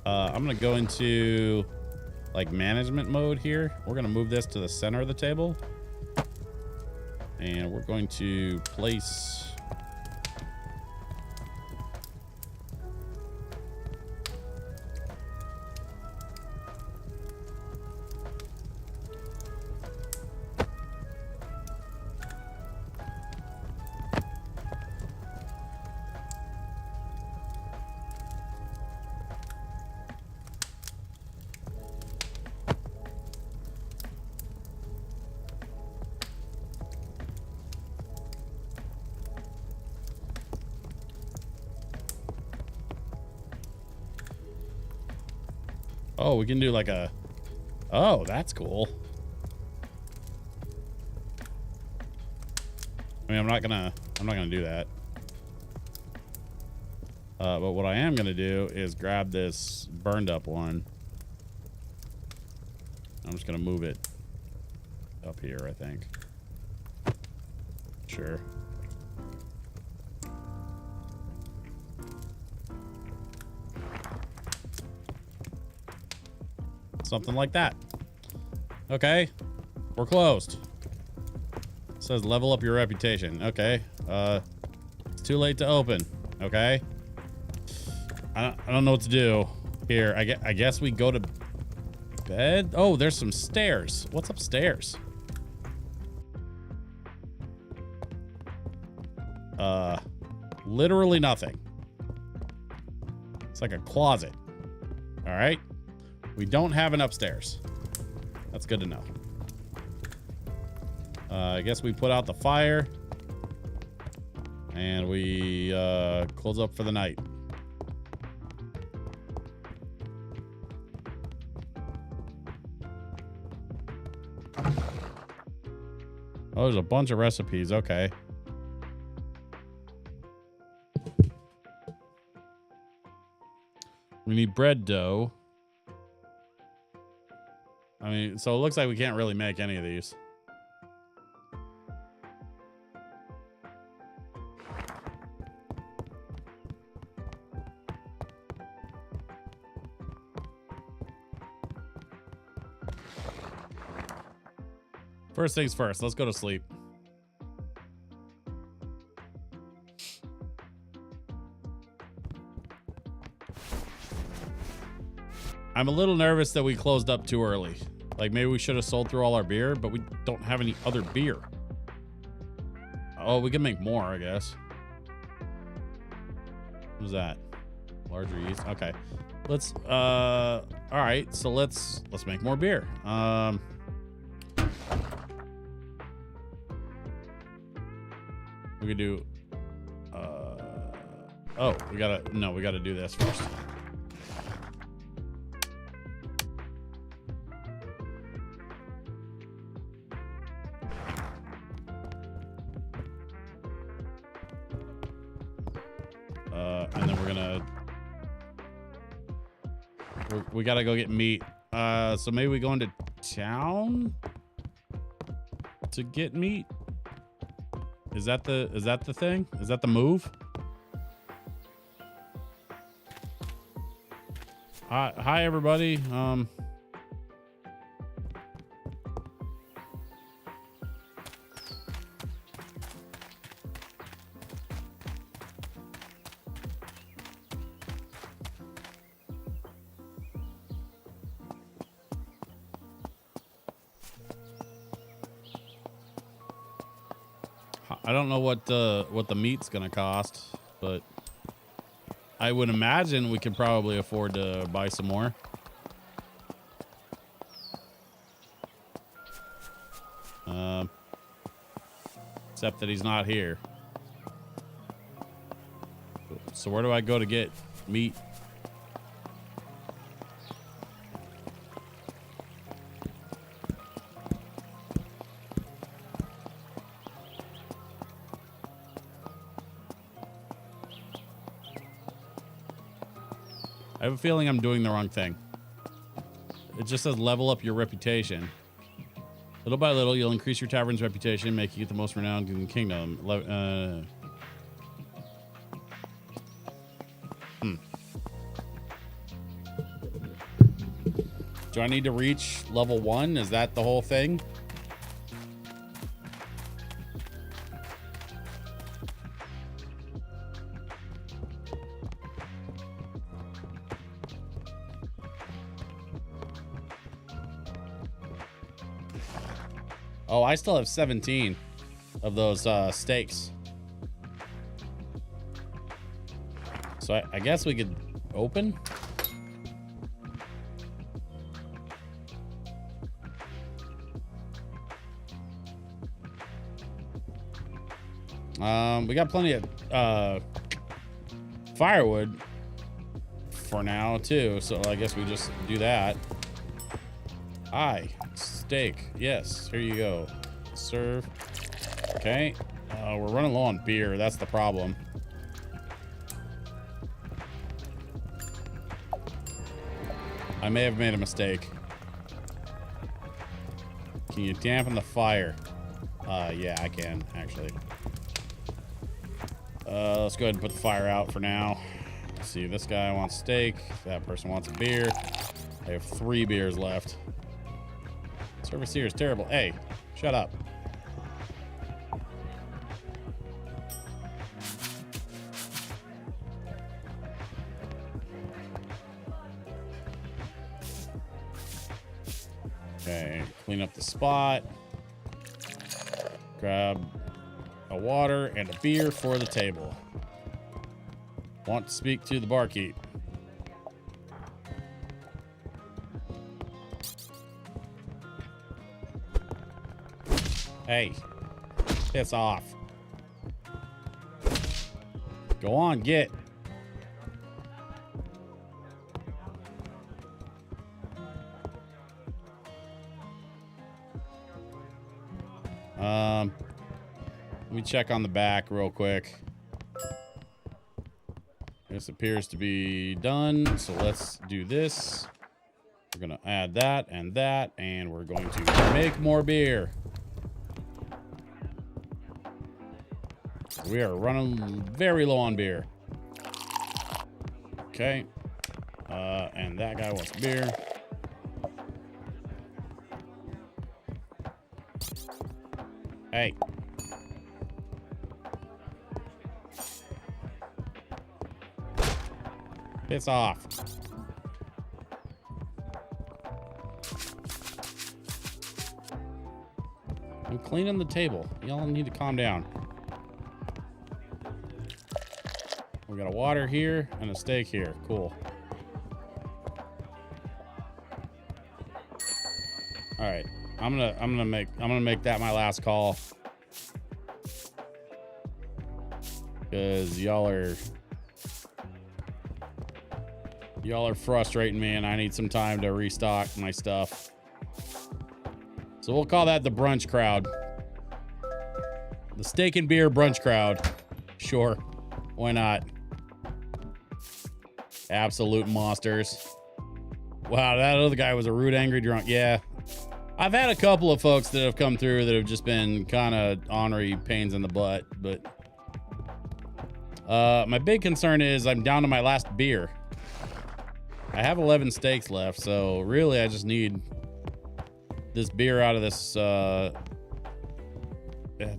S1: I'm gonna go into like management mode here. We're gonna move this to the center of the table, and we're going to place oh, we can do like a, oh, that's cool. I mean, I'm not gonna do that. But what I am gonna do is grab this burned up one. I'm just gonna move it up here, I think. Sure. Something like that. Okay, we're closed. It says level up your reputation. Okay, it's too late to open. Okay, I don't know what to do here. I guess we go to bed. Oh, there's some stairs. What's upstairs? Literally nothing. It's like a closet. All right. We don't have an upstairs. That's good to know. I guess we put out the fire and we close up for the night. Oh, there's a bunch of recipes. Okay. We need bread dough. I mean, so it looks like we can't really make any of these. First things first, let's go to sleep. I'm a little nervous that we closed up too early. Like, maybe we should have sold through all our beer, but we don't have any other beer. Oh, we can make more, I guess. What's that? Larger yeast. Okay. Let's all right, so let's make more beer. We could do oh, we gotta do this first. And then we gotta go get meat. So maybe we go into town to get meat. Is that the thing? Is that the move? Hi everybody. I don't know what the meat's gonna cost, but I would imagine we could probably afford to buy some more. Except that he's not here. So where do I go to get meat? I have a feeling I'm doing the wrong thing. It just says level up your reputation. Little by little, you'll increase your tavern's reputation, making it the most renowned in the kingdom. Do I need to reach level 1? Is that the whole thing? Oh, I still have 17 of those steaks. So I guess we could open. We got plenty of firewood for now too, so I guess we just do that. Aye. Steak. Yes, here you go. Serve. Okay. We're running low on beer. That's the problem. I may have made a mistake. Can you dampen the fire? Yeah, I can, actually. Let's go ahead and put the fire out for now. Let's see, this guy wants steak. That person wants a beer. I have 3 beers left. Service here is terrible. Hey, shut up. Okay, clean up the spot. Grab a water and a beer for the table. Want to speak to the barkeep. Hey, piss off. Go on, get. Let me check on the back real quick. This appears to be done, so let's do this. We're gonna add that, and we're going to make more beer. We are running very low on beer. Okay. And that guy wants beer. Hey. Piss off. I'm cleaning the table. Y'all need to calm down. We got a water here and a steak here. Cool. All right. I'm gonna make that my last call. Cause y'all are frustrating me and I need some time to restock my stuff. So we'll call that the brunch crowd. The steak and beer brunch crowd. Sure. Why not? Absolute monsters. Wow, that other guy was a rude, angry drunk. Yeah. I've had a couple of folks that have come through that have just been kind of ornery pains in the butt, but my big concern is I'm down to my last beer. I have 11 steaks left, so really I just need this beer out of this, and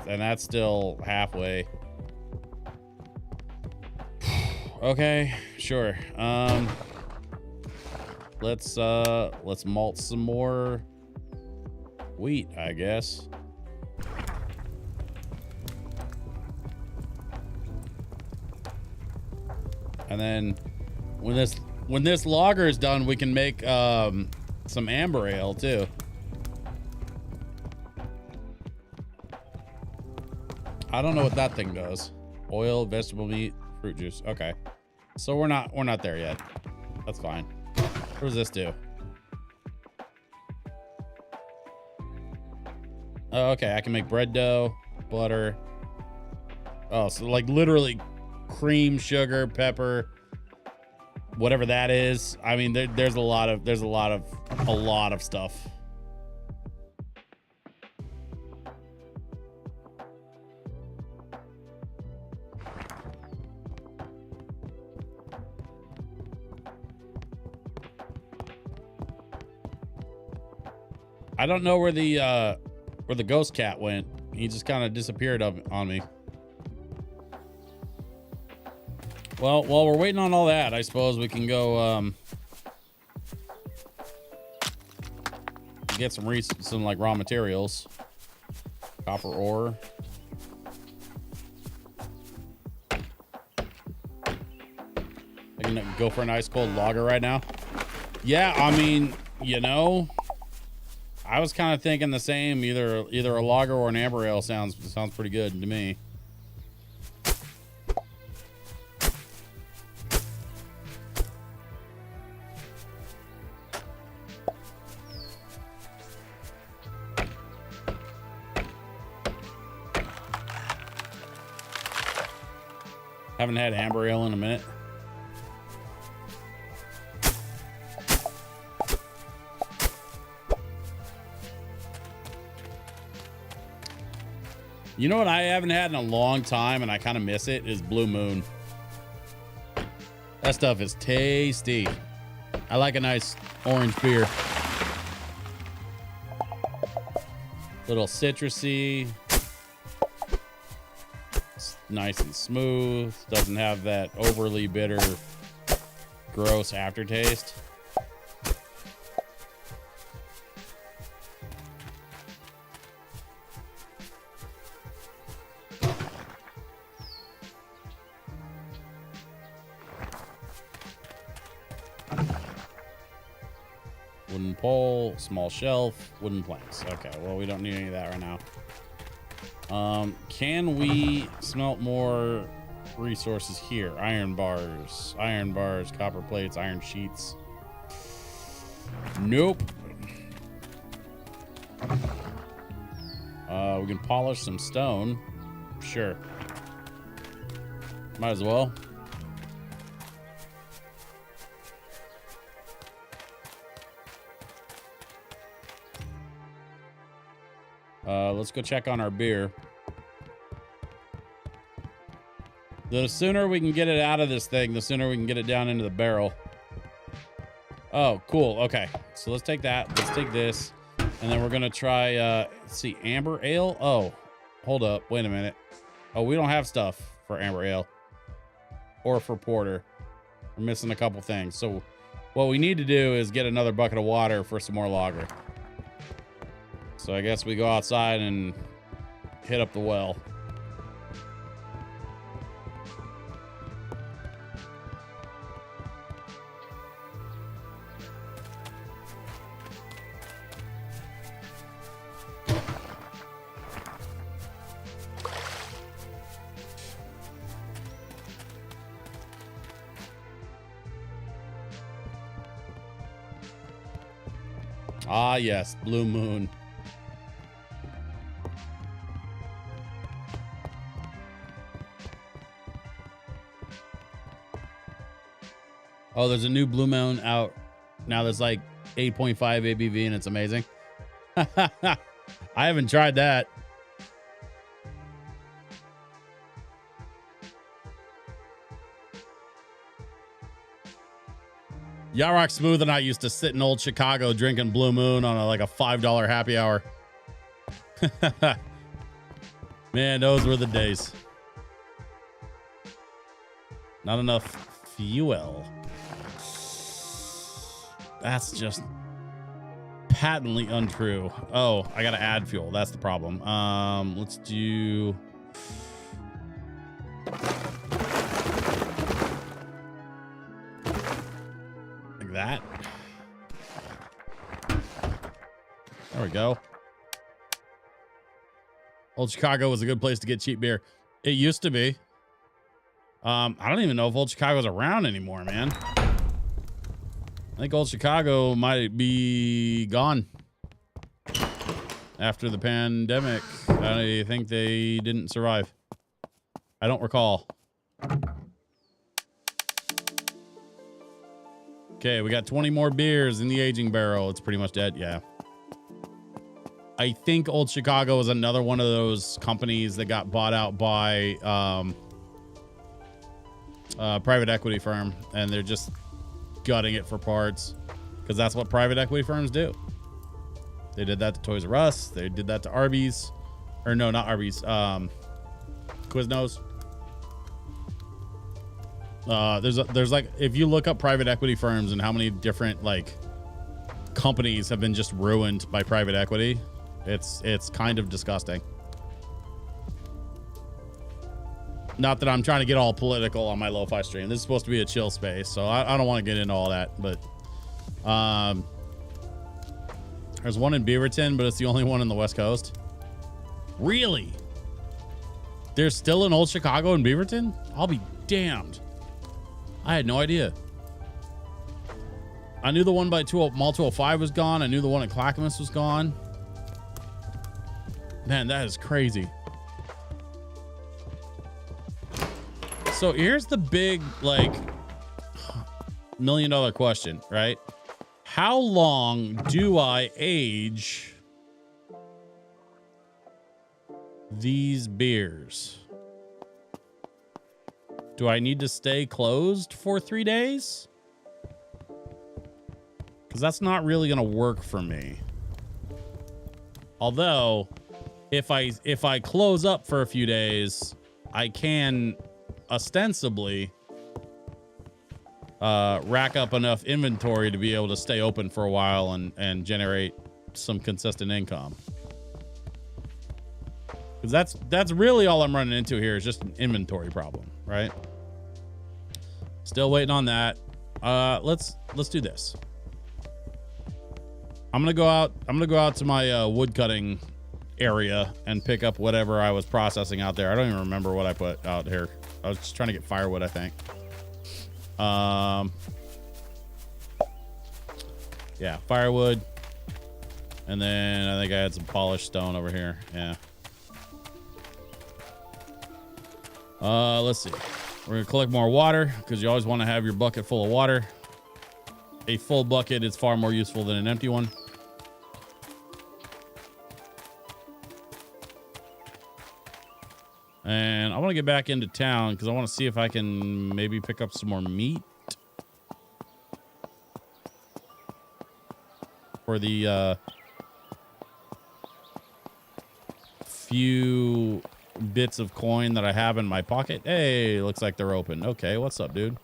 S1: that's still halfway. Okay, sure. Let's malt some more wheat, I guess. And then when this lager is done, we can make some amber ale too. I don't know what that thing does. Oil, vegetable meat, fruit juice. Okay. So we're not there yet. That's fine. What does this do? Oh, okay. I can make bread dough, butter. Oh, so like literally cream, sugar, pepper, whatever that is. I mean, there's a lot of stuff. I don't know where the ghost cat went. He just kind of disappeared on me. Well, while we're waiting on all that, I suppose we can go get some like raw materials. Copper ore. I can go for an ice cold lager right now. Yeah, I mean, you know, I was kind of thinking the same. Either a lager or an amber ale sounds pretty good to me. Haven't had amber ale in a minute. You know what I haven't had in a long time and I kind of miss it is Blue Moon. That stuff is tasty. I like a nice orange beer. Little citrusy. It's nice and smooth. Doesn't have that overly bitter, gross aftertaste. Wooden pole, small shelf, wooden planks. Okay, well, we don't need any of that right now. Can we smelt more resources here? Iron bars, copper plates, iron sheets. Nope. We can polish some stone. Sure. Might as well. Let's go check on our beer. The sooner we can get it out of this thing, the sooner we can get it down into the barrel. Oh, cool. Okay. So let's take that. Let's take this. And then we're going to try, let's see, amber ale. Oh, hold up. Wait a minute. Oh, we don't have stuff for amber ale or for porter. We're missing a couple things. So what we need to do is get another bucket of water for some more lager. So I guess we go outside and hit up the well. Ah, yes, Blue Moon. Oh, there's a new Blue Moon out now that's like 8.5 ABV and it's amazing. I haven't tried that. Yarrock Smooth and I used to sit in old Chicago drinking Blue Moon on like a $5 happy hour. Man, those were the days. Not enough fuel. That's just patently untrue. Oh, I gotta add fuel. That's the problem. Let's do... like that. There we go. Old Chicago was a good place to get cheap beer. It used to be. I don't even know if Old Chicago's around anymore, man. I think Old Chicago might be gone after the pandemic. I think they didn't survive. I don't recall. Okay, we got 20 more beers in the aging barrel. It's pretty much dead. Yeah. I think Old Chicago is another one of those companies that got bought out by private equity firm, and they're just gutting it for parts because that's what private equity firms do. They did that to Toys R Us. They did that to Arby's, or no, not Arby's. Quiznos. There's like, if you look up private equity firms and how many different like companies have been just ruined by private equity, it's kind of disgusting. Not that I'm trying to get all political on my lo-fi stream. This is supposed to be a chill space, so I don't want to get into all that. But there's one in Beaverton, but it's the only one in the West Coast. Really? There's still an Old Chicago in Beaverton? I'll be damned. I had no idea. I knew the one by Mall 205 was gone. I knew the one at Clackamas was gone. Man, that is crazy. So here's the big, like, $1 million question, right? How long do I age these beers? Do I need to stay closed for 3 days? Because that's not really going to work for me. Although, if I close up for a few days, I can ostensibly rack up enough inventory to be able to stay open for a while and generate some consistent income. Because that's really all I'm running into here is just an inventory problem, right? Still waiting on that. Let's do this. I'm gonna go out to my wood cutting area and pick up whatever I was processing out there. I don't even remember what I put out here. I was just trying to get firewood, I think. Yeah, firewood. And then I think I had some polished stone over here. Yeah. Let's see. We're gonna collect more water because you always want to have your bucket full of water. A full bucket is far more useful than an empty one. And I want to get back into town because I want to see if I can maybe pick up some more meat for the few bits of coin that I have in my pocket. Hey, looks like they're open. Okay, what's up, dude?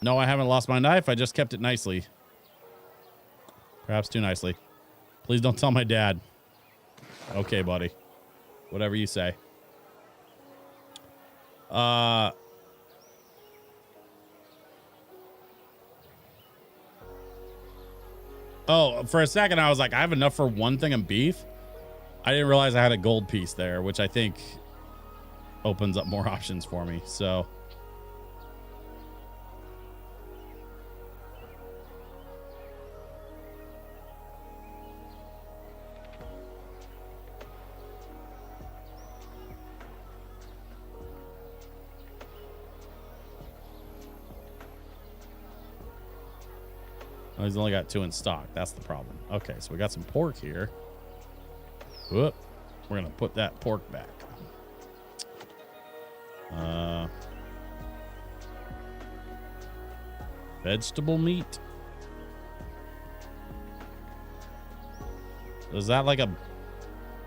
S1: No, I haven't lost my knife. I just kept it nicely. Perhaps too nicely. Please don't tell my dad. Okay, buddy. Whatever you say. Oh, for a second, I was like, I have enough for one thing of beef. I didn't realize I had a gold piece there, which I think opens up more options for me. So. Oh, he's only got 2 in stock. That's the problem. Okay, so we got some pork here. Whoop. We're going to put that pork back. Vegetable meat. Is that like a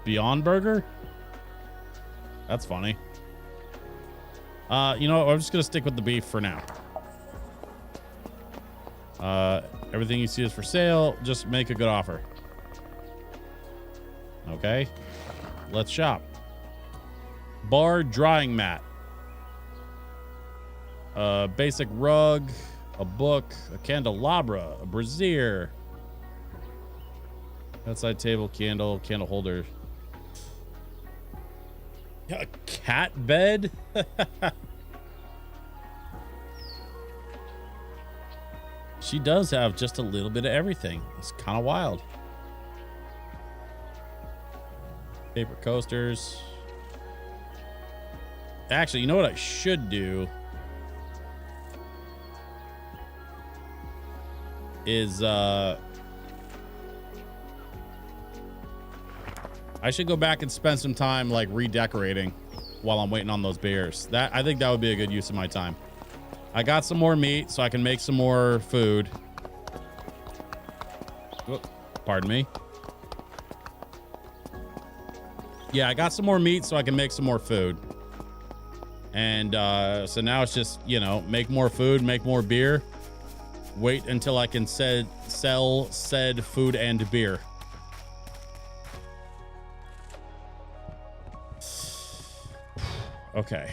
S1: Beyond Burger? That's funny. You know what? I'm just going to stick with the beef for now. Everything you see is for sale. Just make a good offer. Okay. Let's shop. Bar drying mat. Basic rug. A book. A candelabra. A brazier. Outside table. Candle. Candle holder. A cat bed? She does have just a little bit of everything. It's kind of wild. Paper coasters. Actually, you know what I should do? Is, I should go back and spend some time, like, redecorating while I'm waiting on those beers. I think that would be a good use of my time. I got some more meat, so I can make some more food. Oh, pardon me. Yeah, I got some more meat, so I can make some more food. And so now it's just, you know, make more food, make more beer. Wait until I can sell said food and beer. Okay.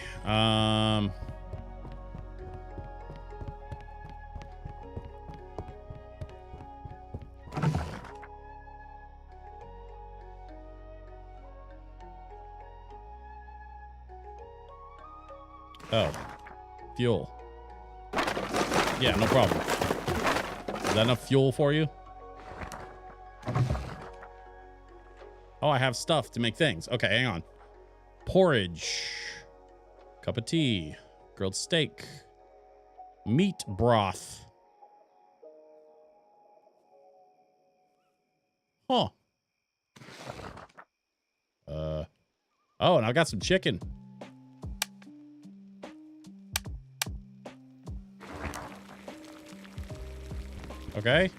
S1: Oh, fuel. Yeah, no problem. Is that enough fuel for you? Oh, I have stuff to make things. Okay, hang on. Porridge. Cup of tea. Grilled steak. Meat broth. Huh. Oh, and I got some chicken. Okay.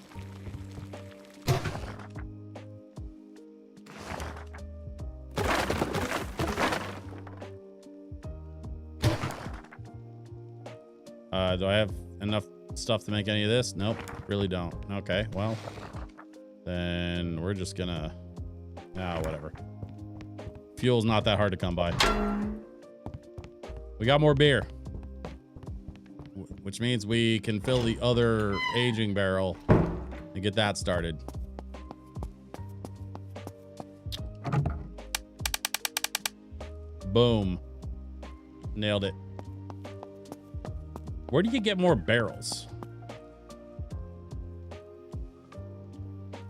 S1: Do I have enough stuff to make any of this? Nope, really don't. Okay, well, then we're just gonna... whatever. Fuel's not that hard to come by. We got more beer. Which means we can fill the other aging barrel and get that started. Boom. Nailed it. Where do you get more barrels?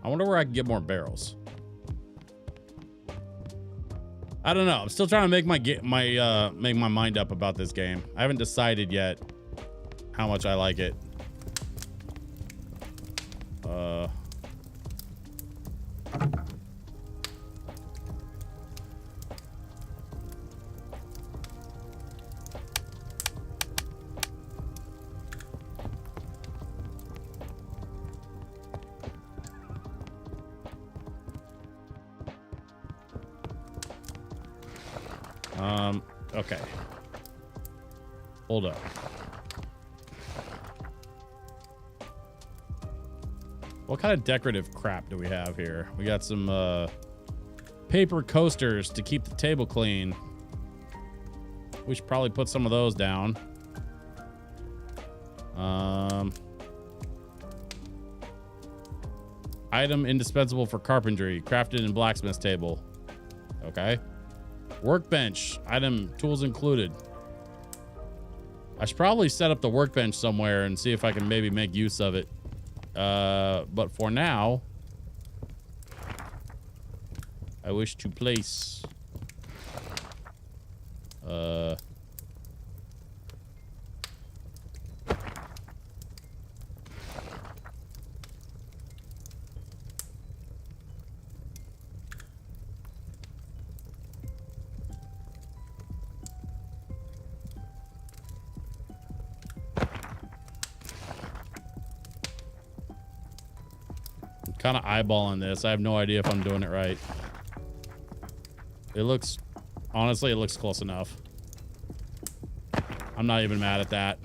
S1: I wonder where I can get more barrels. I don't know. I'm still trying to make make my mind up about this game. I haven't decided yet how much I like it. Okay. Hold up. What kind of decorative crap do we have here? We got some paper coasters to keep the table clean. We should probably put some of those down. Item indispensable for carpentry, crafted in blacksmith's table. Okay. Workbench, item, tools included. I should probably set up the workbench somewhere and see if I can maybe make use of it. But for now, I wish to place kind of eyeballing this. I have no idea if I'm doing it right. It looks, honestly, it looks close enough. I'm not even mad at that.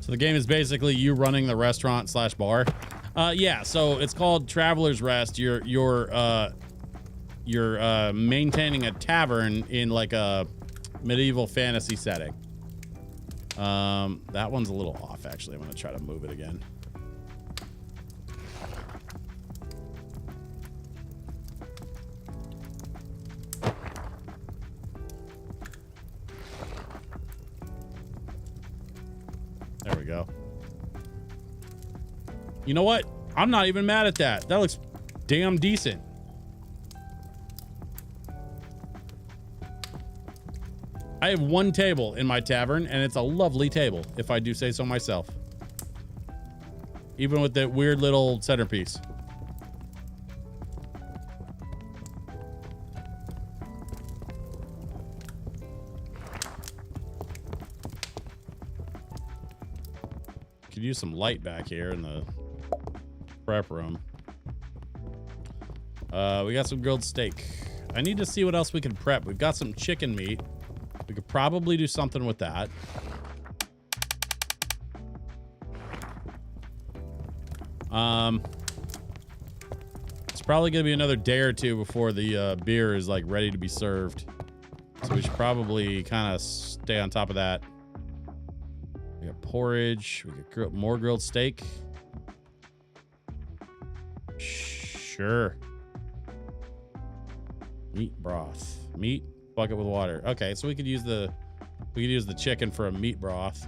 S1: So the game is basically you running the restaurant slash bar. Yeah, so it's called Traveler's Rest. You're maintaining a tavern in like a medieval fantasy setting. That one's a little off, actually. I'm gonna try to move it again. There we go. You know what? I'm not even mad at that. That looks damn decent. I have one table in my tavern, and it's a lovely table, if I do say so myself. Even with that weird little centerpiece. Could use some light back here in the prep room. We got some grilled steak. I need to see what else we can prep. We've got some chicken meat. We could probably do something with that. It's probably gonna be another day or two before the beer is like ready to be served. So we should probably kind of stay on top of that. We got porridge. We got more grilled steak. Sure. Meat broth. Meat bucket with water. Okay, so we could use the chicken for a meat broth.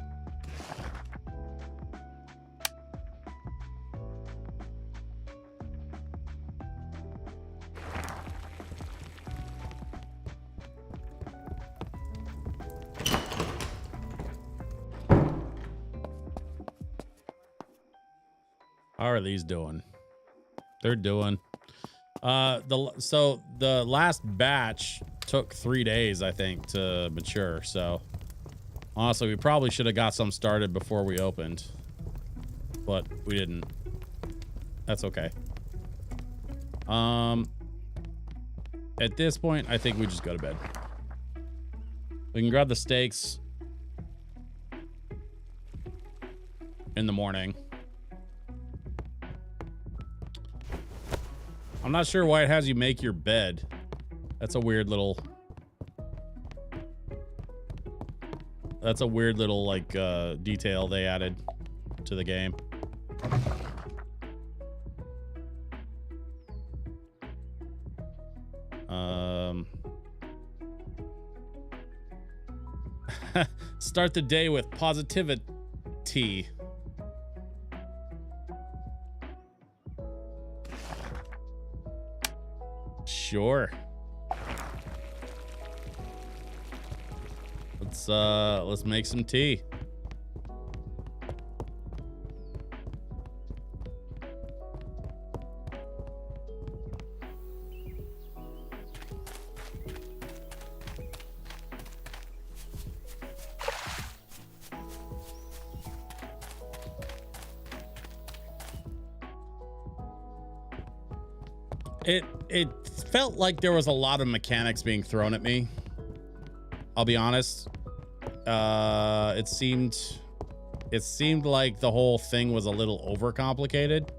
S1: How are these doing? They're doing. So the last batch took 3 days, I think, to mature. So honestly, we probably should have got some started before we opened, but we didn't. That's okay. At this point, I think we just go to bed. We can grab the steaks in the morning. I'm not sure why it has you make your bed. That's a weird little... That's a weird little, like, detail they added to the game. Start the day with positivity. Sure. Let's make some tea. It felt like there was a lot of mechanics being thrown at me. I'll be honest. It seemed like the whole thing was a little overcomplicated.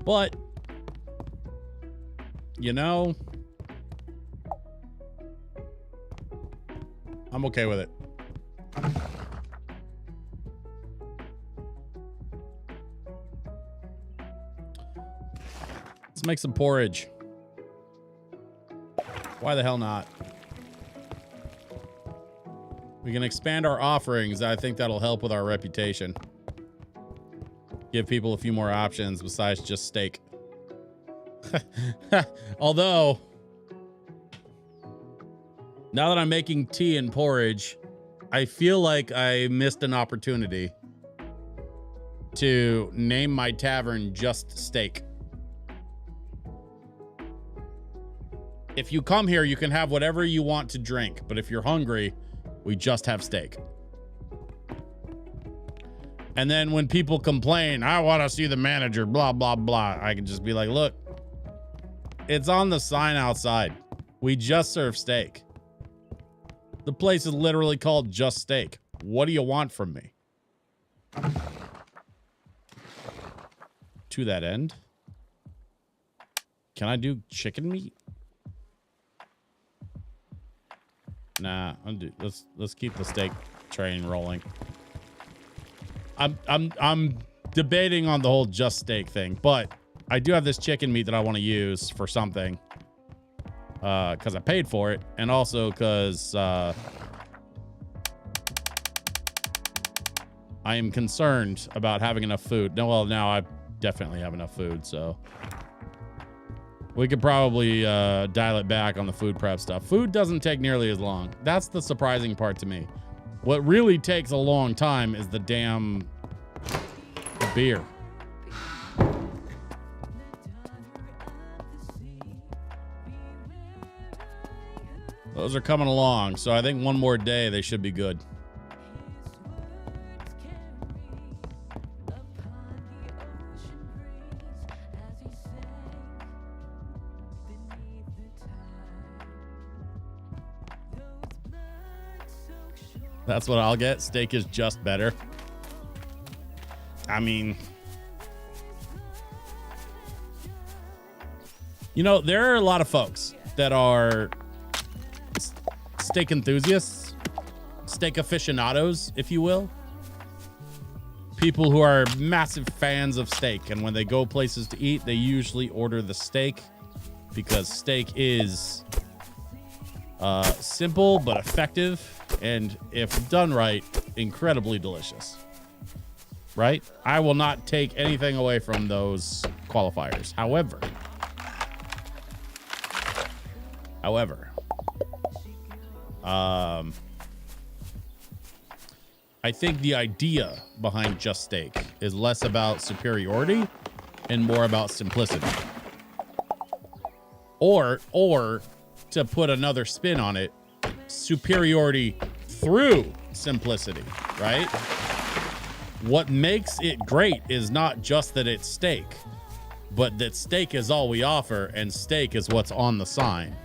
S1: But you know, I'm okay with it. Let's make some porridge. Why the hell not? We can expand our offerings. I think that'll help with our reputation. Give people a few more options besides just steak. Although, now that I'm making tea and porridge, I feel like I missed an opportunity to name my tavern Just Steak. If you come here, you can have whatever you want to drink, but if you're hungry, we just have steak. And then when people complain, I want to see the manager, blah, blah, blah, I can just be like, look, it's on the sign outside. We just serve steak. The place is literally called Just Steak. What do you want from me? To that end, can I do chicken meat? Nah, let's keep the steak train rolling. I'm debating on the whole Just Steak thing, but I do have this chicken meat that I want to use for something. Because I paid for it, and also because I am concerned about having enough food. No, well, now I definitely have enough food, so we could probably dial it back on the food prep stuff. Food doesn't take nearly as long. That's the surprising part to me. What really takes a long time is the damn beer. Those are coming along, so I think one more day they should be good. That's what I'll get. Steak is just better. I mean, you know, there are a lot of folks that are steak enthusiasts, steak aficionados, if you will. People who are massive fans of steak, and when they go places to eat, they usually order the steak because steak is simple but effective, and if done right, incredibly delicious. Right? I will not take anything away from those qualifiers. However, I think the idea behind Just Steak is less about superiority and more about simplicity. Or to put another spin on it, superiority through simplicity, right? What makes it great is not just that it's steak, but that steak is all we offer and steak is what's on the sign.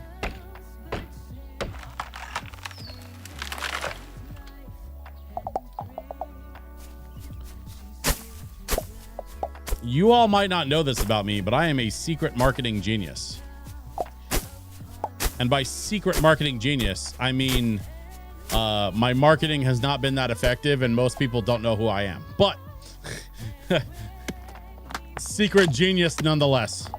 S1: You all might not know this about me, but I am a secret marketing genius. And by secret marketing genius, I mean my marketing has not been that effective and most people don't know who I am. But secret genius nonetheless.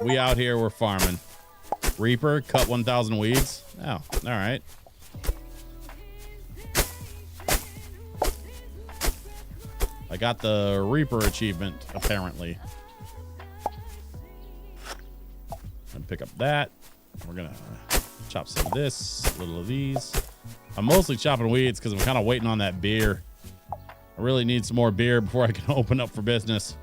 S1: We out here, we're farming. Reaper, cut 1,000 weeds. Oh, all right. I got the Reaper achievement, apparently. And pick up that. We're gonna Chop some of this, a little of these. I'm mostly chopping weeds because I'm kind of waiting on that beer. I really need some more beer before I can open up for business.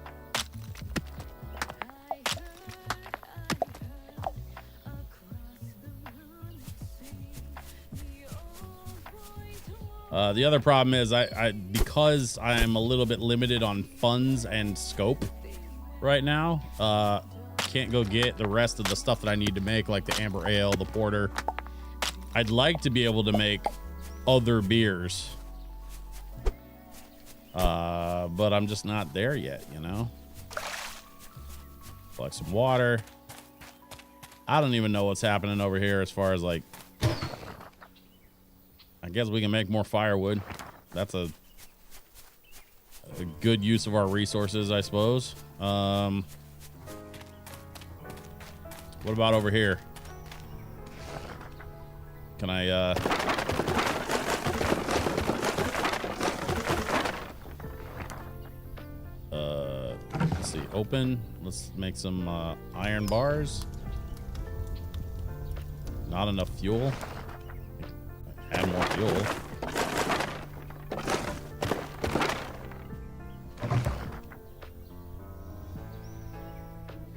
S1: The other problem is because I'm a little bit limited on funds and scope right now, can't go get the rest of the stuff that I need to make, like the amber ale, the porter. I'd like to be able to make other beers, but I'm just not there yet, you know. Collect some water. I don't even know what's happening over here as far as like, I guess we can make more firewood. That's a good use of our resources, I suppose. What about over here? Can I, let's see, open. Let's make some iron bars. Not enough fuel. Add more fuel.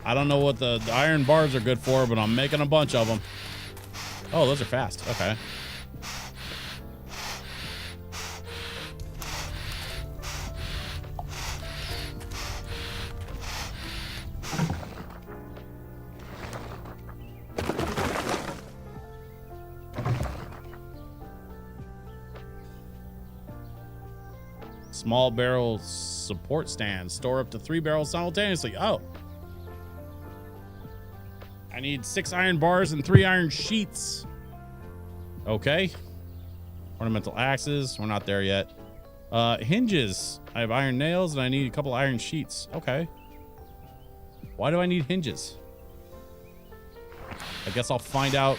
S1: I don't know what the iron bars are good for, but I'm making a bunch of them. Oh, those are fast. Okay. Small barrel support stand. Store up to 3 barrels simultaneously. Oh. I need 6 iron bars and 3 iron sheets. Okay. Ornamental axes. We're not there yet. Hinges. I have iron nails and I need a couple iron sheets. Okay. Why do I need hinges? I guess I'll find out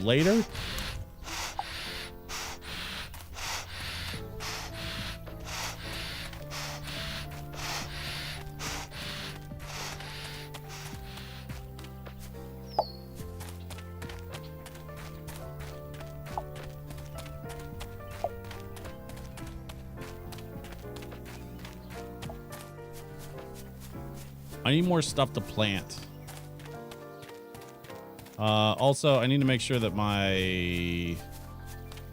S1: later. I need more stuff to plant. Also, I need to make sure that my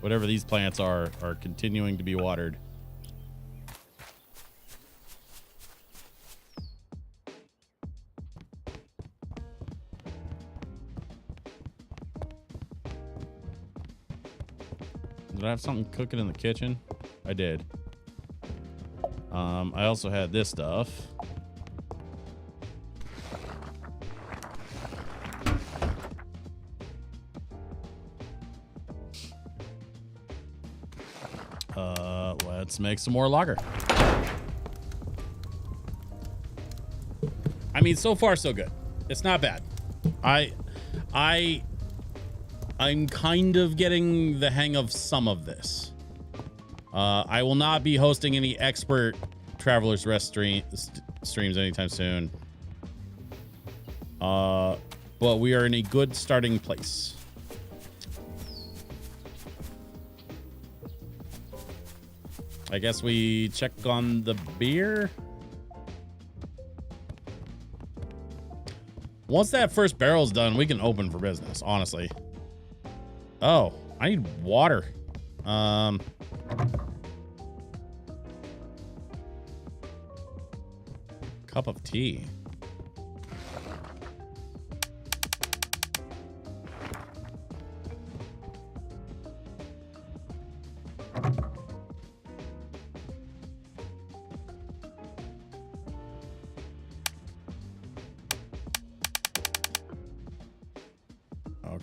S1: whatever these plants are continuing to be watered. Did I have something cooking in the kitchen? I did. I also had this stuff. Let's make some more lager. I mean, so far so good. It's not bad. I'm kind of getting the hang of some of this. I will not be hosting any expert Traveler's Rest streams anytime soon. But we are in a good starting place. I guess we check on the beer. Once that first barrel's done, we can open for business, honestly. Oh, I need water. Cup of tea.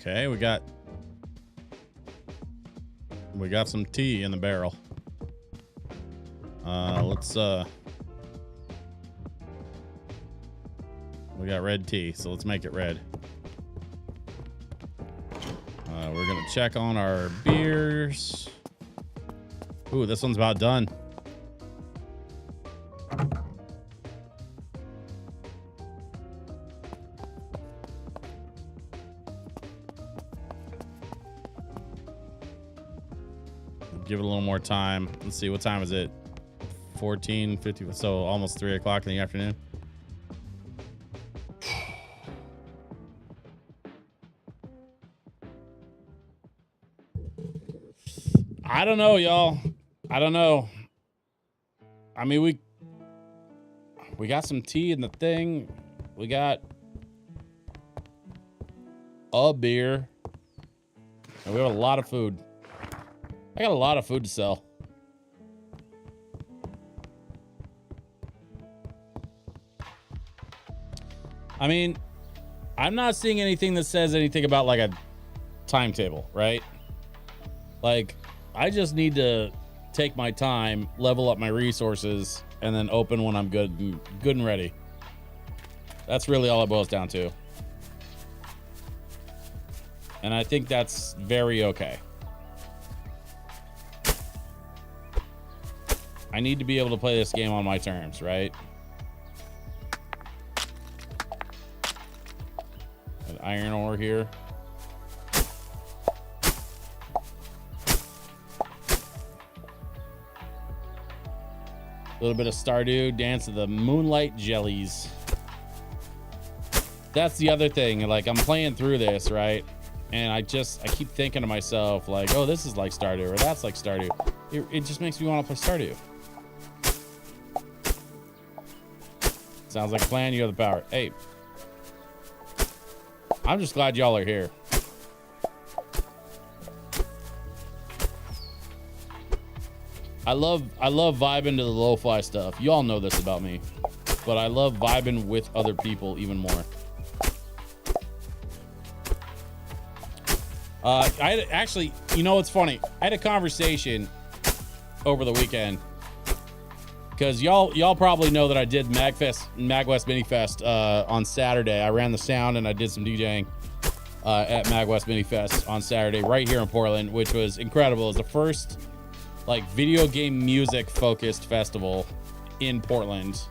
S1: Okay, we got some tea in the barrel. We got red tea, so let's make it red. We're gonna check on our beers. Ooh, this one's about done. Give it a little more time. Let's see, what time is it? 14:50, so almost 3 o'clock in the afternoon. I don't know, y'all. I don't know. I mean, we got some tea in the thing. We got a beer. And we have a lot of food. I got a lot of food to sell. I mean, I'm not seeing anything that says anything about like a timetable, right? Like, I just need to take my time, level up my resources, and then open when I'm good and ready. That's really all it boils down to. And I think that's very okay. I need to be able to play this game on my terms, right? An iron ore here. A little bit of Stardew, Dance of the Moonlight Jellies. That's the other thing. Like, I'm playing through this, right? And I keep thinking to myself, like, oh, this is like Stardew, or that's like Stardew. It just makes me want to play Stardew. Sounds like a plan. You have the power. Hey, I'm just glad y'all are here. I love vibing to the lo-fi stuff. Y'all know this about me, but I love vibing with other people even more. I had, actually, you know what's funny? I had a conversation over the weekend because y'all probably know that I did MagWest Minifest on Saturday. I ran the sound and I did some DJing at MagWest Minifest on Saturday right here in Portland, which was incredible. It was the first like video game music focused festival in Portland,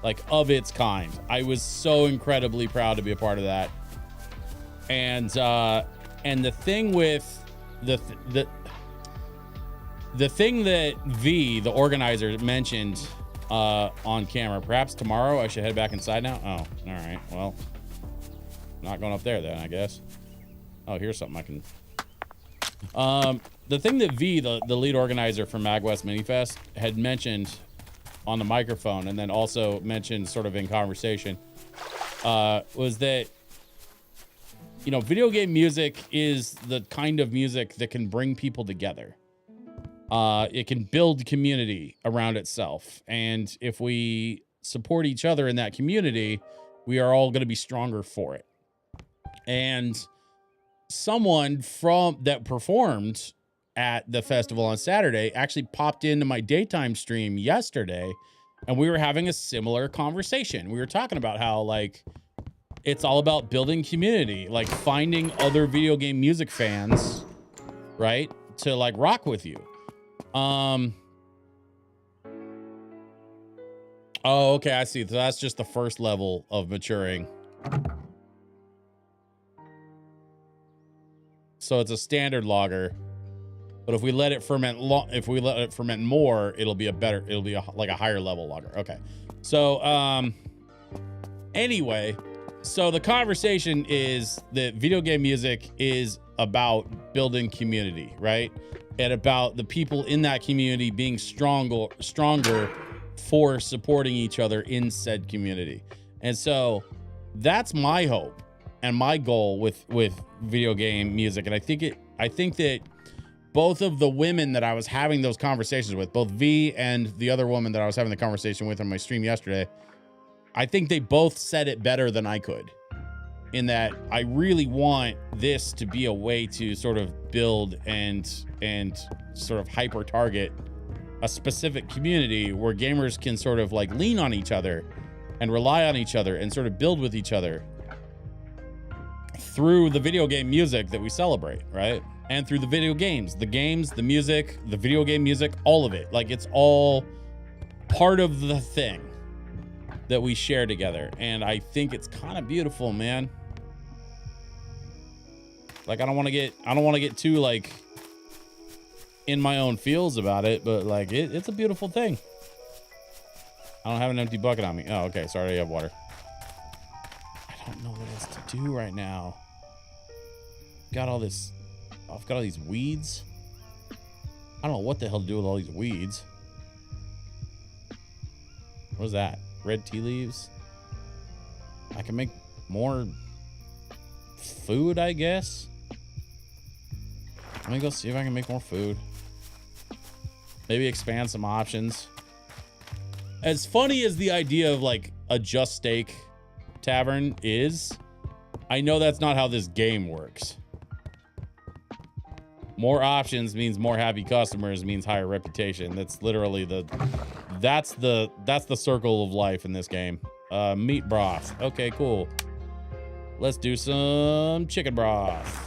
S1: like of its kind. I was so incredibly proud to be a part of that. And the thing with the thing that the organizer mentioned on camera, perhaps tomorrow I should head back inside now. Oh, all right. Well, not going up there then, I guess. Oh, here's something I can. The thing that the lead organizer for MagWest Minifest, had mentioned on the microphone, and then also mentioned sort of in conversation, was that, you know, video game music is the kind of music that can bring people together. It can build community around itself. And if we support each other in that community, we are all going to be stronger for it. And someone that performed at the festival on Saturday actually popped into my daytime stream yesterday, and we were having a similar conversation. We were talking about how, like, it's all about building community, like finding other video game music fans, right, to like rock with you. Oh, okay, I see. So that's just the first level of maturing. So it's a standard lager, but if we let it ferment more, it'll be like a higher level lager. Okay. So anyway, so the conversation is that video game music is about building community, right? And about the people in that community being stronger for supporting each other in said community. And so that's my hope and my goal with video game music. And I think that both of the women that I was having those conversations with, both V and the other woman that I was having the conversation with on my stream yesterday, I think they both said it better than I could, in that I really want this to be a way to sort of build and sort of hyper target a specific community where gamers can sort of like lean on each other and rely on each other and sort of build with each other through the video game music that we celebrate, right? And through the video games, the music, the video game music, all of it. Like, it's all part of the thing that we share together. And I think it's kind of beautiful, man. Like, I don't want to get too like in my own feels about it, but like it's a beautiful thing. I don't have an empty bucket on me. Oh, okay. Sorry, I have water. I don't know what else to do right now. Got all this. I've got all these weeds. I don't know what the hell to do with all these weeds. What is that? Red tea leaves? I can make more food, I guess. Let me go see if I can make more food. Maybe expand some options. As funny as the idea of like a just steak tavern is, I know that's not how this game works. More options means more happy customers, means higher reputation. That's literally that's the circle of life in this game. Meat broth. Okay, cool. Let's do some chicken broth.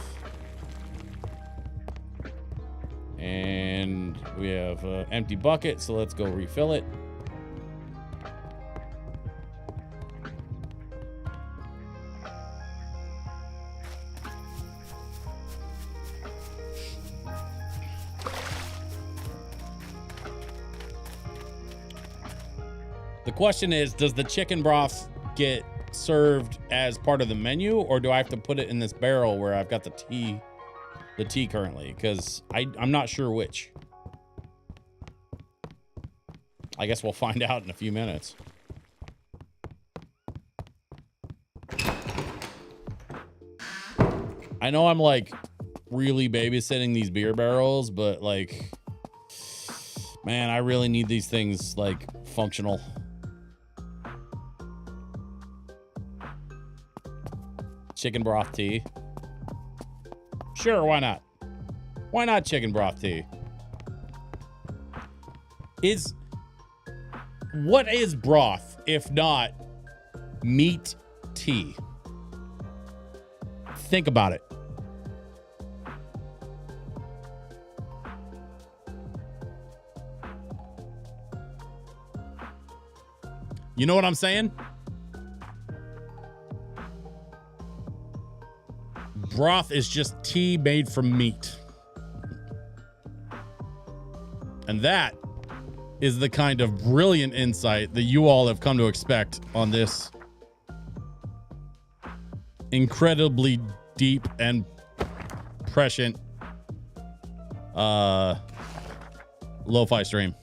S1: And we have an empty bucket, so let's go refill it. The question is, does the chicken broth get served as part of the menu, or do I have to put it in this barrel where I've got the tea currently? Because I'm not sure which. I guess we'll find out in a few minutes. I know I'm like really babysitting these beer barrels, but like, man, I really need these things like functional. Chicken broth tea. Sure, why not? Why not chicken broth tea? What is broth if not meat tea? Think about it. You know what I'm saying? Broth is just tea made from meat. And that is the kind of brilliant insight that you all have come to expect on this incredibly deep and prescient lo-fi stream.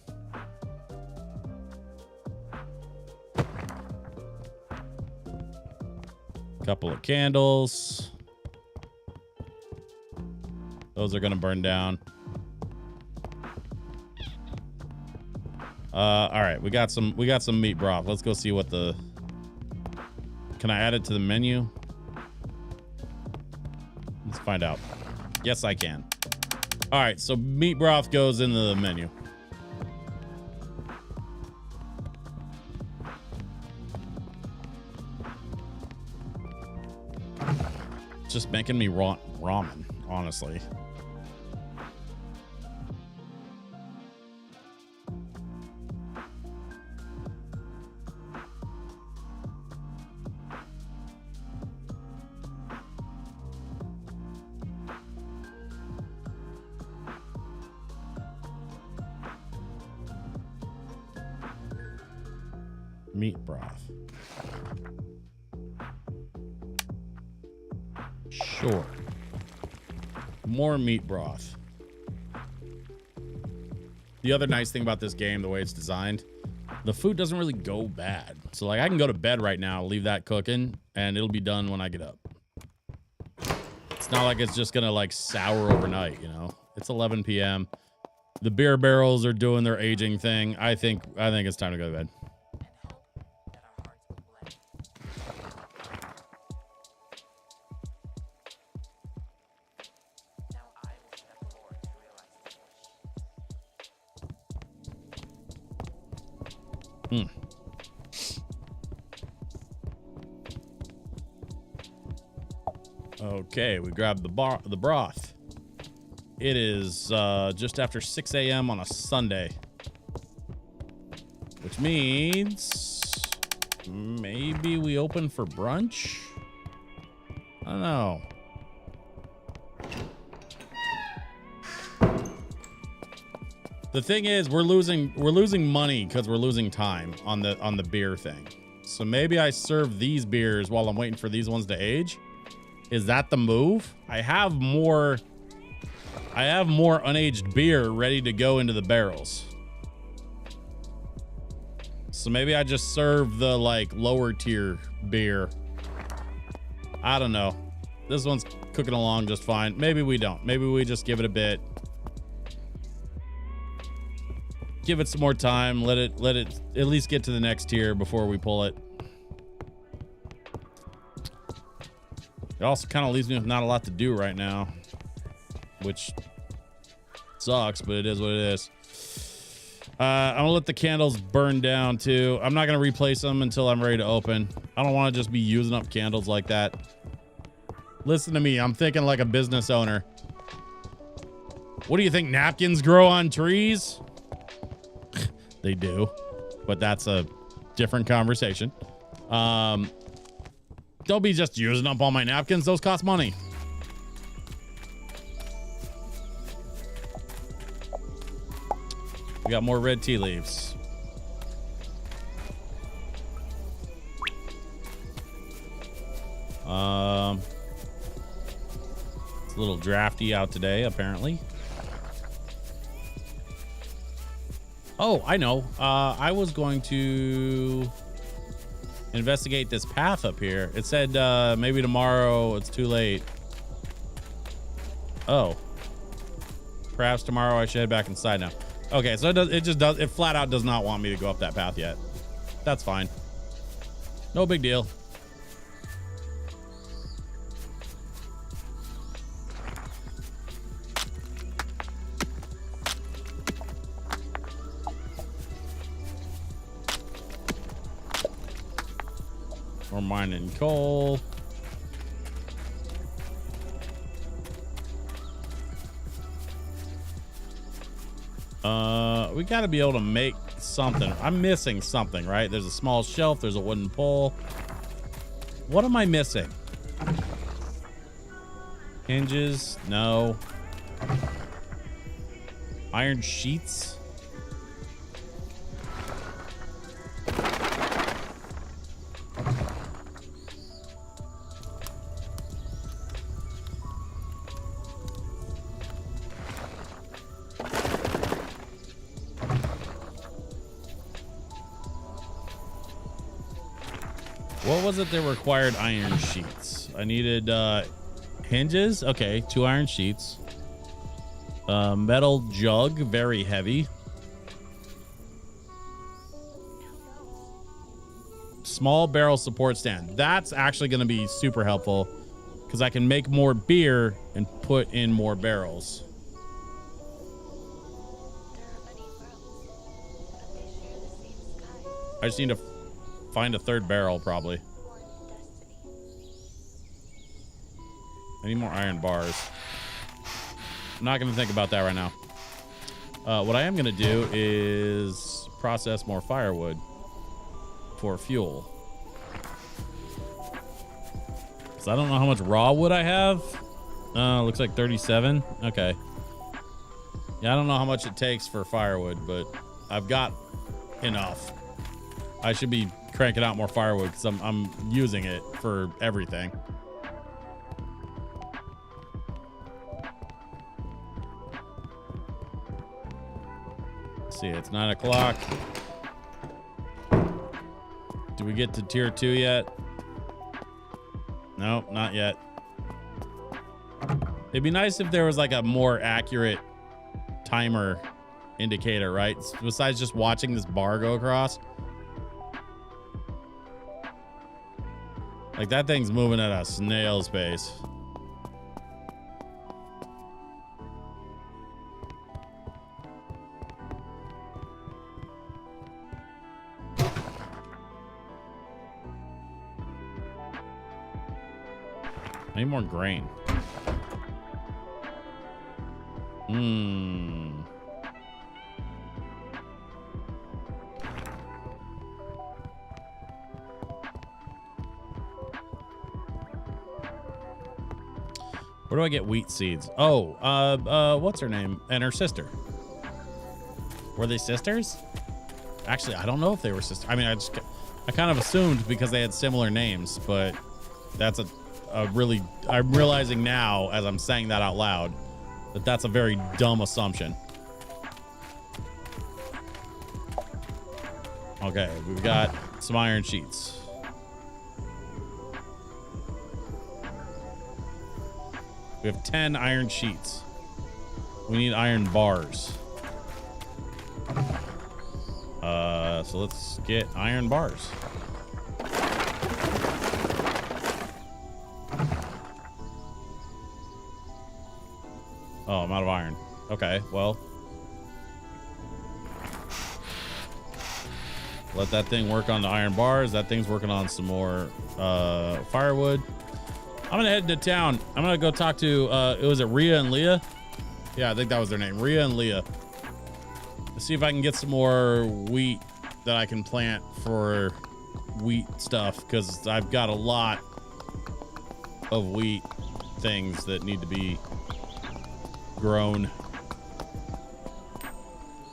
S1: Couple of candles. Those are gonna burn down. All right, we got some meat broth. Let's go see what the. Can I add it to the menu? Let's find out. Yes, I can. All right, so meat broth goes into the menu. It's just making me want ramen, honestly. Meat broth. Sure. More meat broth. The other nice thing about this game, the way it's designed, the food doesn't really go bad. So like I can go to bed right now, leave that cooking, and it'll be done when I get up. It's not like it's just gonna like sour overnight, you know? It's 11 p.m. The beer barrels are doing their aging thing. I think it's time to go to bed. Okay, we grabbed the broth. It is just after 6 a.m. on a Sunday, which means maybe we open for brunch. I don't know. The thing is, we're losing money because we're losing time on the beer thing. So maybe I serve these beers while I'm waiting for these ones to age. Is that the move? I have more unaged beer ready to go into the barrels. So maybe I just serve the like lower tier beer. I don't know. This one's cooking along just fine. Maybe we don't. Maybe we just give it a bit. Give it some more time. Let it at least get to the next tier before we pull it. It also kind of leaves me with not a lot to do right now, which sucks, but it is what it is. I'm gonna let the candles burn down too. I'm not gonna replace them until I'm ready to open. I don't want to just be using up candles like that. Listen to me. I'm thinking like a business owner. What do you think? Napkins grow on trees? They do, but that's a different conversation. Don't be just using up all my napkins. Those cost money. We got more red tea leaves. It's a little drafty out today, apparently. Oh, I know. I was going to investigate this path up here. It said maybe tomorrow. It's too late. Oh. Perhaps tomorrow I should head back inside now. Okay, so it flat out does not want me to go up that path yet. That's fine. No big deal. We're mining coal. We got to be able to make something. I'm missing something, right? There's a small shelf. There's a wooden pole. What am I missing? Hinges? No. Iron sheets? What was it that required iron sheets? I needed hinges. Okay, 2 iron sheets. Metal jug, very heavy. Small barrel support stand. That's actually going to be super helpful because I can make more beer and put in more barrels. I just need to find a third barrel, probably. I need more iron bars. I'm not going to think about that right now. What I am going to do is process more firewood for fuel. So I don't know how much raw wood I have. Looks like 37. Okay. Yeah, I don't know how much it takes for firewood, but I've got enough. I should be cranking out more firewood because I'm using it for everything. Let's see, it's 9 o'clock. Do we get to tier 2 yet? No, not yet. It'd be nice if there was like a more accurate timer indicator, right? Besides just watching this bar go across. Like that thing's moving at a snail's pace. I need more grain. Where do I get wheat seeds? Oh, what's her name? And her sister. Were they sisters? Actually, I don't know if they were sisters. I mean, I kind of assumed because they had similar names, but that's a really, I'm realizing now as I'm saying that out loud that that's a very dumb assumption. Okay, we've got some iron sheets. We have 10 iron sheets. We need iron bars. So let's get iron bars. Oh, I'm out of iron. Okay, well. Let that thing work on the iron bars. That thing's working on some more firewood. I'm gonna head to town. I'm gonna go talk to was it Rhea and Leah? Yeah, I think that was their name. Rhea and Leah. Let's see if I can get some more wheat that I can plant for wheat stuff, because I've got a lot of wheat things that need to be grown.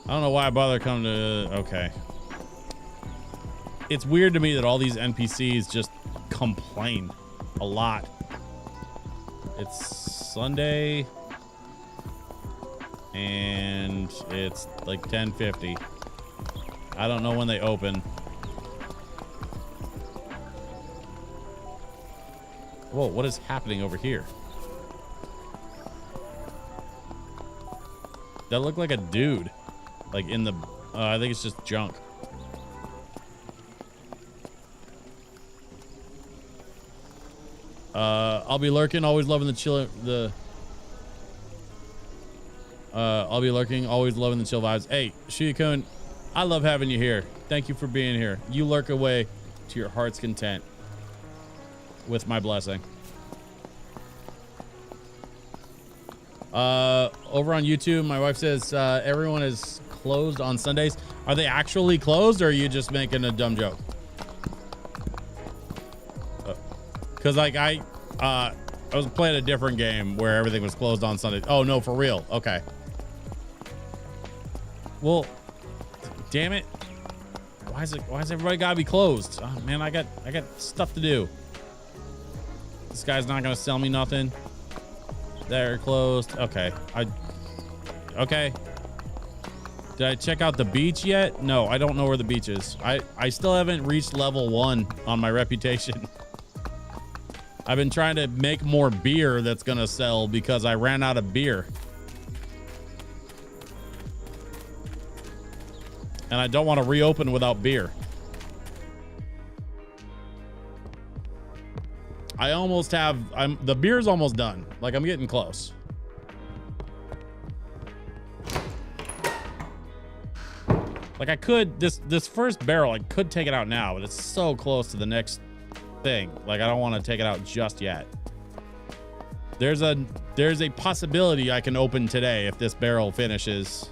S1: I don't know why I bother coming to. Okay. It's weird to me that all these NPCs just complain a lot. It's Sunday and it's like 10:50. I don't know when they open. Whoa, what is happening over here? That looked like a dude. Like in the I think it's just junk. I'll be lurking, always loving the chill. I'll be lurking, always loving the chill vibes. Hey, Shuyukun, I love having you here. Thank you for being here. You lurk away to your heart's content with my blessing. Over on YouTube, my wife says everyone is closed on Sundays. Are they actually closed, or are you just making a dumb joke? Because like I was playing a different game where everything was closed on Sunday. Oh no, for real? Okay. Well, damn it! Why is everybody gotta be closed? Oh man, I got stuff to do. This guy's not gonna sell me nothing. They're closed. Okay. Okay. Did I check out the beach yet? No, I don't know where the beach is. I still haven't reached level 1 on my reputation. I've been trying to make more beer that's gonna sell because I ran out of beer. And I don't want to reopen without beer. I almost have, the beer's almost done. Like I'm getting close. Like I could, this first barrel, I could take it out now, but it's so close to the next thing. Like I don't want to take it out just yet. There's a possibility I can open today if this barrel finishes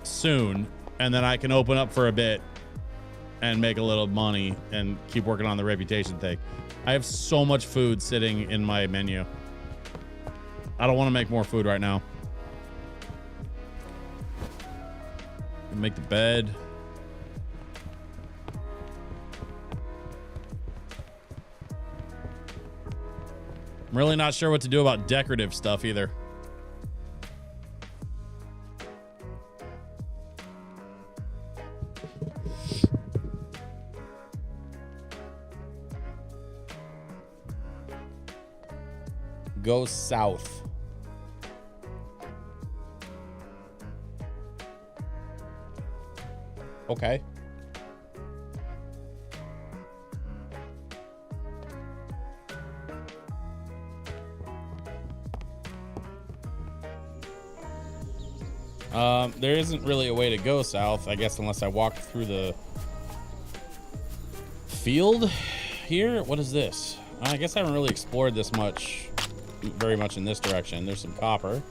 S1: soon, and then I can open up for a bit and make a little money and keep working on the reputation thing. I have so much food sitting in my menu. I don't want to make more food right now. Make the bed. I'm really not sure what to do about decorative stuff either. Go south. Okay. There isn't really a way to go south, I guess, unless I walk through the field here. What is this? I guess I haven't really explored this very much in this direction. There's some copper.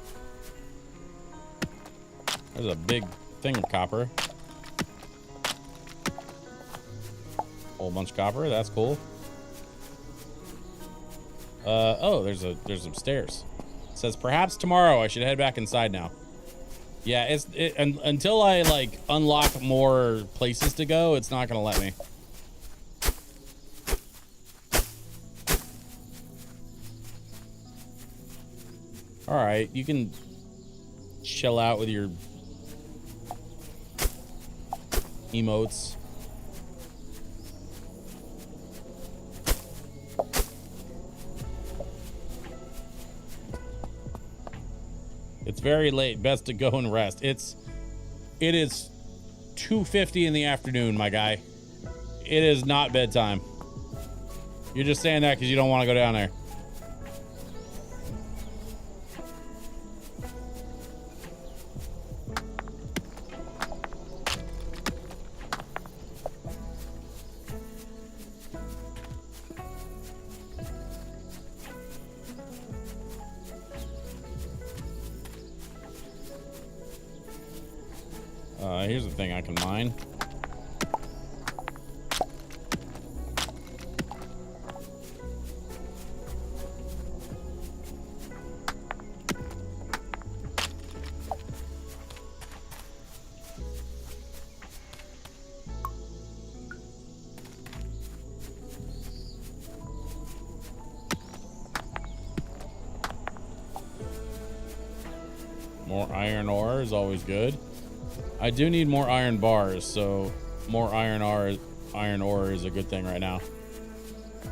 S1: There's a big thing of copper. Whole bunch of copper. That's cool. Oh, there's some stairs. It says perhaps tomorrow. I should head back inside now. Yeah, until I like unlock more places to go, it's not gonna let me. All right, you can chill out with your emotes. It's very late. Best to go and rest. It is 2:50 in the afternoon, my guy. It is not bedtime. You're just saying that because you don't want to go down there. Here's the thing I can mine. More iron ore is always good. I do need more iron bars, so more iron ore is a good thing right now.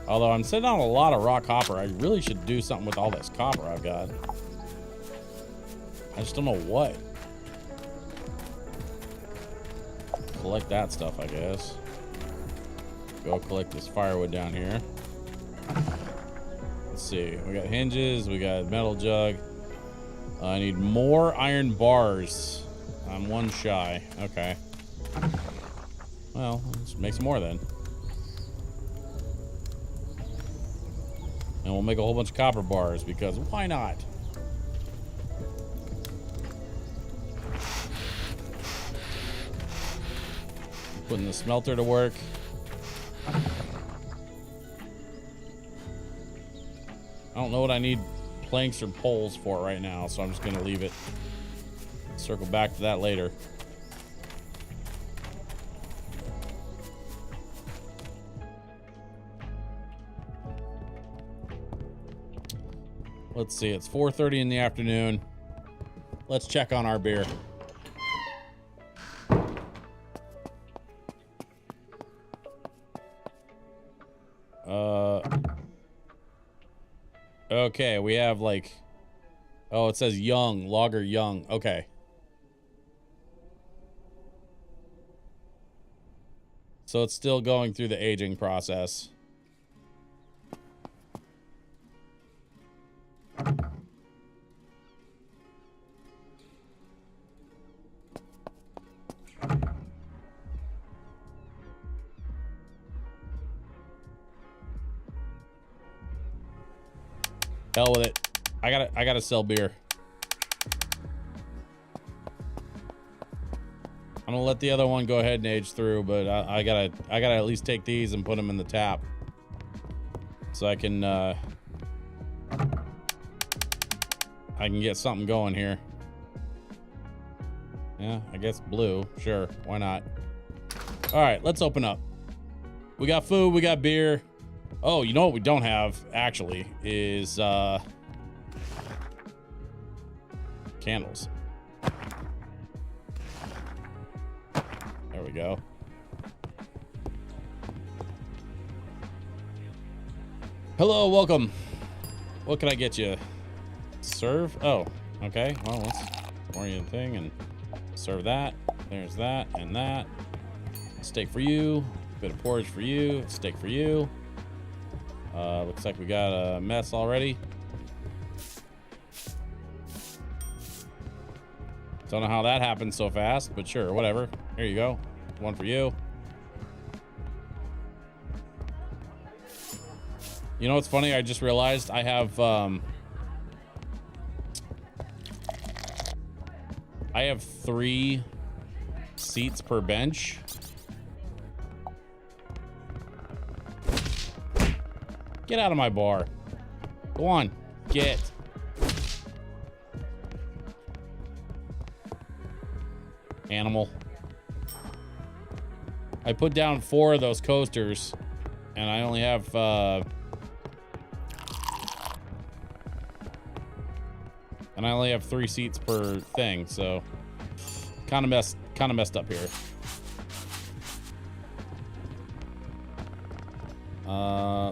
S1: Although I'm sitting on a lot of raw copper, I really should do something with all this copper I've got. I just don't know what. Collect that stuff, I guess. Go collect this firewood down here. Let's see. We got hinges, we got metal jug. I need more iron bars. I'm one shy. Okay. Well, let's make some more then. And we'll make a whole bunch of copper bars because why not? Putting the smelter to work. I don't know what I need planks or poles for right now, so I'm just going to leave it. Circle back to that later. Let's see, it's 4:30 in the afternoon. Let's check on our beer. Okay, we have like, oh, it says young, lager young. Okay. So it's still going through the aging process. Hell with it. I gotta sell beer. I'm gonna let the other one go ahead and age through, but I gotta at least take these and put them in the tap, so I can get something going here. Yeah, I guess blue. Sure, why not? All right, let's open up. We got food, we got beer. Oh, you know what we don't have actually is candles. There we go. Hello, welcome. What can I get you? Serve? Oh, okay. Well, let's orient the thing and serve that. There's that and that. Steak for you. Bit of porridge for you. Steak for you. Looks like we got a mess already. Don't know how that happened so fast, but sure, whatever. Here you go. One for you. You know what's funny? I just realized I have 3 seats per bench. Get out of my bar. Go on. Get. Animal. I put down 4 of those coasters, and I only have and I only have 3 seats per thing, so kind of messed up here.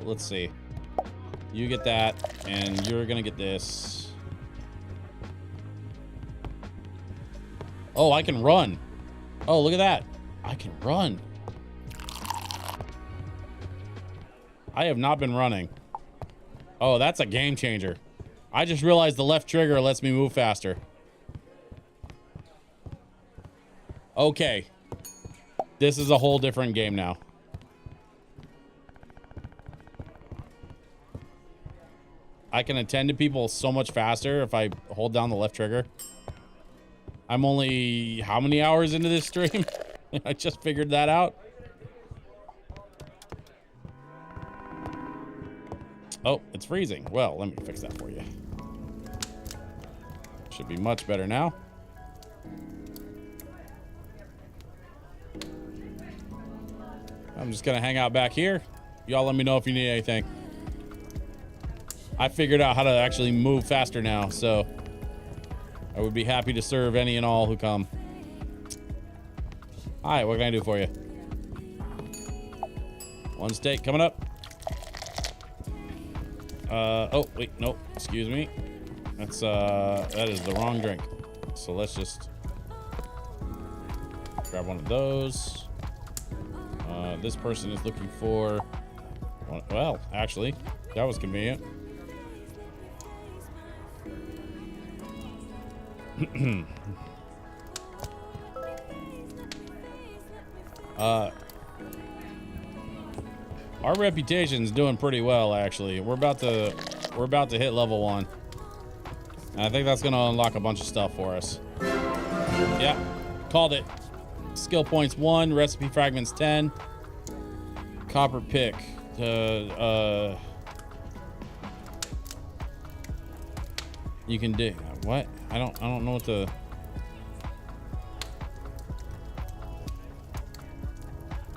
S1: Let's see. You get that, and you're gonna get this. Oh, I can run. Oh, look at that. I can run. I have not been running. Oh, that's a game changer. I just realized the left trigger lets me move faster. Okay. This is a whole different game now. I can attend to people so much faster if I hold down the left trigger. I'm only how many hours into this stream? I just figured that out. Oh, it's freezing. Well, let me fix that for you. Should be much better now. I'm just gonna hang out back here. Y'all let me know if you need anything. I figured out how to actually move faster now, so I would be happy to serve any and all who come. Hi, what can I do for you? 1 steak coming up. Oh, wait, nope, excuse me. That's, that is the wrong drink. So let's just grab one of those. This person is looking for, well, actually, that was convenient. Our reputation's doing pretty well, actually. We're about to hit level 1. And I think that's gonna unlock a bunch of stuff for us. Yeah, called it. Skill points 1, recipe fragments 10, copper pick. You can do what? I don't know what the.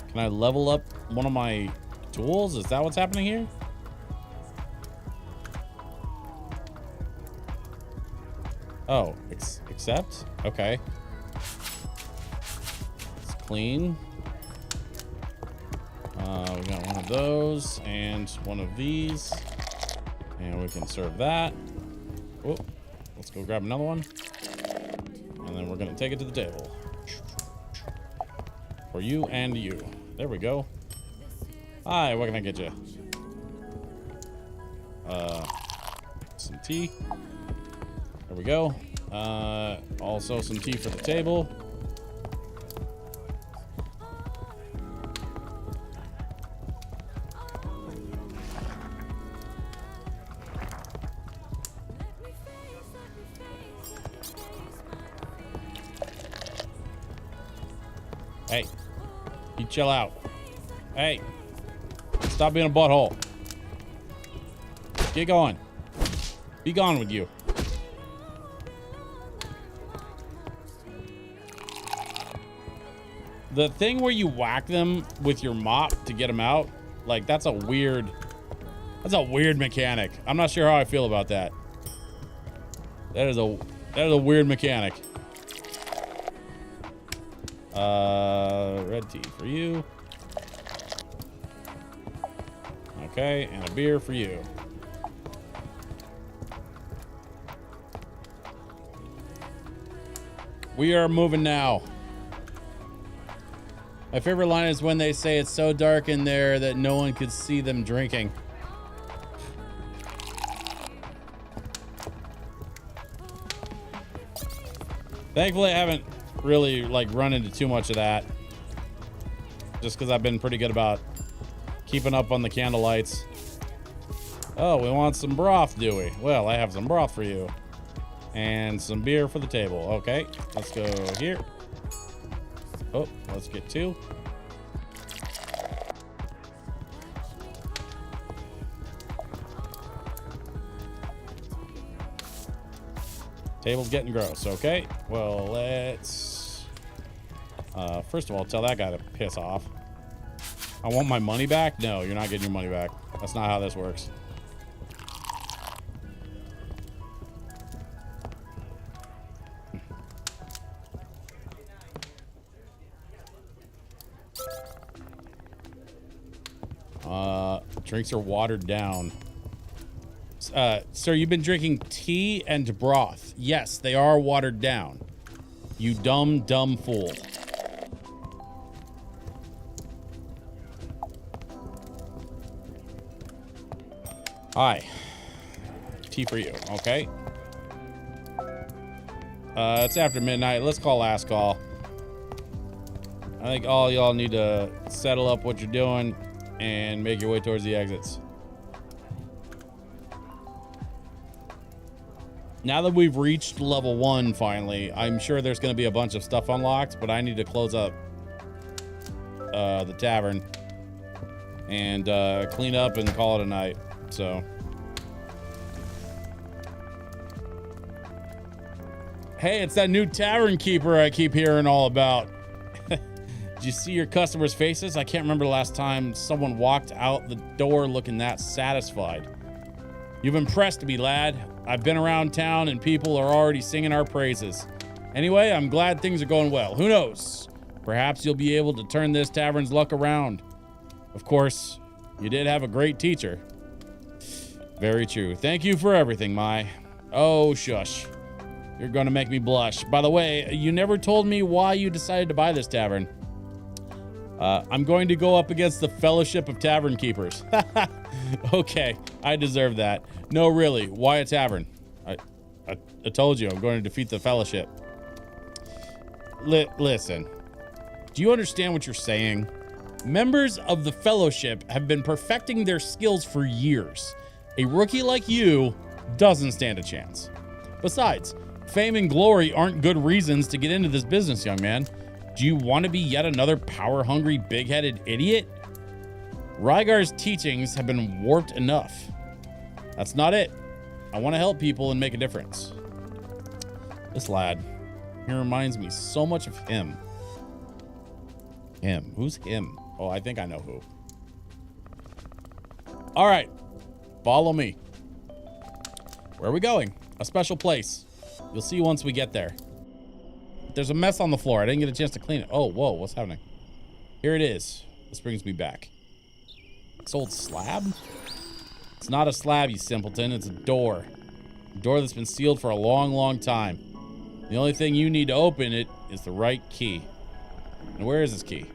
S1: Can I level up one of my tools? Is that what's happening here? Oh, accept? Okay. It's clean. We got one of those and one of these. And we can serve that. Oh, let's go grab another one. And then we're gonna take it to the table. For you and you. There we go. Hi, what can I get you? Some tea. There we go. Also some tea for the table. Hey, you chill out. Hey, stop being a butthole. Get going. Be gone with you. The thing where you whack them with your mop to get them out, like that's a weird mechanic. I'm not sure how I feel about that. That is a weird mechanic. Red tea for you. Okay, and a beer for you. We are moving now. My favorite line is when they say it's so dark in there that no one could see them drinking. Thankfully, I haven't really like run into too much of that. Just because I've been pretty good about keeping up on the candle lights. Oh, we want some broth, do we? Well, I have some broth for you. And some beer for the table. Okay, let's go here. Oh, let's get 2. Table's getting gross. Okay, well, let's First of all, tell that guy to piss off. I want my money back? No, you're not getting your money back. That's not how this works. Drinks are watered down. Sir, you've been drinking tea and broth. Yes, they are watered down. You dumb fool. Hi. Tea for you, okay? It's after midnight. Let's call last call. I think all y'all need to settle up what you're doing and make your way towards the exits. Now that we've reached level 1 finally, I'm sure there's going to be a bunch of stuff unlocked, but I need to close up the tavern and clean up and call it a night. So hey, it's that new tavern keeper I keep hearing all about. Did you see your customers' faces? I can't remember the last time someone walked out the door looking that satisfied. You've impressed me, lad. I've been around town and people are already singing our praises. Anyway, I'm glad things are going well. Who knows? Perhaps you'll be able to turn this tavern's luck around. Of course, you did have a great teacher. Very true. Thank you for everything, Mai. Oh, shush. You're gonna make me blush. By the way, you never told me why you decided to buy this tavern. I'm going to go up against the Fellowship of Tavern Keepers. Okay, I deserve that. No, really, why a tavern? I told you I'm going to defeat the Fellowship. Listen, do you understand what you're saying? Members of the Fellowship have been perfecting their skills for years. A rookie like you doesn't stand a chance. Besides, fame and glory aren't good reasons to get into this business, young man. Do you want to be yet another power-hungry, big-headed idiot? Rygar's teachings have been warped enough. That's not it. I want to help people and make a difference. This lad, he reminds me so much of him. Him? Who's him? Oh, I think I know who. All right, follow me. Where are we going? A special place. You'll see once we get there. There's a mess on the floor. I didn't get a chance to clean it. Oh, whoa, what's happening? Here it is. This brings me back. This old slab? It's not a slab, you simpleton. It's a door. A door that's been sealed for a long, long time. The only thing you need to open it is the right key. And where is this key?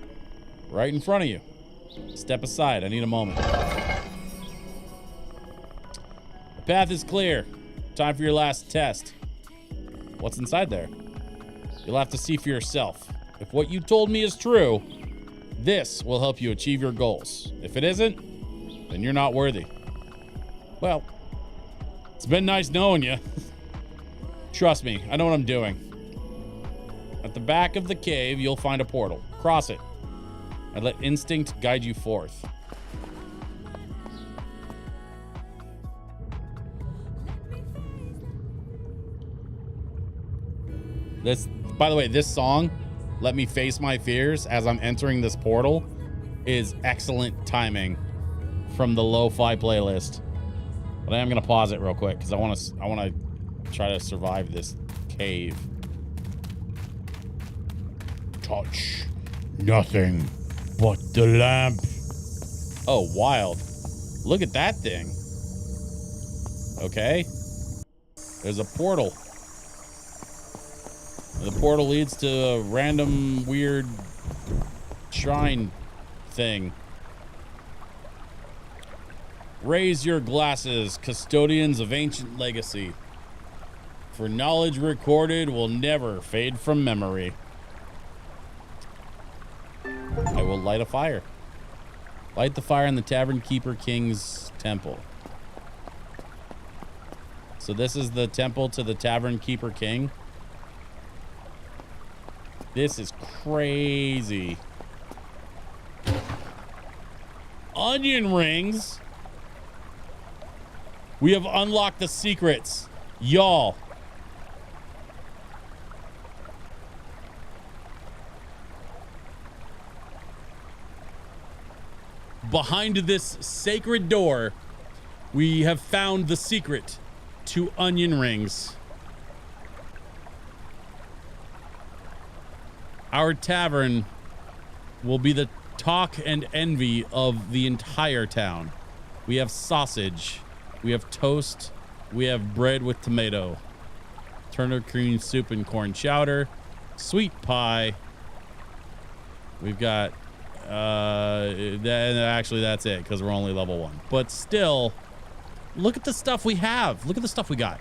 S1: Right in front of you. Step aside. I need a moment. The path is clear. Time for your last test. What's inside there? You'll have to see for yourself. If what you told me is true, this will help you achieve your goals. If it isn't, then you're not worthy. Well, it's been nice knowing you. Trust me, I know what I'm doing. At the back of the cave, you'll find a portal. Cross it, and let instinct guide you forth. By the way, this song, Let Me Face My Fears, as I'm entering this portal, is excellent timing from the Lo-Fi playlist. But I am gonna pause it real quick because I want to try to survive this cave. Touch nothing but the lamp. Oh, wild! Look at that thing. Okay, there's a portal. The portal leads to a random weird shrine thing. Raise your glasses, custodians of ancient legacy. For knowledge recorded will never fade from memory. I will light a fire. Light the fire in the Tavern Keeper King's temple. So this is the temple to the Tavern Keeper King. This is crazy. Onion rings. We have unlocked the secrets, y'all. behind this sacred door, we have found the secret to onion rings. Our tavern will be the talk and envy of the entire town. We have sausage, we have toast, we have bread with tomato, turnip green soup and corn chowder, sweet pie. We've got actually that's it because we're only level 1. But still, look at the stuff we have. Look at the stuff we got.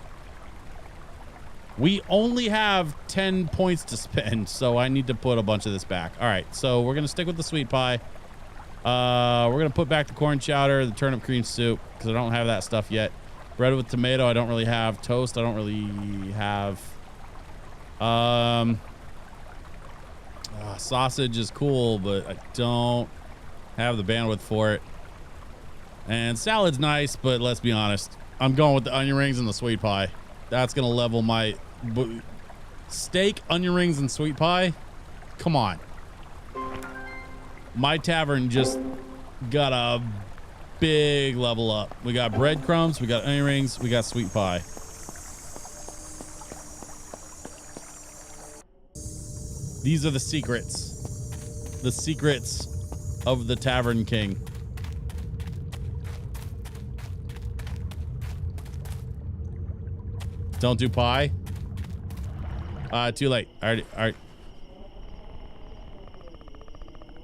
S1: We only have 10 points to spend, so I need to put a bunch of this back. All right, so we're gonna stick with the sweet pie. We're gonna put back the corn chowder, the turnip cream soup, because I don't have that stuff yet. Bread with tomato, I don't really have. Toast, I don't really have. Sausage is cool, but I don't have the bandwidth for it. And salad's nice, but let's be honest, I'm going with the onion rings and the sweet pie. That's gonna level my steak, onion rings, and sweet pie. Come on. My tavern just got a big level up. We got breadcrumbs, we got onion rings, we got sweet pie. These are the secrets. The secrets of the Tavern King. Don't do pie. Too late. I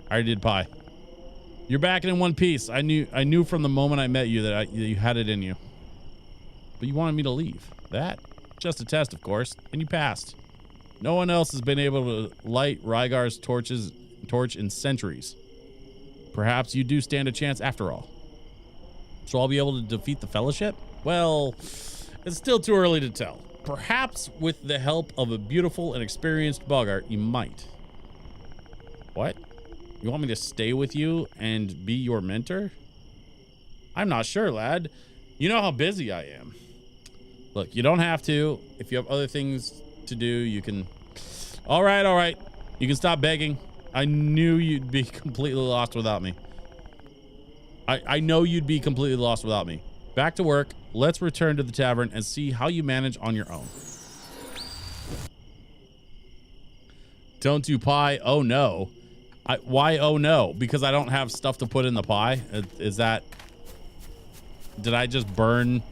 S1: already did pie. You're back in one piece. I knew from the moment I met you that you had it in you. But you wanted me to leave. That? Just a test, of course. And you passed. No one else has been able to light Rygar's torch in centuries. Perhaps you do stand a chance after all. So I'll be able to defeat the Fellowship? Well, it's still too early to tell. Perhaps with the help of a beautiful and experienced boggart, you might. What? You want me to stay with you and be your mentor? I'm not sure, lad. You know how busy I am. Look, you don't have to. If you have other things to do, you can. All right. You can stop begging. I knew you'd be completely lost without me. I know you'd be completely lost without me. Back to work. Let's return to the tavern and see how you manage on your own. Don't do pie. Oh no. Why oh no? Because I don't have stuff to put in the pie? Is that... Did I just burn...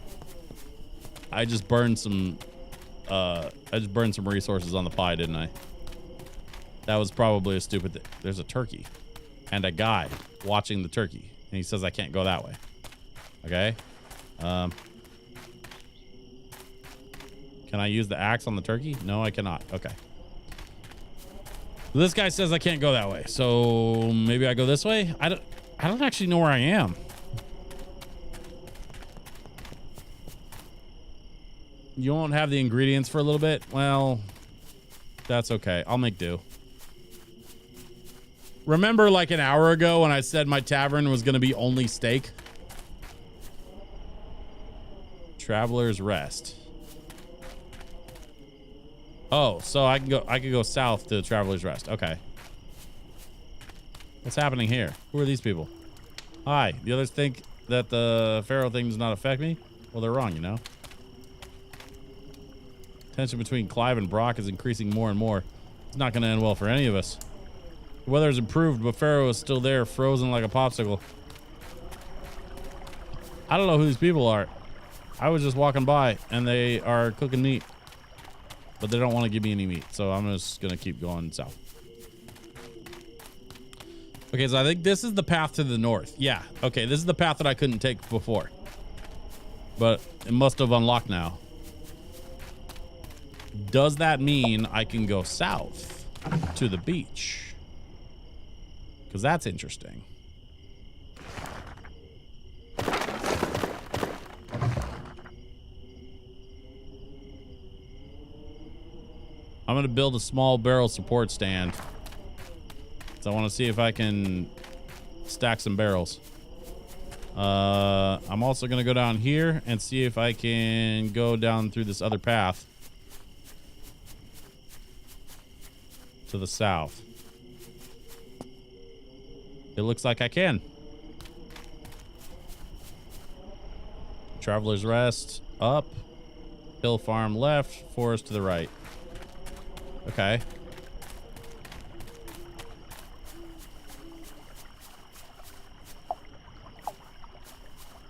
S1: I just burned some resources on the pie, didn't I? That was probably a stupid thing. There's a turkey and a guy watching the turkey, and he says I can't go that way. Okay. Can I use the axe on the turkey? No, I cannot. Okay. This guy says I can't go that way, so maybe I go this way. I don't actually know where I am. You won't have the ingredients for a little bit? Well, that's okay. I'll make do. Remember like an hour ago when I said my tavern was going to be only steak? Traveler's Rest. Oh, so I could go south to Traveler's Rest. Okay. What's happening here? Who are these people? Hi. The others think that the Pharaoh thing does not affect me? Well, they're wrong, you know. Tension between Clive and Brock is increasing more and more. It's not going to end well for any of us. The weather has improved, but Pharaoh is still there, frozen like a popsicle. I don't know who these people are. I was just walking by, and they are cooking meat. But they don't want to give me any meat, so I'm just going to keep going south. Okay, so I think this is the path to the north. Yeah, okay, this is the path that I couldn't take before. But it must have unlocked now. Does that mean I can go south to the beach? Because that's interesting. I'm going to build a small barrel support stand. So I want to see if I can stack some barrels. I'm also going to go down here and see if I can go down through this other path to the south. It looks like I can. Traveler's Rest up. Hill Farm left. Forest to the right. Okay.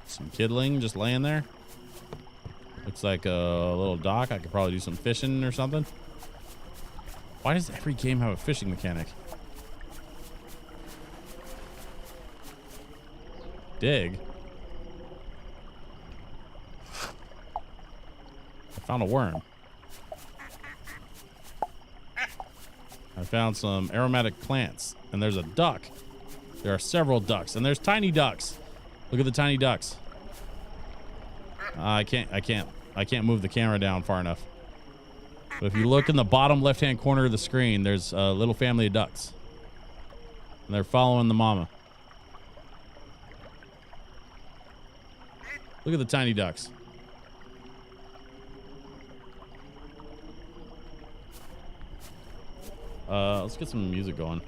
S1: Some kidling just laying there. Looks like a little dock. I could probably do some fishing or something. Why does every game have a fishing mechanic? Dig. I found a worm. I found some aromatic plants, and there's a duck. There are several ducks, and there's tiny ducks. Look at the tiny ducks. I can't move the camera down far enough. But if you look in the bottom left-hand corner of the screen, there's a little family of ducks. And they're following the mama. Look at the tiny ducks. Let's get some music going.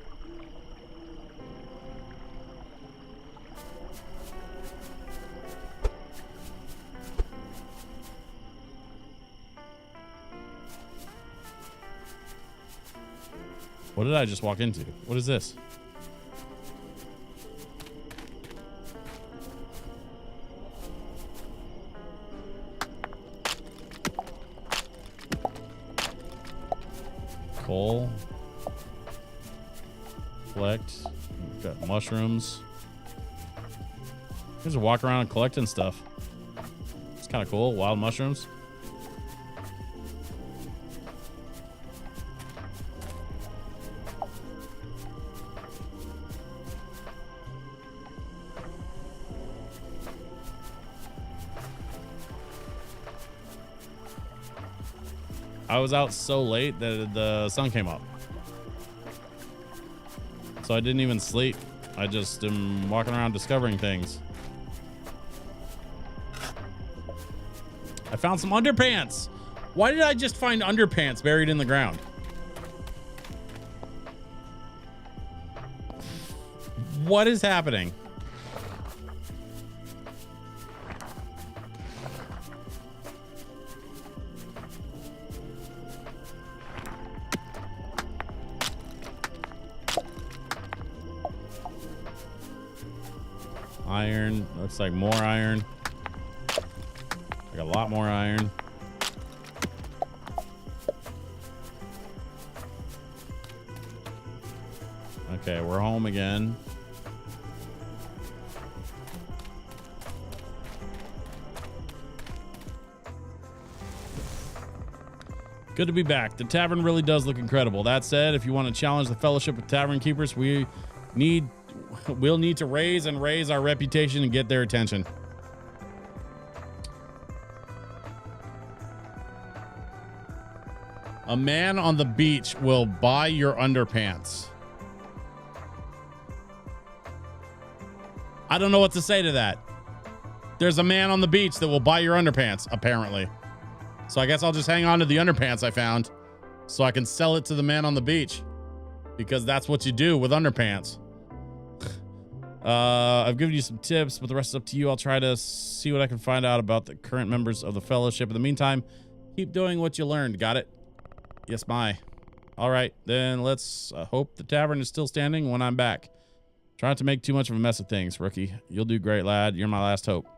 S1: What did I just walk into? What is this? Coal. Collect. We've got mushrooms. Just walk around and collecting stuff. It's kind of cool. Wild mushrooms. I was out so late that the sun came up. So I didn't even sleep. I just am walking around discovering things. I found some underpants. Why did I just find underpants buried in the ground? What is happening? Iron. Looks like more iron. Like a lot more iron. Okay, we're home again. Good to be back. The tavern really does look incredible. That said, if you want to challenge the Fellowship of Tavern Keepers, we'll need to raise our reputation and get their attention. A man on the beach will buy your underpants. I don't know what to say to that. There's a man on the beach that will buy your underpants, apparently. So I guess I'll just hang on to the underpants I found so I can sell it to the man on the beach, because that's what you do with underpants. I've given you some tips, but the rest is up to you. I'll try to see what I can find out about the current members of the Fellowship. In the meantime, keep doing what you learned. Got it? Yes, my. All right, then let's hope the tavern is still standing when I'm back. Try not to make too much of a mess of things, rookie. You'll do great, lad. You're my last hope.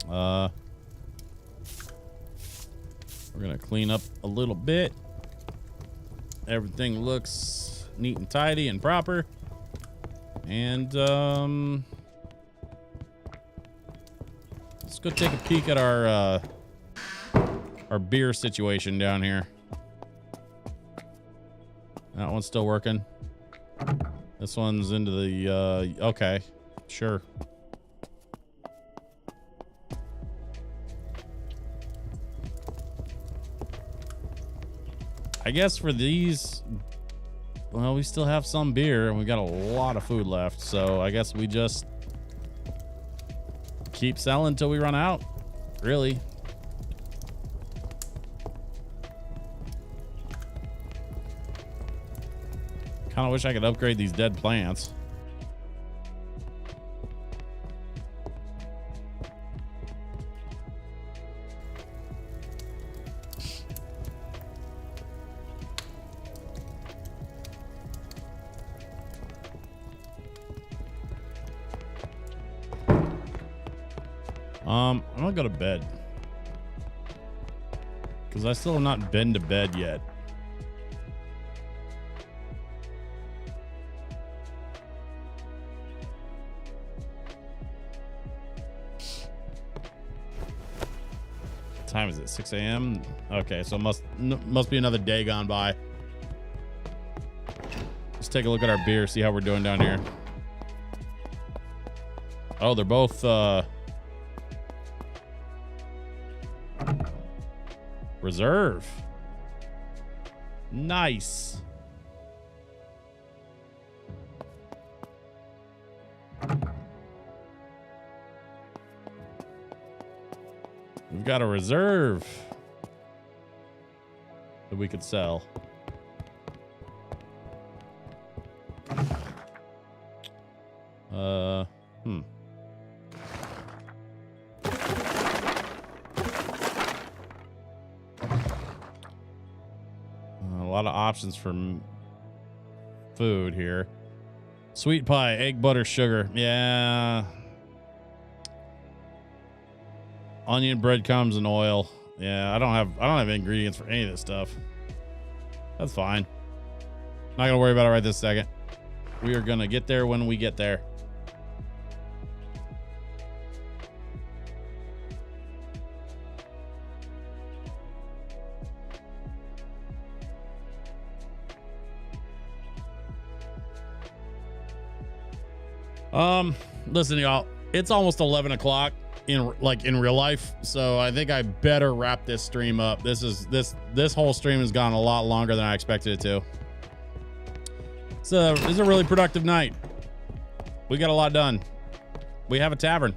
S1: We're gonna clean up a little bit. Everything looks neat and tidy and proper. And let's go take a peek at our beer situation down here. That one's still working. This one's into the okay, sure. I guess for these, well, we still have some beer and we got a lot of food left. So I guess we just keep selling until we run out, really. Kind of wish I could upgrade these dead plants. I'm gonna go to bed. Because I still have not been to bed yet. What time is it? 6 a.m. Okay, so must be another day gone by. Let's take a look at our beer, see how we're doing down here. Oh, they're both reserve. Nice. We've got a reserve that we could sell. A lot of options for food here. Sweet pie, egg, butter, sugar. Yeah. Onion, breadcrumbs, and oil. Yeah, I don't have ingredients for any of this stuff. That's fine. Not gonna worry about it right this second. We are gonna get there when we get there. Listen, y'all, it's almost 11 o'clock in real life, so I think I better wrap this stream up. This whole stream has gone a lot longer than I expected it to. So this is a really productive night. We got a lot done. We have a tavern.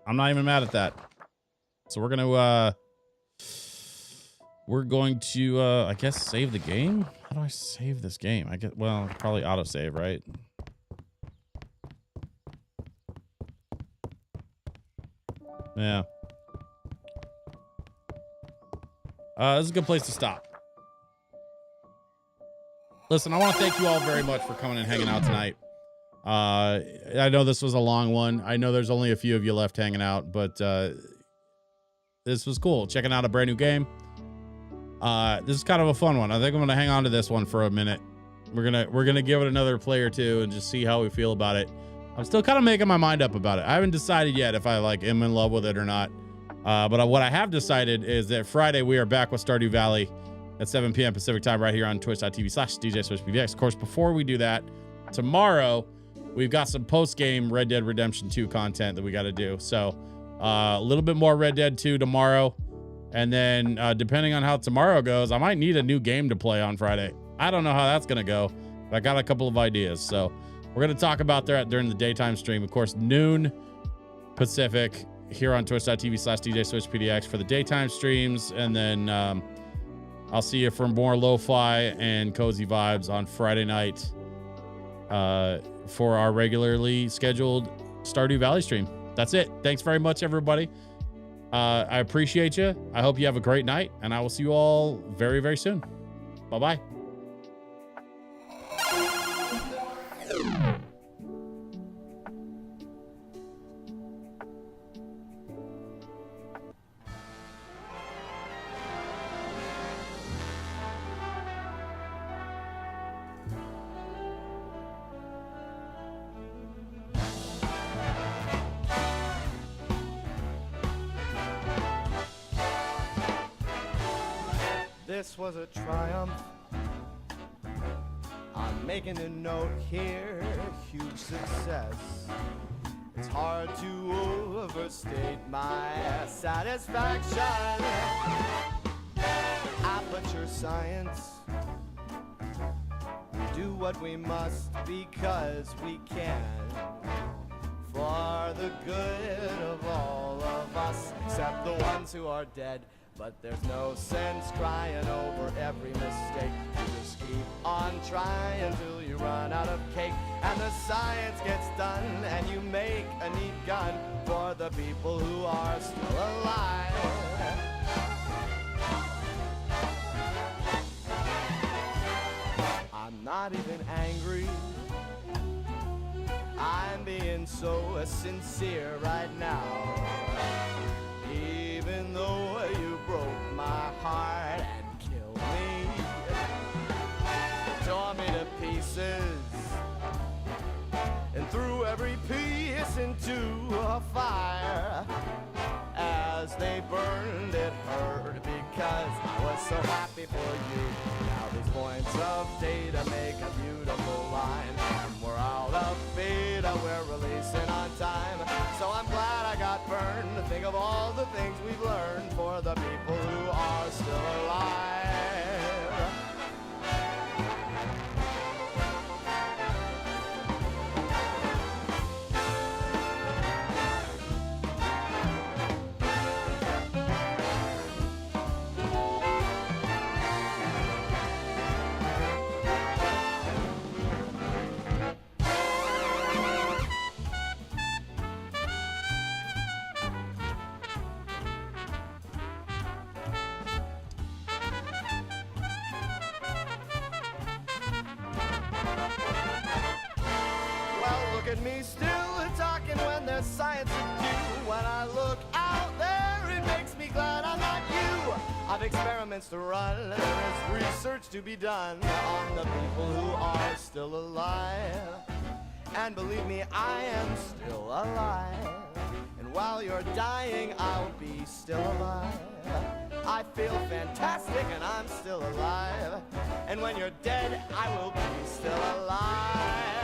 S1: I'm not even mad at that. So we're going to I guess save the game. How do I save this game? Well, probably autosave, right? Yeah. This is a good place to stop. Listen, I want to thank you all very much for coming and hanging out tonight. I know this was a long one. I know there's only a few of you left hanging out, but this was cool. Checking out a brand new game. This is kind of a fun one. I think I'm gonna hang on to this one for a minute. We're gonna give it another play or two and just see how we feel about it. I'm still kind of making my mind up about it. I haven't decided yet if I am in love with it or not. But what I have decided is that Friday we are back with Stardew Valley at 7 p.m. Pacific time right here on twitch.tv/DJ_PVX. Of course, before we do that, tomorrow we've got some post-game Red Dead Redemption 2 content that we got to do. So a little bit more Red Dead 2 tomorrow. And then depending on how tomorrow goes, I might need a new game to play on Friday. I don't know how that's going to go, but I got a couple of ideas. So we're going to talk about that during the daytime stream. Of course, noon Pacific here on twitch.tv/DJ_PDX for the daytime streams. And then I'll see you for more lo-fi and cozy vibes on Friday night for our regularly scheduled Stardew Valley stream. That's it. Thanks very much, everybody. I appreciate you. I hope you have a great night, and I will see you all very, very soon. Bye-bye.
S3: This was a triumph. I'm making a note here, huge success. It's hard to overstate my satisfaction. Aperture science. Do what we must because we can. For the good of all of us, except the ones who are dead. But there's no sense crying over every mistake. You just keep on trying till you run out of cake. And the science gets done and you make a neat gun for the people who are still alive. I'm not even angry. I'm being so sincere right now. even though you broke my heart and killed me, tore me to pieces, and threw every piece into a fire. As they burned, it hurt because I was so happy for you. Now these points of data make a beautiful line, and we're out of beta, we're releasing on time. So I'm glad I got burned. Think of all the things we've learned for the people who are still alive. Look at me still talking when there's science to do. When I look out there, it makes me glad I'm not you. I've experiments to run, there is research to be done on the people who are still alive. And believe me, I am still alive. And while you're dying, I'll be still alive. I feel fantastic and I'm still alive. And when you're dead, I will be still alive.